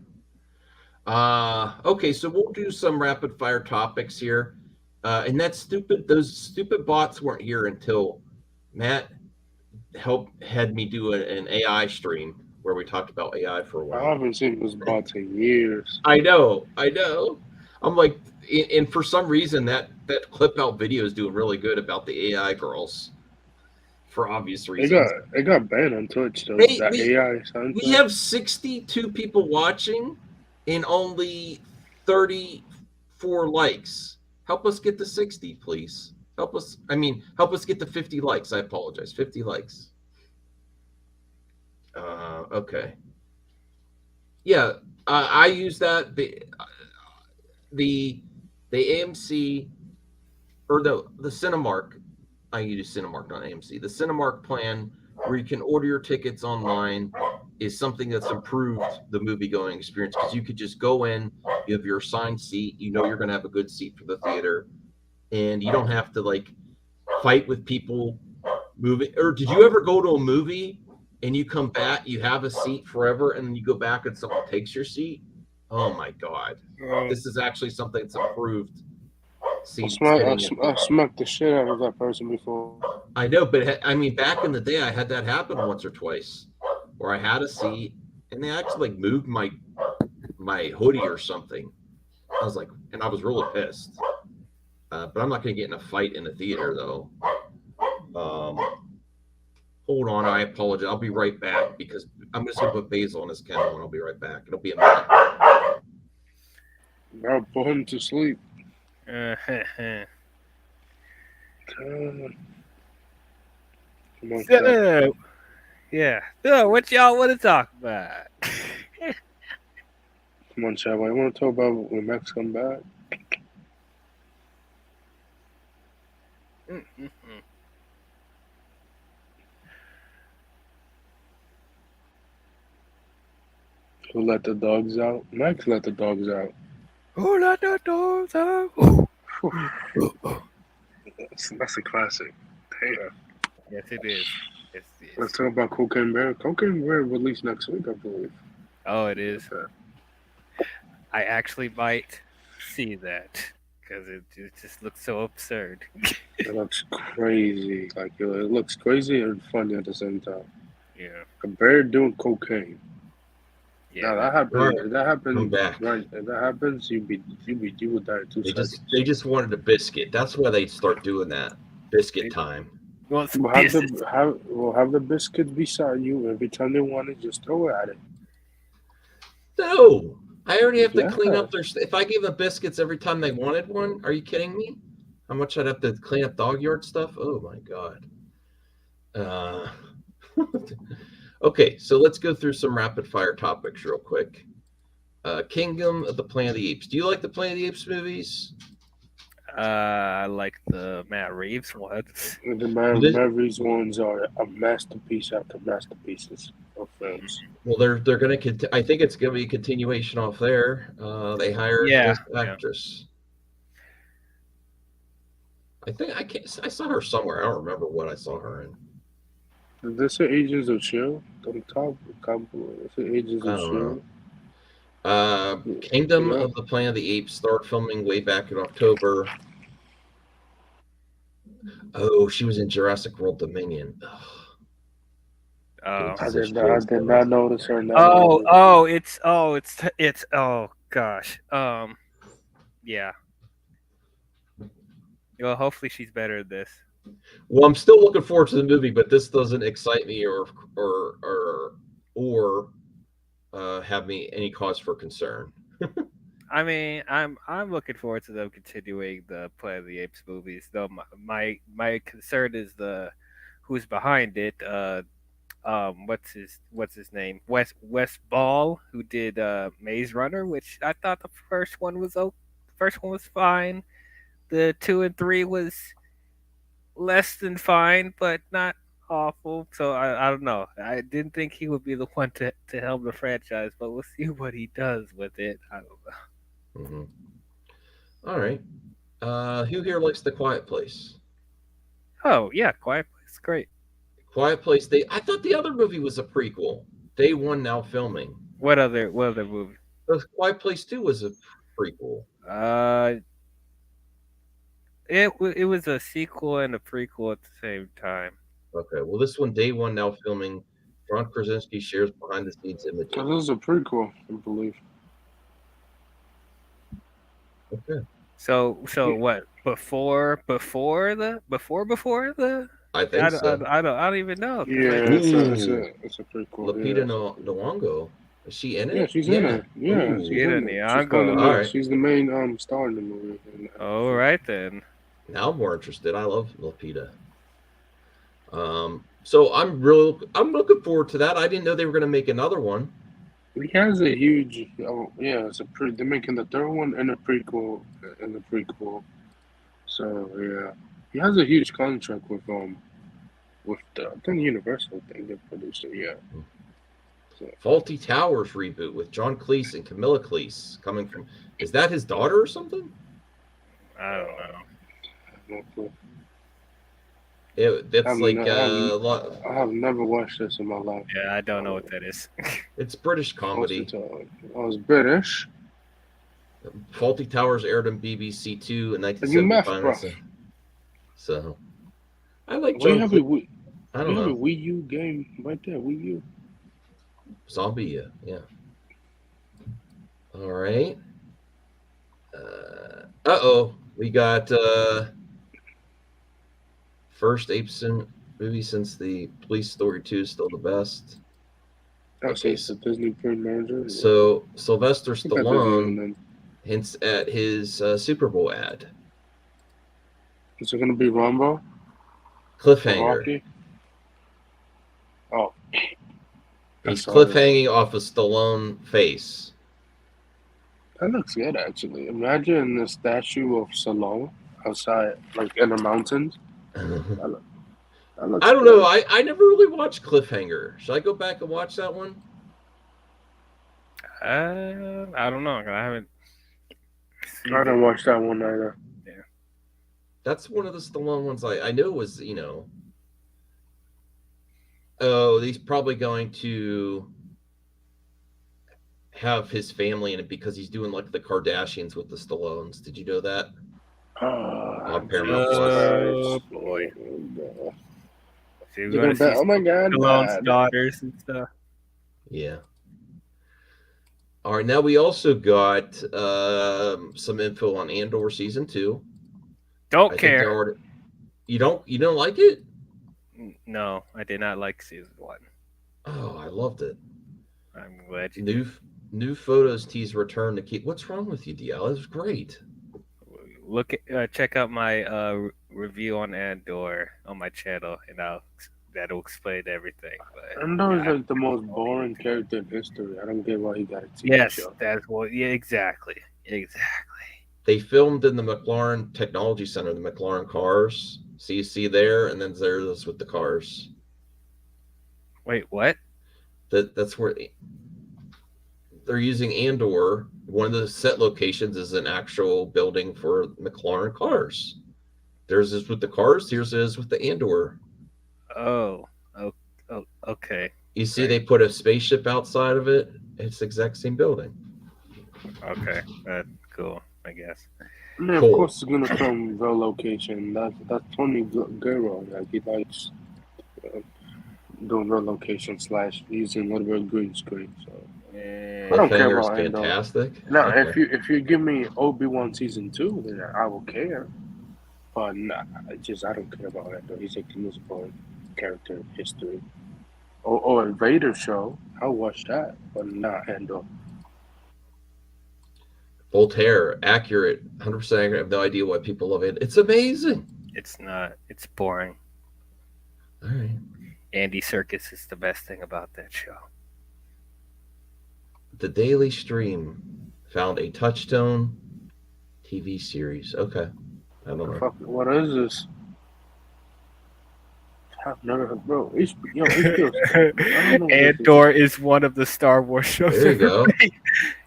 Okay, so we'll do some rapid fire topics here. And those stupid bots weren't here until Matt had me do an AI stream where we talked about AI for a while. I haven't seen those bots in years. I know. I'm like, and for some reason that clip out video is doing really good about the AI girls, for obvious reasons. It got banned on Twitch though. We have 62 people watching and only 34 likes. Help us get to 60, please. Help us get to 50 likes. I apologize. 50 likes. Okay. Yeah, I use that the AMC or the Cinemark. I use Cinemark, not AMC. The Cinemark plan, where you can order your tickets online, is something that's improved the movie-going experience, because you could just go in, you have your assigned seat, you're going to have a good seat for the theater, and you don't have to fight with people moving. Or did you ever go to a movie and you come back, you have a seat forever, and then you go back and someone takes your seat? Oh my God. This is actually something that's improved. I smacked the shit out of that person before. I know, but back in the day, I had that happen once or twice, where I had a seat and they actually moved my hoodie or something. I was really pissed. But I'm not going to get in a fight in the theater though. Hold on, I apologize. I'll be right back, because I'm just going to put Basil on his kennel and I'll be right back. It'll be a minute. Now put him to sleep. Come on, so, yeah. So, what y'all want to talk about? Come on, Chad. I want to talk about when Max come back. Who let the dogs out? Max let the dogs out. Who let the dogs out? That's a classic. Damn. Yes, it is. Let's talk about Cocaine Bear. Cocaine Bear released next week, I believe. Oh, it is. I actually might see that, because it just looks so absurd. It looks crazy. It looks crazy and funny at the same time. Yeah. A bear doing cocaine. Yeah. Now that happens. If that happens, I'm back. right? If that happens, you would die too. They just wanted a biscuit. That's why they start doing that. Biscuit time. Well, We'll have the biscuits beside you every time they want it. Just throw it at it. No, I already have to clean Yeah. up their. If I gave them biscuits every time they wanted one, are you kidding me? How much I'd have to clean up dog yard stuff? Oh my god. Okay, so let's go through some rapid fire topics real quick. Kingdom of the Planet of the Apes. Do you like the Planet of the Apes movies? I like the Matt Reeves ones. The Matt Reeves ones are a masterpiece after masterpieces of films. Well, they're going to. I think it's going to be a continuation off there. They hired this actress. I think I saw her somewhere. I don't remember what I saw her in. Is this the Agents of S.H.I.E.L.D.? Is it Agents of S.H.I.E.L.D.? Kingdom of the Planet of the Apes started filming way back in October. Oh, she was in Jurassic World Dominion. I did not notice her. It's oh gosh. Yeah. Well, hopefully she's better at this. Well, I'm still looking forward to the movie, but this doesn't excite me or have me any cause for concern. I mean, I'm looking forward to them continuing the Planet of the Apes movies. Though my concern is who's behind it. What's his name? Wes Ball, who did Maze Runner, which I thought the first one was fine. The 2 and 3 was less than fine, but not awful. So I don't know. I didn't think he would be the one to help the franchise, but we'll see what he does with it. I don't know. All right. Who here likes The Quiet Place? Oh yeah, Quiet Place, great. Quiet Place. I thought the other movie was a prequel. Day one, now filming. What other movie? The Quiet Place 2 was a prequel. It was a sequel and a prequel at the same time. Okay, well, this one, Day one, now filming. John Krasinski shares behind the scenes images. This is a prequel, I believe. Okay. So what? Before the? I think so. I don't even know. Yeah, it's a prequel. Lupita Nyong'o. Is she in it? Yeah, she's in it. Yeah, she's in it. Nyong'o. She's the main star in the movie. All right then. Now I'm more interested. I love Lupita. So I'm looking forward to that. I didn't know they were going to make another one. He has a huge. They're making the third one and a prequel and the prequel. So yeah, he has a huge contract with the I think Universal thing they produced it. Yeah. So. Faulty Towers reboot with John Cleese and Camilla Cleese coming from. Is that his daughter or something? I don't know. That's I have never watched this in my life. Yeah, I don't know what that is. It's British comedy. Oh, it's British. Faulty Towers aired on BBC Two in 1975. So, I like. We have a Wii U game right there. Wii U. Zombie, yeah. All right. We got first Apes movie since the Police Story 2 is still the best. Okay, so Disney pre-merger. So Sylvester Stallone hints at his Super Bowl ad. Is it going to be Rambo? Cliffhanger. Oh. He's cliffhanging off a Stallone face. That looks good, actually. Imagine the statue of Stallone outside, like in the mountains. I don't know. I never really watched Cliffhanger. Should I go back and watch that one? I don't know. I didn't watch that one either. Yeah. That's one of the Stallone ones I knew was, oh, he's probably going to have his family in it because he's doing like the Kardashians with the Stallones. Did you know that? On Paramount Plus. Boy. Oh my God. Stallone's daughters and stuff. Yeah. All right. Now we also got some info on Andor season 2. Don't care. You don't like it? No, I did not like season 1. Oh, I loved it. I'm glad you New photos tease return to keep. What's wrong with you, DL? It was great. Check out my review on Andor on my channel, and that'll explain everything. But Andor is like the most boring character in history. I don't get why he got a TV yes, show. that's what. Yeah, exactly. They filmed in the McLaren Technology Center, the McLaren cars. So you see there, and then there's with the cars. Wait, what? That's where they're using Andor. One of the set locations is an actual building for McLaren cars. Theirs is with the cars. Here's is with the Andor. Oh, okay. You see, they put a spaceship outside of it. It's the exact same building. Okay, that's cool. I guess. Yeah, Cool. of course it's gonna come real location. That's Tony Guerrero. Like he likes doing real location / using a little bit of green screen. So I don't care about Andor. Fantastic. No, Okay. if you give me Obi-Wan season 2, then I will care. But nah, I don't care about Andor. He's like the most boring character in history. Or a Vader show, I'll watch that, but not Andor. Voltaire, accurate, 100% accurate. I have no idea why people love it. It's amazing. It's not. It's boring. All right. Andy Serkis is the best thing about that show. The Daily Stream found a Touchstone TV series. Okay. I don't know. Fuck, what is this? I've never heard, bro. HBO. Andor is one of the Star Wars shows There you ever go. made.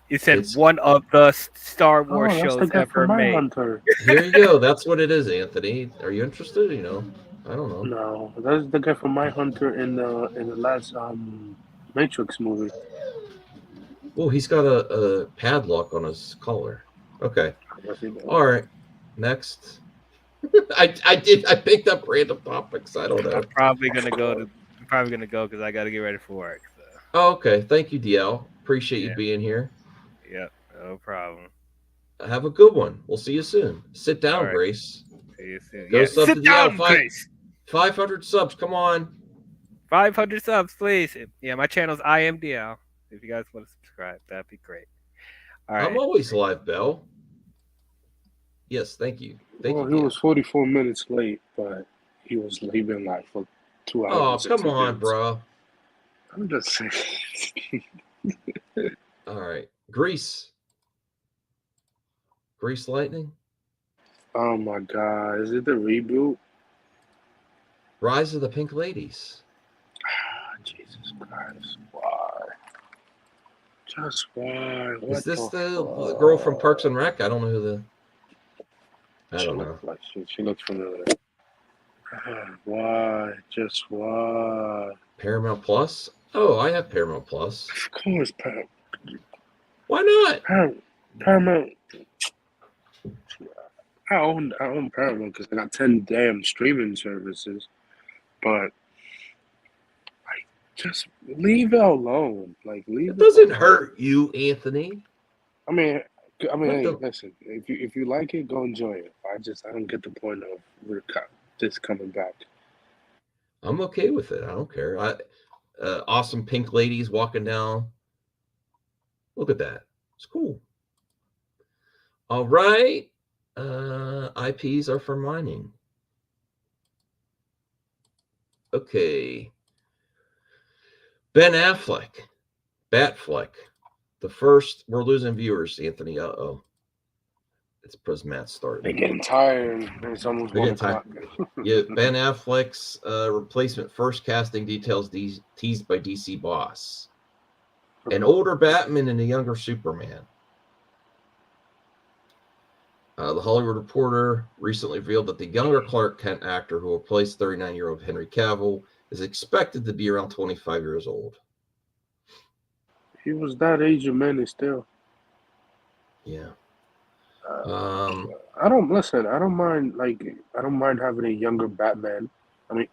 It said one of the Star Wars that's the shows guy ever from made. Mindhunter. Here you go. That's what it is, Anthony. Are you interested? You know, I don't know. No, that's the guy from Mindhunter in the last Matrix movie. Oh, he's got a padlock on his collar. Okay. All right. Next. I picked up random topics. I don't know. I'm probably gonna go because I got to get ready for work. So. Oh, okay. Thank you, DL. Appreciate you being here. Yep, no problem. Have a good one. We'll see you soon. Sit down, right. Grace. See you soon. Go sub sit to down, DL. Grace. 500 subs. Come on. 500 subs, please. Yeah, my channel's IMDL. If you guys want to subscribe, that'd be great. All right. I'm always live, Bell. Yes, thank you. He was 44 minutes late, but he was leaving like for 2 hours. Oh, and 60 come on, minutes. bro. I'm just saying. All right. Grease Lightning? Oh my God. Is it the reboot? Rise of the Pink Ladies. Jesus Christ. Why? Just why? Is this the girl from Parks and Rec? I don't know who the... I don't know. Like she looks familiar. Why? Just why? Paramount Plus? Oh, I have Paramount Plus. Of course, Paramount. Why not? Paramount. I own Paramount because I got 10 damn streaming services, but just leave it alone. Like leave it doesn't hurt you, Anthony. I mean, hey, listen. If you like it, go enjoy it. I don't get the point of this coming back. I'm okay with it. I don't care. Awesome pink ladies walking down. Look at that. It's cool. All right. IPs are for mining. Okay. Ben Affleck. Batfleck. The first, we're losing viewers, Anthony. Uh-oh. It's because Matt started. They're getting tired. It's almost 1 o'clock. Yeah, Ben Affleck's replacement first casting details teased by DC boss. An older Batman and a younger Superman. The Hollywood Reporter recently revealed that the younger Clark Kent actor who replaced 39-year-old Henry Cavill is expected to be around 25 years old. He was that age of man still. Yeah. I don't mind having a younger Batman. I mean,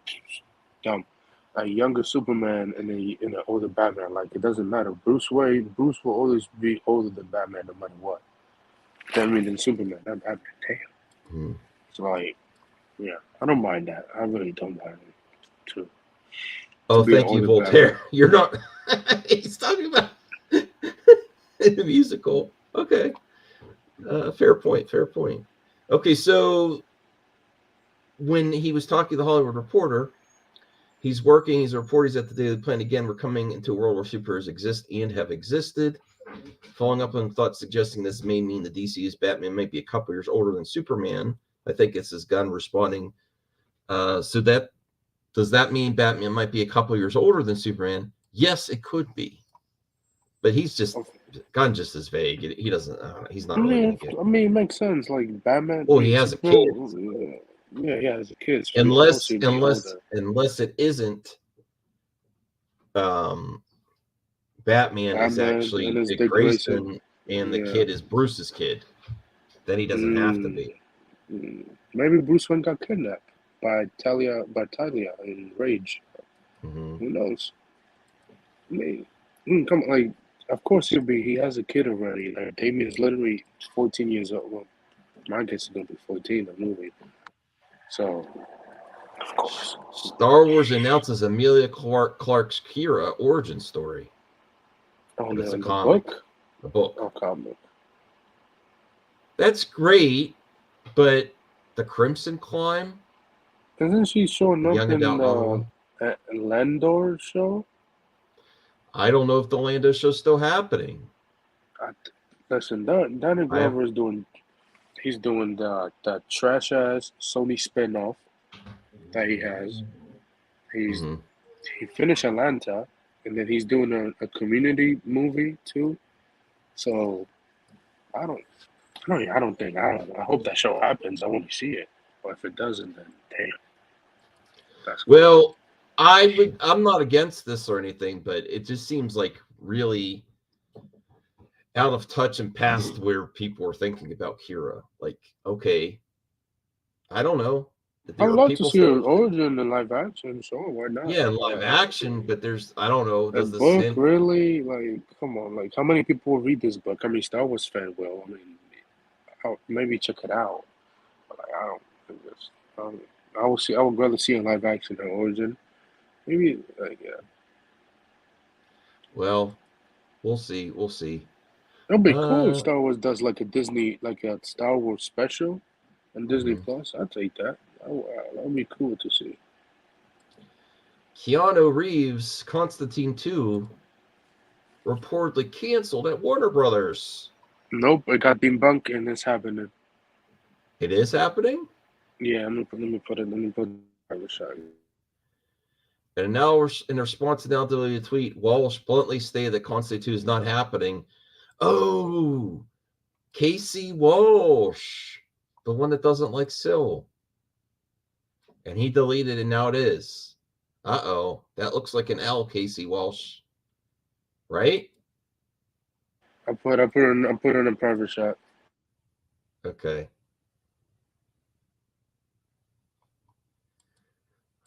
a younger Superman and an older Batman. Like it doesn't matter. Bruce will always be older than Batman no matter what. Than Superman. Not Batman. Damn. It's like, yeah, I don't mind that. I really don't mind it. Oh, be thank an you, older Voltaire. Batman. You're not. He's talking about the musical. Okay. Fair point. Fair point. Okay, so when he was talking to the Hollywood Reporter, he's working. He's reporting at the Daily Planet again. We're coming into a world where superheroes exist and have existed. Following up on thoughts suggesting this may mean the DC's Batman might be a couple years older than Superman. I think it's his Gunn responding. So that does that mean Batman might be a couple years older than Superman? Yes, it could be. But he's just Gunn just is vague. He doesn't. He's not really going to get. I mean, it makes sense. Like Batman. Well, he has a kid. Yeah, he has a kid. So Unless he be older. it isn't. Batman is actually Dick Grayson, and the kid is Bruce's kid. Then he doesn't have to be. Maybe Bruce Wayne got kidnapped by Talia in Rage. Mm-hmm. Who knows? I mean, come on, like, of course he has a kid already. Like, Damien's literally 14 years old. Well, my guess is gonna be 14 in the movie. So, of course. Star Wars announces Emilia Clarke's Kira origin story. Oh, and it's a the comic. book? A book. Oh, comic. That's great, but the Crimson Climb? Isn't she showing up Young in adult novel? the Landor show? I don't know if the Lando show's still happening. Listen, Danny Glover is doing. He's doing the trash ass Sony spinoff that he has. He finished Atlanta, and then he's doing a community movie too. So I hope that show happens. I want to see it. But if it doesn't, then damn. Well, I'm not against this or anything, but it just seems like really out of touch and past where people were thinking about Kira. Like, okay, I don't know. I'd love to see her origin in live action. Sure, why not? Yeah, in live action, but I don't know. The book really, like, come on, like, how many people will read this book? I mean, Star Wars fan will. I mean, maybe check it out. But, like, I don't think this. I would rather see a live action her origin. Maybe, like, yeah. Well, we'll see. We'll see. It'll be cool if Star Wars does like a Disney, like a Star Wars special on Disney Plus. I'd take that. That would be cool to see. Keanu Reeves' Constantine 2 reportedly canceled at Warner Brothers. Nope, it got debunked and it's happening. It is happening? Yeah, let me put it a shot. And now, in response to the deleted tweet, Walsh bluntly stated that Constantine 2 is not happening. Oh, Casey Walsh, the one that doesn't like Syl. And he deleted it, now it is. Uh-oh, that looks like an L, Casey Walsh. Right? I put it in a private shot. Okay.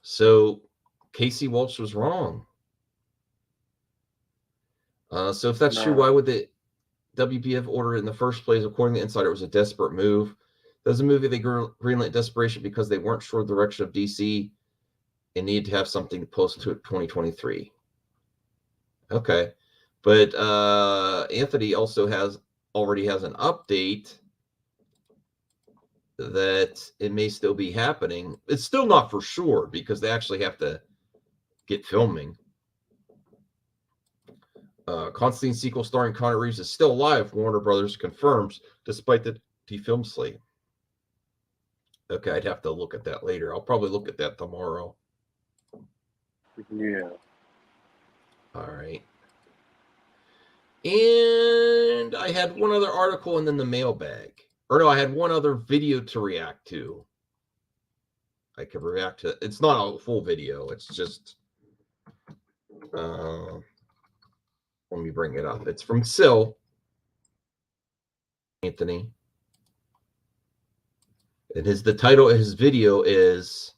So Casey Walsh was wrong. So if that's true, why would the WPF order it in the first place? According to Insider, it was a desperate move. There's a movie they greenlit desperation because they weren't sure of the direction of DC and needed to have something to post to 2023. Okay. But Anthony also already has an update that it may still be happening. It's still not for sure because they actually have to get filming. Constantine sequel starring Keanu Reeves is still alive, Warner Brothers confirms, despite the defilm slate. Okay, I'd have to look at that later. I'll probably look at that tomorrow. Yeah. All right. And I had one other article and then the mailbag. Or no, I had one other video to react to. I could react to. It's not a full video. It's just. Let me bring it up. It's from Syl. Anthony. And the title of his video is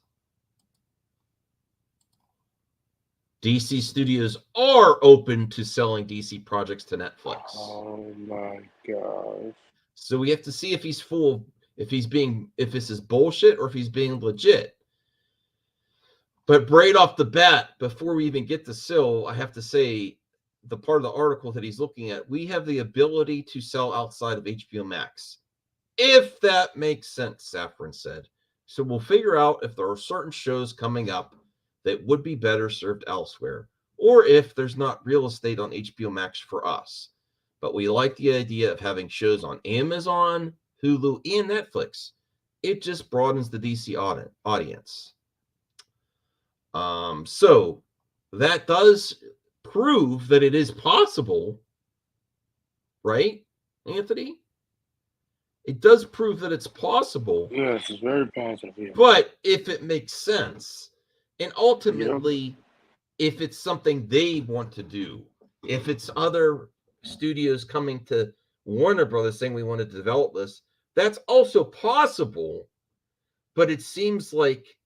DC Studios are open to selling DC projects to Netflix. Oh my gosh. So we have to see if he's if this is bullshit or if he's being legit. But right off the bat, before we even get to Sill, I have to say the part of the article that he's looking at, we have the ability to sell outside of HBO Max. If that makes sense, Saffron said. So we'll figure out if there are certain shows coming up that would be better served elsewhere, or if there's not real estate on HBO Max for us. But we like the idea of having shows on Amazon, Hulu, and Netflix. It just broadens the DC audience. So that does prove that it is possible, right, Anthony? It does prove that it's possible. Yes, it's very possible. Yeah. But if it makes sense, and ultimately, if it's something they want to do, if it's other studios coming to Warner Brothers saying we want to develop this, that's also possible. But it seems like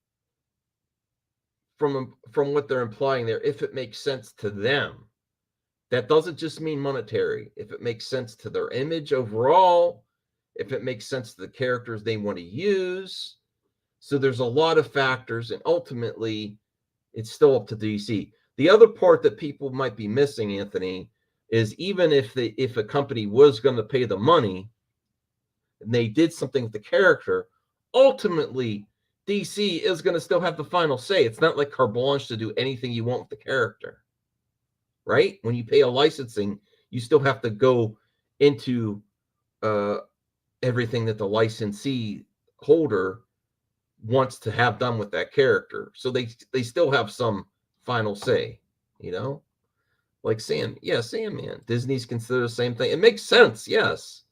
from what they're implying there, if it makes sense to them, that doesn't just mean monetary. If it makes sense to their image overall, if it makes sense to the characters they want to use. So there's a lot of factors, and ultimately it's still up to DC. The other part that people might be missing, Anthony, is even if a company was going to pay the money and they did something with the character, ultimately DC is going to still have the final say. It's not like carte blanche to do anything you want with the character, right? When you pay a licensing, you still have to go into everything that the licensee holder wants to have done with that character. So they still have some final say, you know? Like Sandman. Disney's considered the same thing. It makes sense, yes.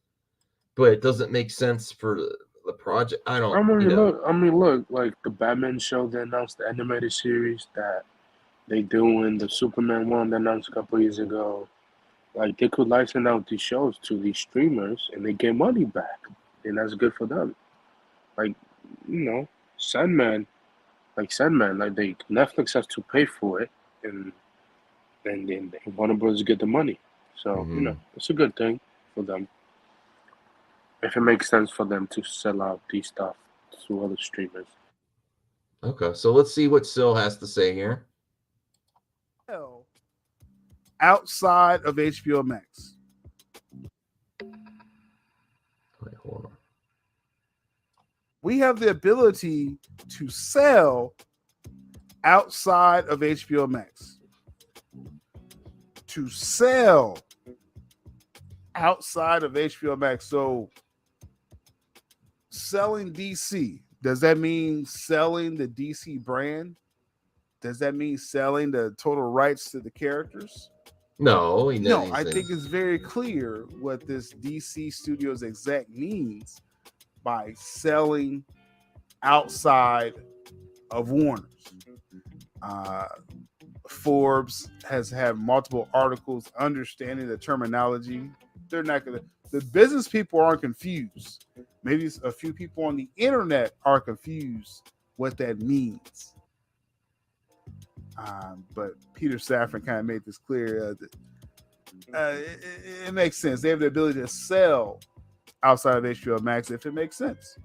But it doesn't make sense for the project. Look, like the Batman show they announced, the animated series that they doing, the Superman one they announced a couple years ago. Like they could license out these shows to these streamers and they get money back, and that's good for them. Like, you know, Sandman, like Netflix has to pay for it, and then Warner Brothers get the money. So you know, it's a good thing for them. If it makes sense for them to sell out these stuff to other streamers. Okay, so let's see what Sil has to say here. Outside of HBO Max. Wait, hold on. We have the ability to sell outside of HBO Max. To sell outside of HBO Max. So selling DC, does that mean selling the DC brand? Does that mean selling the total rights to the characters? No, I think it's very clear what this DC Studios exec means by selling outside of Warner's. Forbes has had multiple articles understanding the terminology. They're not going to, the business people aren't confused. Maybe a few people on the internet are confused what that means. But Peter Safran kind of made this clear. It makes sense. They have the ability to sell outside of HBO Max if it makes sense.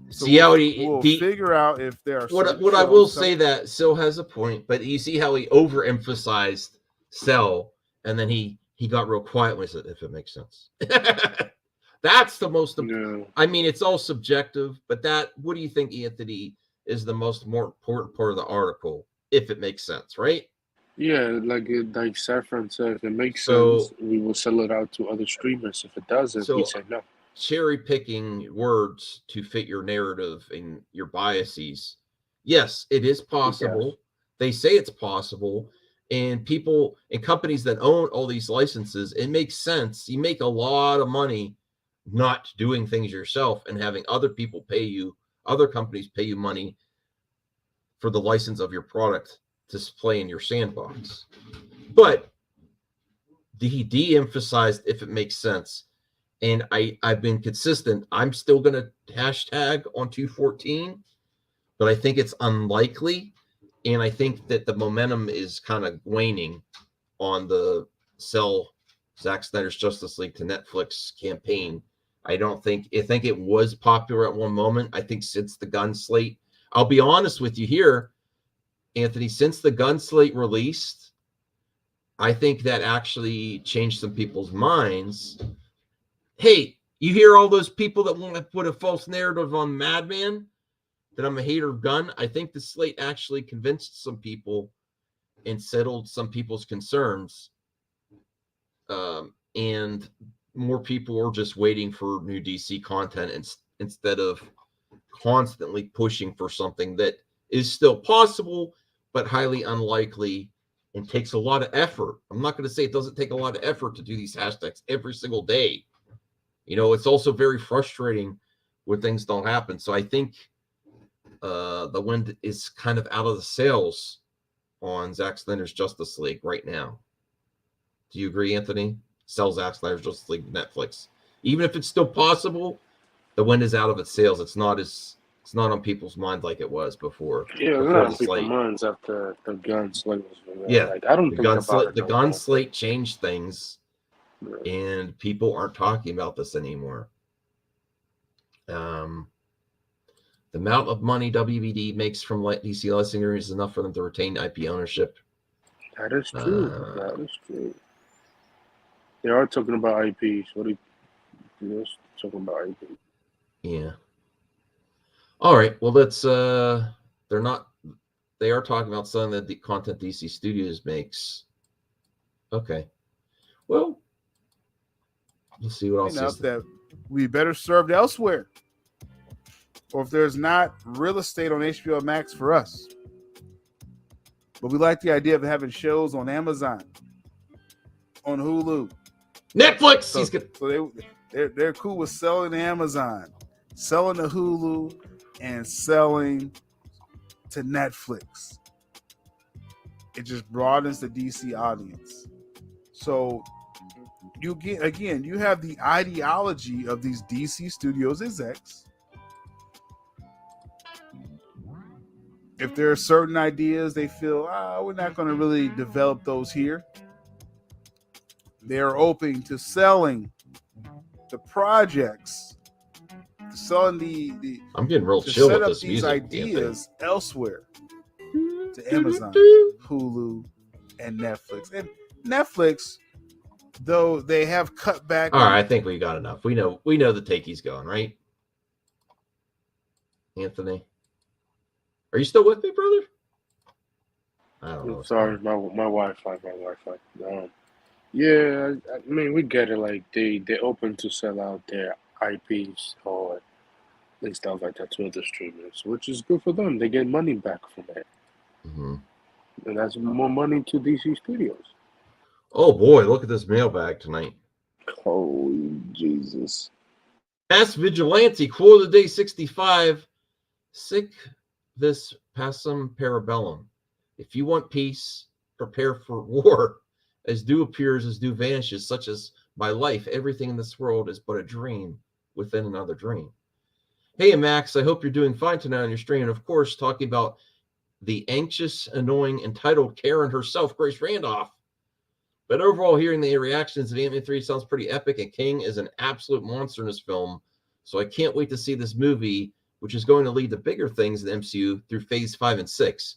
So See how we'll figure out if there are. What I will say that Sil has a point, but you see how he overemphasized sell, and then he got real quiet when he said, "If it makes sense." That's the most. I mean, it's all subjective, but that. What do you think, Anthony? Is the more important part of the article, if it makes sense, right? Yeah, like Saffron said, if it makes sense, we will sell it out to other streamers. If it doesn't, we say no. Cherry picking words to fit your narrative and your biases. Yes, it is possible. Yes. They say it's possible. And people and companies that own all these licenses, it makes sense. You make a lot of money not doing things yourself and having other people pay you. Other companies pay you money for the license of your product to play in your sandbox. But he de-emphasized if it makes sense. And I've been consistent. I'm still going to hashtag on 214, but I think it's unlikely. And I think that the momentum is kind of waning on the sell Zack Snyder's Justice League to Netflix campaign. I think it was popular at one moment. I think since the Gunn slate, I'll be honest with you here, Anthony. Since the Gunn slate released, I think that actually changed some people's minds. Hey, you hear all those people that want to put a false narrative on Madman, that I'm a hater of Gunn? I think the slate actually convinced some people and settled some people's concerns. And more people are just waiting for new DC content instead of constantly pushing for something that is still possible, but highly unlikely and takes a lot of effort. I'm not going to say it doesn't take a lot of effort to do these hashtags every single day. It's also very frustrating when things don't happen. So I think the wind is kind of out of the sails on Zack Snyder's Justice League right now. Do you agree, Anthony? Sell Zack Snyder's Justice League Netflix. Even if it's still possible, the wind is out of its sails. It's not on people's minds like it was before. Yeah, before not the people's slate. minds after the Gun slate was released. Yeah, Like, I don't think about it. The Gunn slate changed things, and people aren't talking about this anymore. The amount of money WBD makes from DC licensing is enough for them to retain IP ownership. That is true. That is true. They are talking about IPs. What are you talking about IP? Yeah. All right. Well, let's. They are talking about selling the content DC Studios makes. Okay. Well, let's see what else Enough is that we better served elsewhere, or if there's not real estate on HBO Max for us. But we like the idea of having shows on Amazon, on Hulu, Netflix. So they're cool with selling to Amazon, selling to Hulu, and selling to Netflix. It just broadens the DC audience. So you have the ideology of these DC studios execs. If there are certain ideas they feel, we're not going to really develop those here, they're open to selling the projects, to selling the I'm getting real to chill set with up this these music, ideas elsewhere, to Amazon, Hulu, and Netflix. And Netflix, though they have cut back. All right, I think we got enough. We know the takey's going, right? Anthony, are you still with me, brother? I don't know. Sorry, my Wi-Fi. Yeah, I mean, we get it. Like, they open to sell out their IPs and stuff like that to other streamers, which is good for them. They get money back from it. Mm-hmm. And that's more money to DC Studios. Oh boy, look at this mailbag tonight. Holy Jesus. Mass Vigilante, quote of the day 65. Sic vis pacem parabellum. If you want peace, prepare for war. As dew appears, as dew vanishes, such as my life, everything in this world is but a dream within another dream. Hey, Max, I hope you're doing fine tonight on your stream. And of course, talking about the anxious, annoying, entitled Karen herself, Grace Randolph. But overall, hearing the reactions of Antman 3 sounds pretty epic, and King is an absolute monster in this film. So I can't wait to see this movie, which is going to lead to bigger things in the MCU through Phase 5 and 6.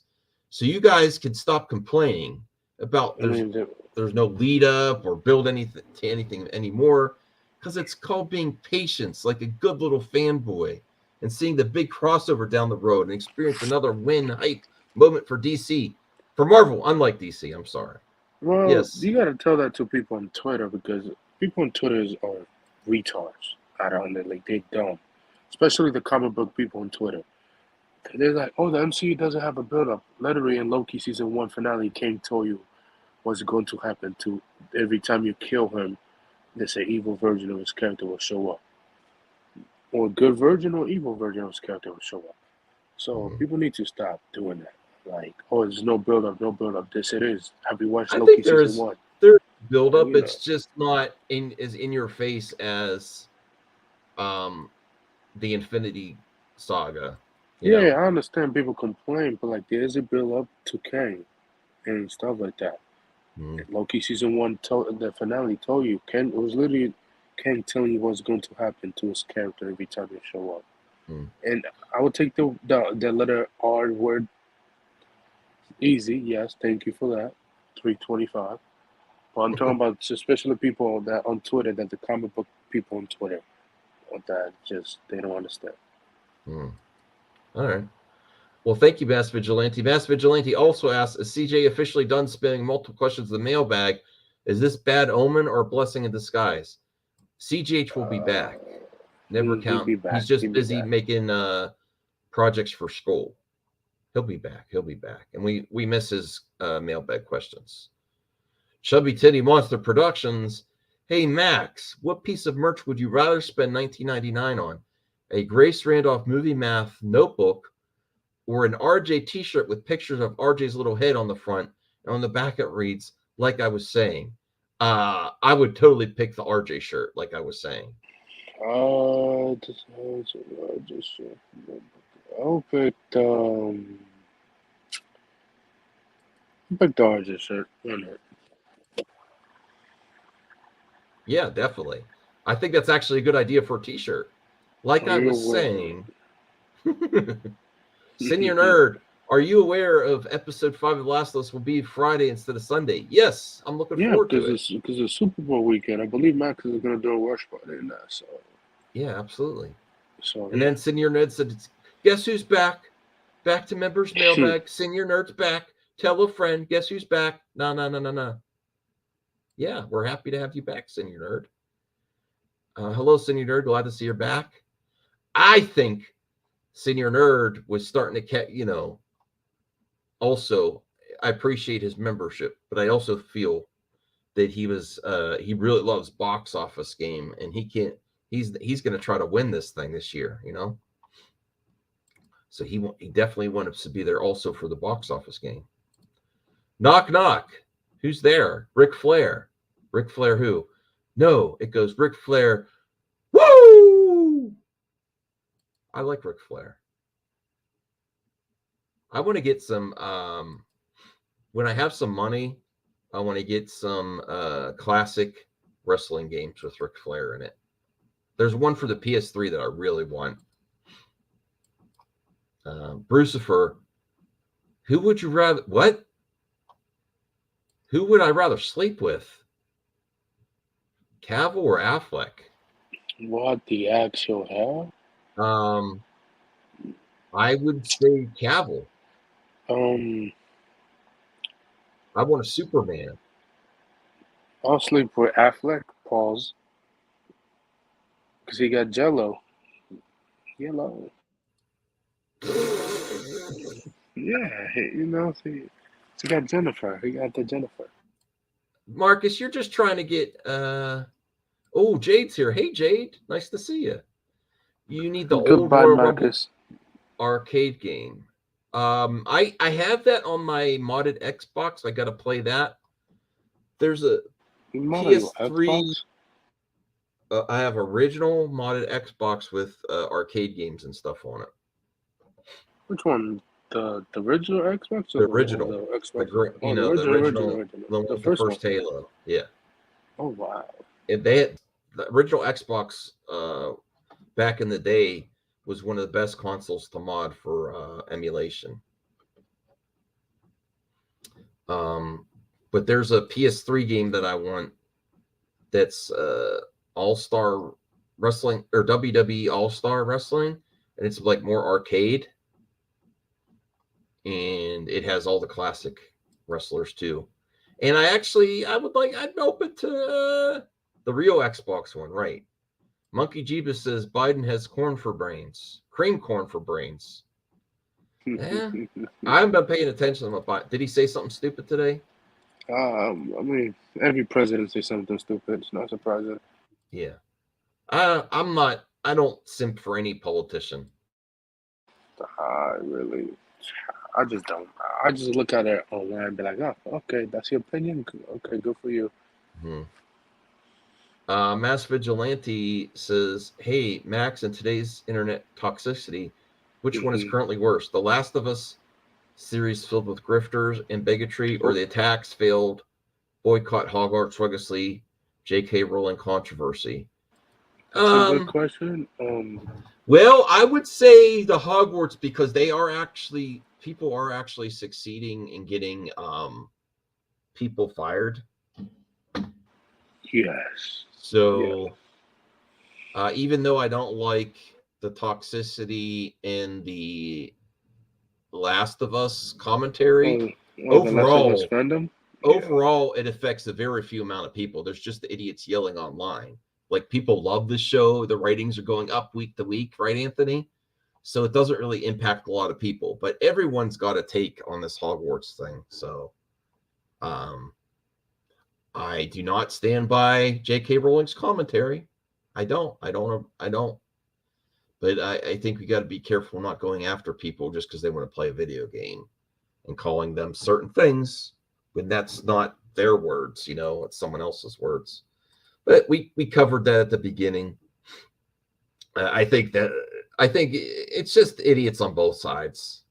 So you guys can stop complaining about there's no lead up or build anything anymore, because it's called being patient, like a good little fanboy, and seeing the big crossover down the road and experience another hype moment for DC, for Marvel, unlike DC. I'm sorry. Well, yes, you got to tell that to people on Twitter, because people on Twitter are retards. I don't know, like, they don't, especially the comic book people on Twitter. They're like, oh, the MCU doesn't have a build-up. Literally in Loki season 1 finale, King told you what's going to happen to every time you kill him. There's an evil version of his character will show up, or a good version or evil version of his character will show up. So people need to stop doing that. Like, oh, there's no build-up. This it is. Have you watched Loki season 1? There's build-up. It's just not as in your face as the Infinity Saga. Yeah, I understand people complain, but like, there's a build-up to Kang and stuff like that. Loki season 1 the finale told you, it was literally Kang telling you what's going to happen to his character every time they show up. And I would take the letter R word. Easy, yes, thank you for that. 325. But I'm talking about especially people that on Twitter, that the comic book people on Twitter, that just they don't understand. All right. Well, thank you, Mass Vigilante. Mass Vigilante also asks, is CJ officially done spinning multiple questions in the mailbag? Is this bad omen or a blessing in disguise? CGH will be back. Never count. He'll be back. He's just He'll be busy back. making projects for school. He'll be back. He'll be back. And we miss his mailbag questions. Chubby Titty Monster Productions. Hey, Max, what piece of merch would you rather spend $19.99 on? A Grace Randolph movie math notebook or an RJ t-shirt with pictures of RJ's little head on the front, and on the back it reads, like I was saying. I would totally pick the RJ shirt, like I was saying. I'll pick the RJ shirt. Yeah, definitely. I think that's actually a good idea for a t-shirt. Like I was saying, Senior Nerd, are you aware of episode 5 of The Last of Us will be Friday instead of Sunday? Yes, I'm looking forward to it. Because it's Super Bowl weekend. I believe Max is going to do a rush party in that. So. Yeah, absolutely. So, and then Senior Nerd said, guess who's back? Back to members mailbag. Senior Nerd's back. Tell a friend. Guess who's back? No. Yeah, we're happy to have you back, Senior Nerd. Hello, Senior Nerd. Glad to see you're back. I think Senior Nerd was starting to also, I appreciate his membership, but I also feel that he really loves box office game, and he's going to try to win this thing this year, So he definitely wants to be there also for the box office game. Knock, knock. Who's there? Ric Flair. Ric Flair who? No, it goes Ric Flair. Woo! I like Ric Flair. I want to get some, when I have some money, I want to get some classic wrestling games with Ric Flair in it. There's one for the PS3 that I really want. Brucifer, who would you rather, what? Who would I rather sleep with? Cavill or Affleck? What the actual hell? I would say Cavill. I want a Superman. I'll sleep with Affleck. Pause. Because he got Jello. Yellow. Yeah, he got Jennifer. He got the Jennifer. Marcus, you're just trying to get Jade's here. Hey Jade, nice to see you. You need the old Royal Rumble arcade game. I have that on my modded Xbox. I gotta play that. There's a PS3. I have original modded Xbox with arcade games and stuff on it. Which one? The original Xbox? The original. The original. The first Halo. Yeah. Oh, wow. They had the original Xbox back in the day was one of the best consoles to mod for emulation. But there's a PS3 game that I want that's All-Star Wrestling or WWE All-Star Wrestling, and it's like more arcade. And it has all the classic wrestlers too. And I'd open to the real Xbox one, right? Monkey Jeebus says Biden has corn for brains, cream corn for brains. I haven't been paying attention to him. Did he say something stupid today? I mean, every president says something stupid. It's not surprising. Yeah. I don't simp for any politician. I just don't. I just look at it online and be like, oh, okay, that's your opinion. Okay, good for you. Mass Vigilante says, hey, Max, in today's internet toxicity, which one is currently worse? The Last of Us series filled with grifters and bigotry, or the attacks failed boycott Hogwarts Legacy, J.K. Rowling controversy? That's a good question. Well, I would say the Hogwarts because people are actually succeeding in getting people fired. Yes. So even though I don't like the toxicity in the Last of Us commentary, overall, the Last of Us fandom? overall, it affects a very few amount of people. There's just the idiots yelling online. Like people love the show. The ratings are going up week to week, right, Anthony? So it doesn't really impact a lot of people, but everyone's got a take on this Hogwarts thing. So I do not stand by J.K. Rowling's commentary. I don't. But I think we got to be careful not going after people just because they want to play a video game and calling them certain things when that's not their words, it's someone else's words. But we covered that at the beginning. I think it's just idiots on both sides.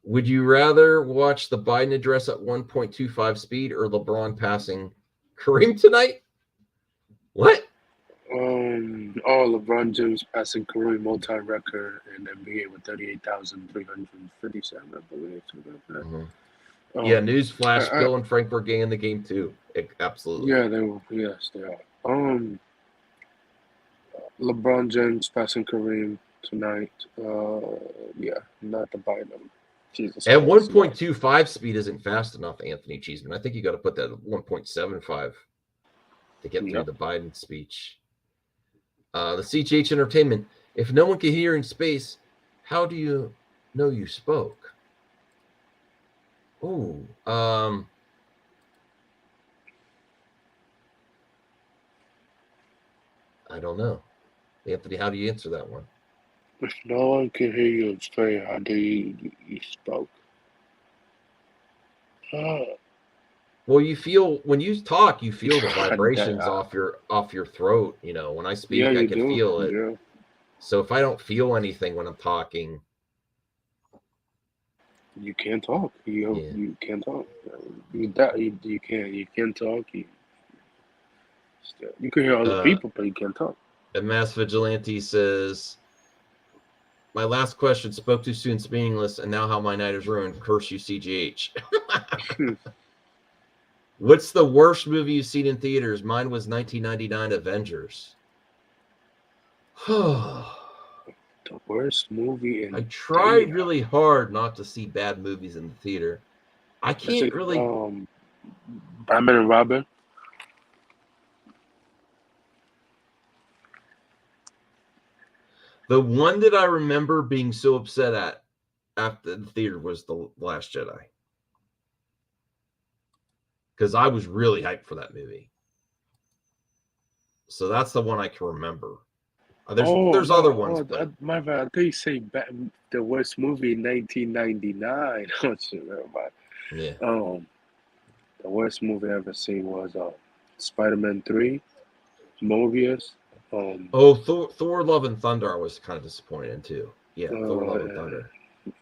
Would you rather watch the Biden address at 1.25 speed or LeBron passing Kareem tonight? What? LeBron James passing Kareem all-time record in NBA with 38,357, I believe. Yeah, newsflash, Bill and Frank were gay in the game too. Absolutely. Yeah, they were. Yes, they are. LeBron James passing Kareem tonight. Not the Biden. Jesus. At 1.25 speed isn't fast enough, Anthony Cheeseman. I think you got to put that at 1.75 to get through the Biden speech. The CGH Entertainment. If no one can hear in space, how do you know you spoke? Oh, I don't know. Anthony, how do you answer that one? If no one can hear you in space, how do you spoke? Well, you feel when you talk, you feel the vibrations off your throat. When I speak, I can feel it. Yeah. So if I don't feel anything when I'm talking, you can't talk. You can't talk. You can't talk. You can hear other people, but you can't talk. And Mass Vigilante says, "My last question spoke too soon, it's meaningless, and now how my night is ruined. Curse you, CGH." What's the worst movie you've seen in theaters? Mine was 1999 Avengers. The worst movie in I try really hard not to see bad movies in the theater. I can't really. Batman and Robin. The one that I remember being so upset at after the theater was The Last Jedi. Because I was really hyped for that movie. So that's the one I can remember. There's other ones. My bad. I thought you say the worst movie in 1999. Oh shit, never mind. Yeah. The worst movie I ever seen was Spider-Man 3, Mobius. Thor: Love and Thunder I was kind of disappointed in too. Yeah, Thor: Love and Thunder.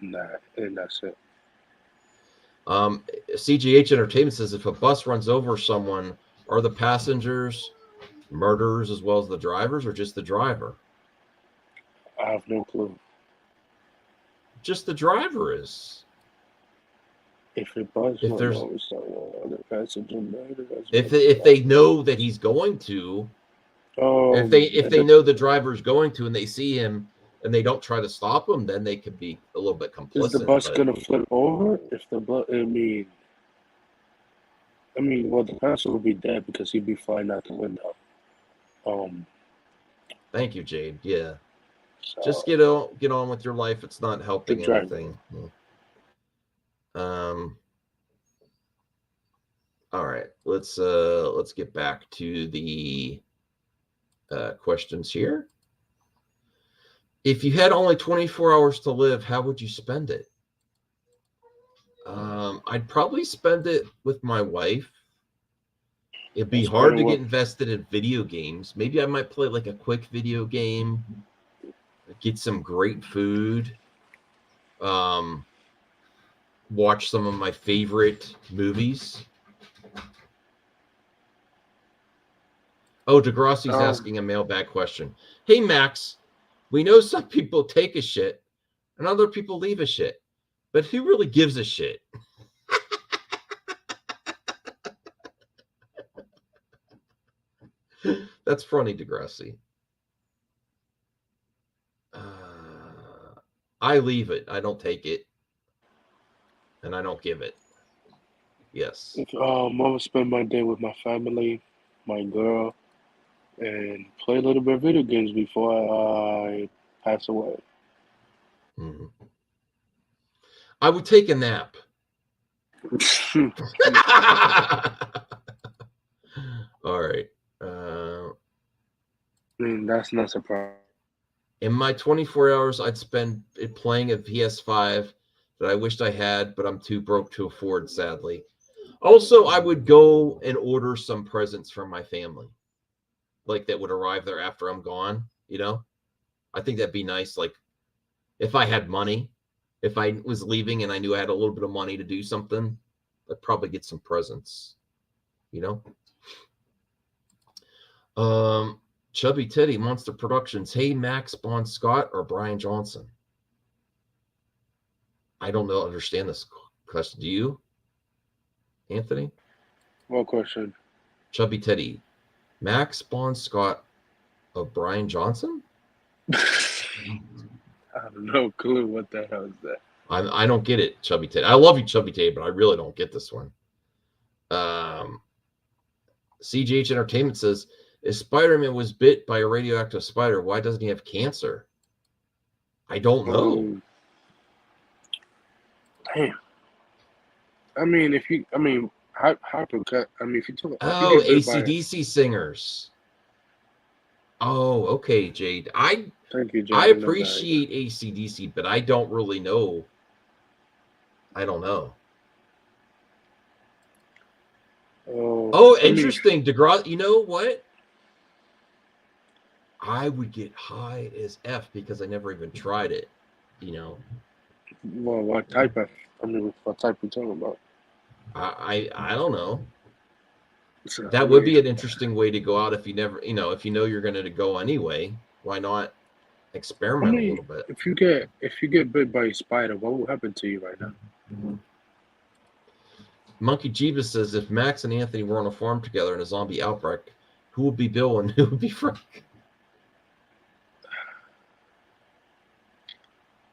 Nah, and that's it. CGH Entertainment says if a bus runs over someone, are the passengers murderers as well as the drivers, or just the driver? I have no clue. Just the driver is. If it bus if there's over someone, the passenger murderers. If they know that he's going to. If they know the driver's going to and they see him and they don't try to stop him, then they could be a little bit complicit. Is the bus gonna flip over? If the bus, well, the passenger will be dead because he'd be flying out the window. Thank you, Jade. Yeah, just get on with your life. It's not helping anything. All right, let's get back to the questions here. If you had only 24 hours to live, how would you spend it? I'd probably spend it with my wife. It'd be hard to get invested in video games. Maybe I might play like a quick video game, get some great food, watch some of my favorite movies. Oh, Degrassi's asking a mailbag question. Hey, Max, we know some people take a shit and other people leave a shit, but who really gives a shit? That's funny, Degrassi. I leave it. I don't take it. And I don't give it. Yes. I would spend my day with my family, my girl, and play a little bit of video games before I pass away. Mm-hmm. I would take a nap. All right. I mean, that's not surprising. In my 24 hours, I'd spend it playing a PS5 that I wished I had, but I'm too broke to afford, sadly. Also, I would go and order some presents from my family, like that would arrive there after I'm gone, you know? I think that'd be nice. Like, if I had money, if I was leaving and I knew I had a little bit of money to do something, I'd probably get some presents, you know? Chubby Teddy, Monster Productions. Hey, Max, Bon Scott, or Brian Johnson? I don't know. Understand this question. Do you, Anthony? What question? Chubby Teddy, Max, Bon Scott, or Brian Johnson? I have no clue what the hell is that. I don't get it, Chubby Teddy. I love you, Chubby Teddy, but I really don't get this one. CGH Entertainment says, if Spider-Man was bit by a radioactive spider, why doesn't he have cancer? I don't know. Damn. I mean, if you talk. Oh, AC/DC singers. Oh, okay, Jade. Thank you, Jade. I appreciate AC/DC, but I don't really know. I don't know. Oh, interesting. DeGrasse, you know what? I would get high as F because I never even tried it, you know. Well, what type of? What type are you talking about? I don't know. That would be an interesting way to go out if you never, you know, if you know you're going to go anyway. Why not experiment a little bit? If you get bit by a spider, what will happen to you right now? Monkey Jeebus says, if Max and Anthony were on a farm together in a zombie outbreak, who would be Bill and who would be Frank?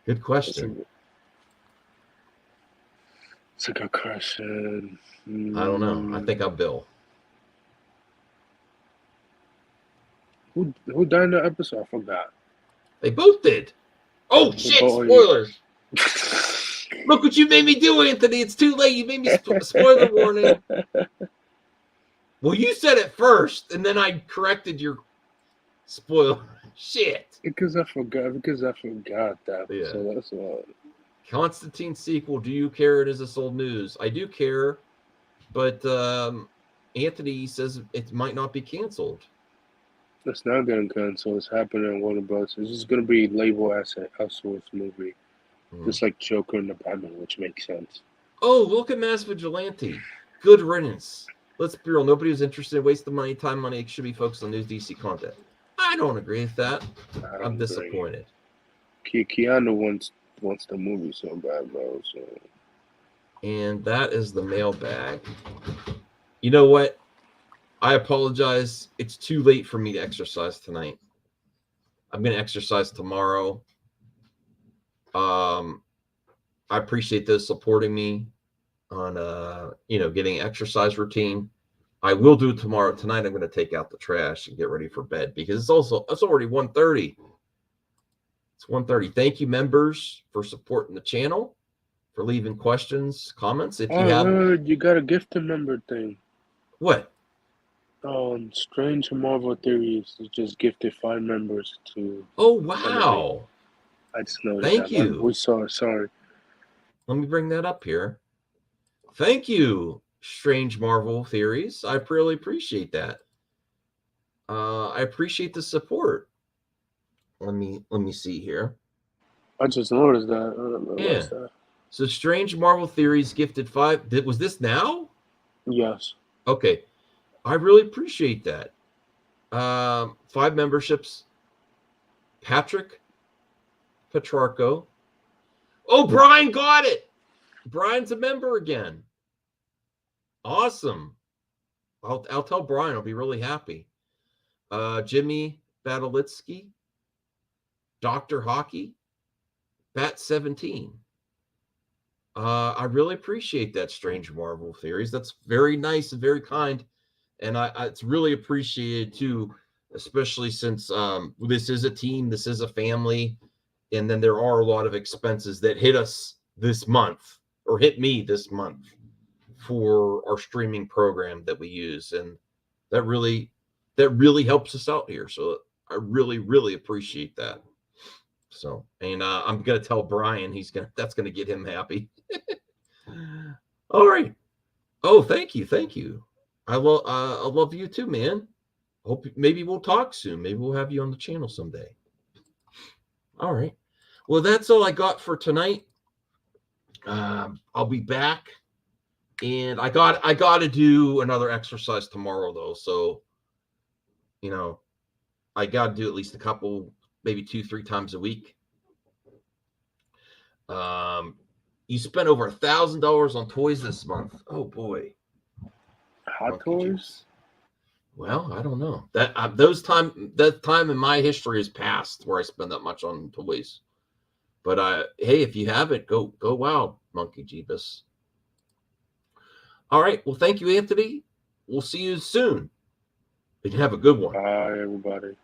Good question. It's a good question. I don't know. I think I'm Bill. Who died in the episode? I forgot. They both did. Oh, shit. Spoilers. Look what you made me do, Anthony. It's too late. You made me spoiler warning. Well, you said it first, and then I corrected your spoiler. Shit. Because I forgot that. Yeah. So that's what. Constantine sequel. Do you care? It is this old news. I do care, but Anthony says it might not be canceled. It's not getting canceled. It's happening in Warner Bros. It's just going to be labeled as an outsourced movie. Just like Joker and the Batman, which makes sense. Oh, look at Mass Vigilante. Good riddance. Let's be real. Nobody who's interested in wasting money, time, money should be focused on new DC content. I don't agree with that. I'm disappointed. Keanu wants the movie so bad, bro. So. And that is the mailbag. You know what? I apologize. It's too late for me to exercise tonight. I'm going to exercise tomorrow. I appreciate those supporting me on, getting an exercise routine. I will do it tomorrow. Tonight, I'm going to take out the trash and get ready for bed because it's already 1:30. It's 1:30. Thank you, members, for supporting the channel, for leaving questions, comments. If you heard you got a gift member thing. What? Strange Marvel Theories just gifted 5 members to. Oh, wow. I just noticed. Thank you. We saw it. Sorry. Let me bring that up here. Thank you, Strange Marvel Theories. I really appreciate that. I appreciate the support. Let me see here. I just noticed that. That. So Strange Marvel Theories gifted 5. Was this now? Yes. Okay. I really appreciate that. 5 memberships. Patrick Petrarco. Oh, Brian got it. Brian's a member again. Awesome. I'll tell Brian. I'll be really happy. Jimmy Badalitsky, Dr. Hockey, Bat 17. I really appreciate that, Strange Marvel Theories. That's very nice and very kind, and it's really appreciated too, especially since this is a team, this is a family, and then there are a lot of expenses that hit us this month or hit me this month for our streaming program that we use, and that really helps us out here. So I really appreciate that. So, and I'm gonna tell Brian that's gonna get him happy. All right. Oh, thank you. I love you too, man. Hope maybe we'll talk soon. Maybe we'll have you on the channel someday. All right. Well, that's all I got for tonight. I'll be back, and I got to do another exercise tomorrow though. So, I got to do at least a couple, maybe 2-3 times a week. You spent over $1,000 on toys this month. Oh boy. Hot toys? Well, I don't know. That time in my history is past where I spend that much on toys. But hey, if you have it, go wild, Monkey Jeebus. All right. Well, thank you, Anthony. We'll see you soon. And have a good one. Bye, everybody.